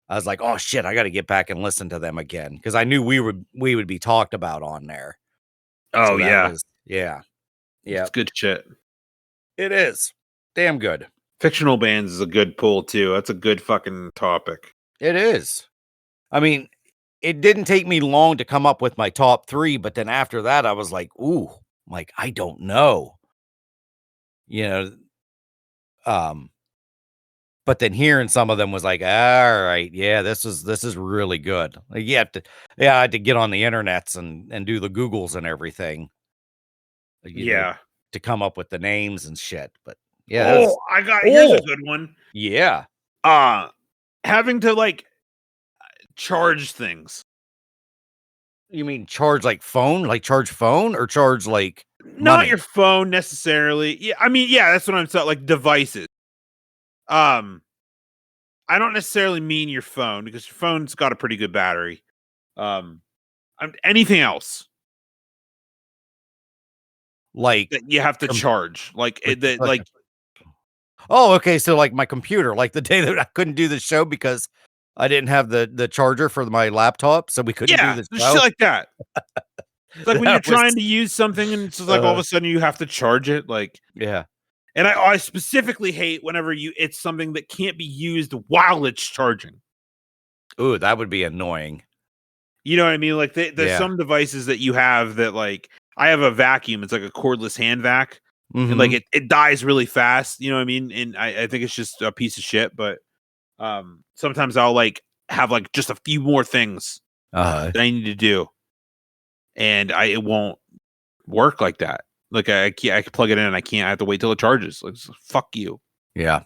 S2: I was like, oh shit, I got to get back and listen to them again, because I knew we would be talked about on there.
S1: Oh
S2: So
S1: yeah,
S2: yeah,
S1: it's good shit.
S2: It is damn good.
S1: Fictional bands is a good pull too. That's a good fucking topic.
S2: It is. I mean, it didn't take me long to come up with my top 3, but then after that, I was like, ooh, like I don't know, But then hearing some of them was like, all right, yeah, this is really good. Like, I had to get on the internets and do the Googles and everything. To come up with the names and shit. But Yeah. That's,
S1: Here's a good one.
S2: yeah.
S1: Having to like charge things.
S2: You mean charge like phone? Like charge phone or charge like
S1: Not
S2: money?
S1: your phone necessarily. Yeah, I mean, yeah, that's what I'm saying. Like devices. I don't necessarily mean your phone because your phone's got a pretty good battery. Anything else
S2: Like
S1: that you have to charge, like
S2: oh, okay. So like my computer, like the day that I couldn't do the show because I didn't have the charger for my laptop, so we couldn't do
S1: yeah,
S2: the
S1: shit
S2: show.
S1: like that. It's like when you're
S2: That was-
S1: trying to use something and it's just like all of a sudden you have to charge it, like.
S2: yeah.
S1: And I specifically hate whenever it's something that can't be used while it's charging.
S2: Ooh, that would be annoying.
S1: You know what I mean? Like there's
S2: Yeah.
S1: some devices that you have that like I have a vacuum. It's like a cordless hand vac, and like it dies really fast. You know what I mean? And I think it's just a piece of shit. But sometimes I'll like have like just a few more things that I need to do, and it won't work like that. Like I can plug it in and I can't. I have to wait till it charges. Like fuck you.
S2: Yeah.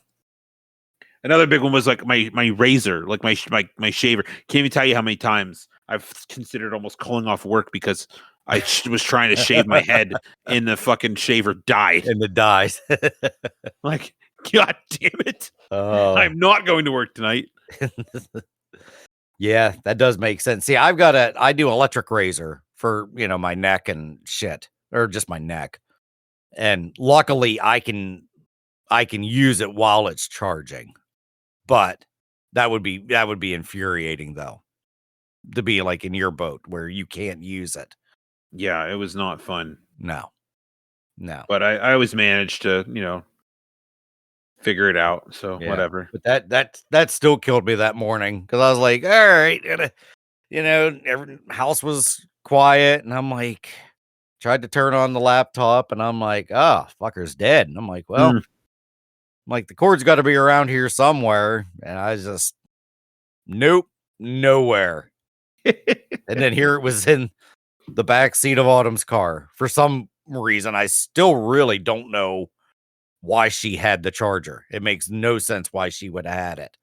S1: Another big one was like my razor, like my shaver. Can't even tell you how many times I've considered almost calling off work because I was trying to shave my head and the fucking shaver died.
S2: And it dies.
S1: Like, God damn it. I'm not going to work tonight.
S2: Yeah, that does make sense. See, I do electric razor for, my neck and shit, or just my neck. And luckily I can use it while it's charging. But that would be infuriating though, to be like in your boat where you can't use it.
S1: Yeah, it was not fun.
S2: No.
S1: But I always managed to, figure it out. So whatever.
S2: But that still killed me that morning because I was like, all right, every house was quiet, and I'm like, tried to turn on the laptop, and I'm like, oh, fucker's dead. And I'm like, well, I'm like, the cord's got to be around here somewhere, and I just, nope, nowhere. And then here it was in the back seat of Autumn's car. For some reason, I still really don't know why she had the charger. It makes no sense why she would have had it,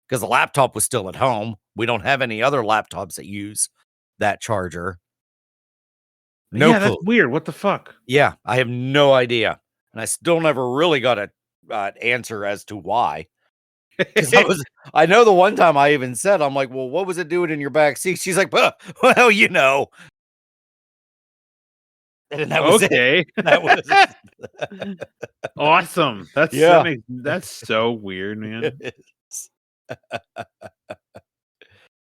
S2: because the laptop was still at home. We don't have any other laptops that use that charger. No clue.
S1: That's weird. What the fuck?
S2: Yeah, I have no idea, and I still never really got a answer as to why. I know the one time I even said, I'm like, well, what was it doing in your back seat? She's like, well, and that was
S1: okay.
S2: That was
S1: awesome. That's so weird, man.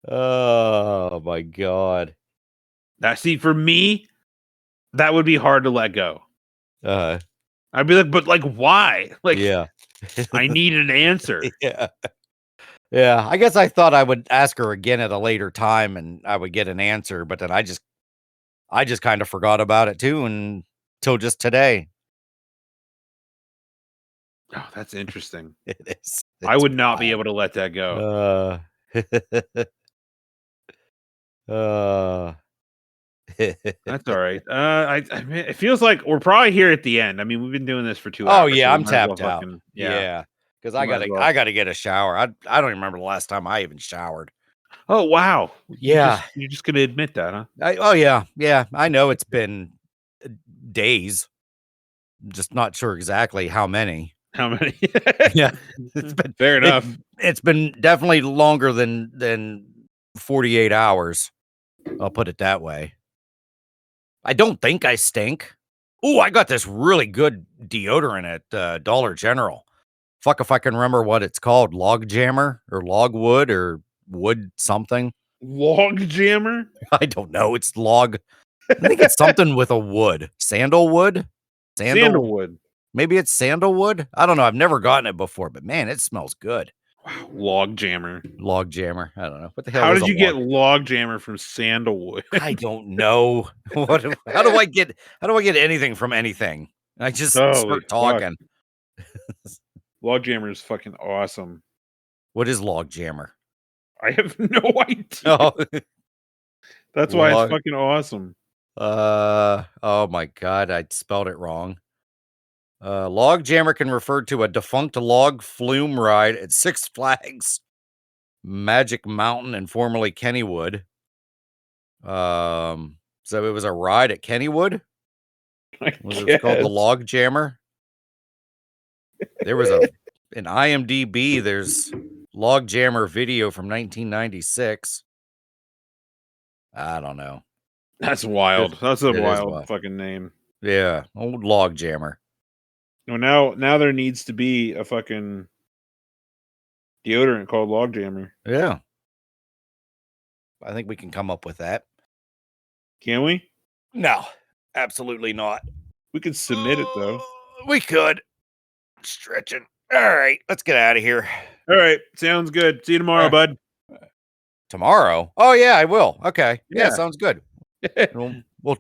S2: Oh my God.
S1: Now, see, for me, that would be hard to let go. I'd be like, but like, why? Like,
S2: yeah.
S1: I need an answer.
S2: Yeah. Yeah. I guess I thought I would ask her again at a later time and I would get an answer, but then I just kind of forgot about it too until just today.
S1: Oh, that's interesting.
S2: It is.
S1: I would not be able to let that go. That's all right. I mean, it feels like we're probably here at the end. I mean, we've been doing this for 2 hours.
S2: Oh yeah,
S1: so
S2: I'm tapped out.
S1: Yeah.
S2: Because I gotta get a shower. I don't even remember the last time I even showered.
S1: Oh wow.
S2: Yeah.
S1: You're just gonna admit that, huh?
S2: Oh yeah. I know it's been days. Just not sure exactly how many.
S1: How many?
S2: Yeah. It's been
S1: fair enough.
S2: It's been definitely longer than 48 hours. I'll put it that way. I don't think I stink. Oh, I got this really good deodorant at Dollar General. Fuck if I can remember what it's called. Log Jammer or Logwood or Wood something.
S1: Log Jammer?
S2: I don't know. It's log. I think it's something with a wood. Sandalwood?
S1: Sandalwood.
S2: Maybe it's sandalwood. I don't know. I've never gotten it before, but man, it smells good.
S1: Wow. Log Jammer.
S2: Log Jammer. I don't know. What the hell?
S1: How did you get Log Jammer from sandalwood?
S2: I don't know. How do I get anything from anything? I just start talking.
S1: Log Jammer is fucking awesome.
S2: What is Log Jammer?
S1: I have no idea.
S2: Oh.
S1: That's why it's fucking awesome.
S2: Oh my God, I spelled it wrong. Log jammer can refer to a defunct log flume ride at Six Flags Magic Mountain and formerly Kennywood. So it was a ride at Kennywood? Was it called the Log Jammer? There was an IMDb, there's Log Jammer video from 1996. I don't know.
S1: That's wild. That's a
S2: It is
S1: wild
S2: wild.
S1: fucking name.
S2: Yeah, old Log Jammer.
S1: No, now there needs to be a fucking deodorant called Log Jammer.
S2: Yeah. I think we can come up with that.
S1: Can we?
S2: No, absolutely not.
S1: We could submit it though.
S2: We could. Stretching. All right, let's get out of here.
S1: All right, sounds good. See you tomorrow, bud.
S2: Tomorrow? Oh yeah, I will. Okay. Yeah,
S1: Yeah.
S2: sounds good. We'll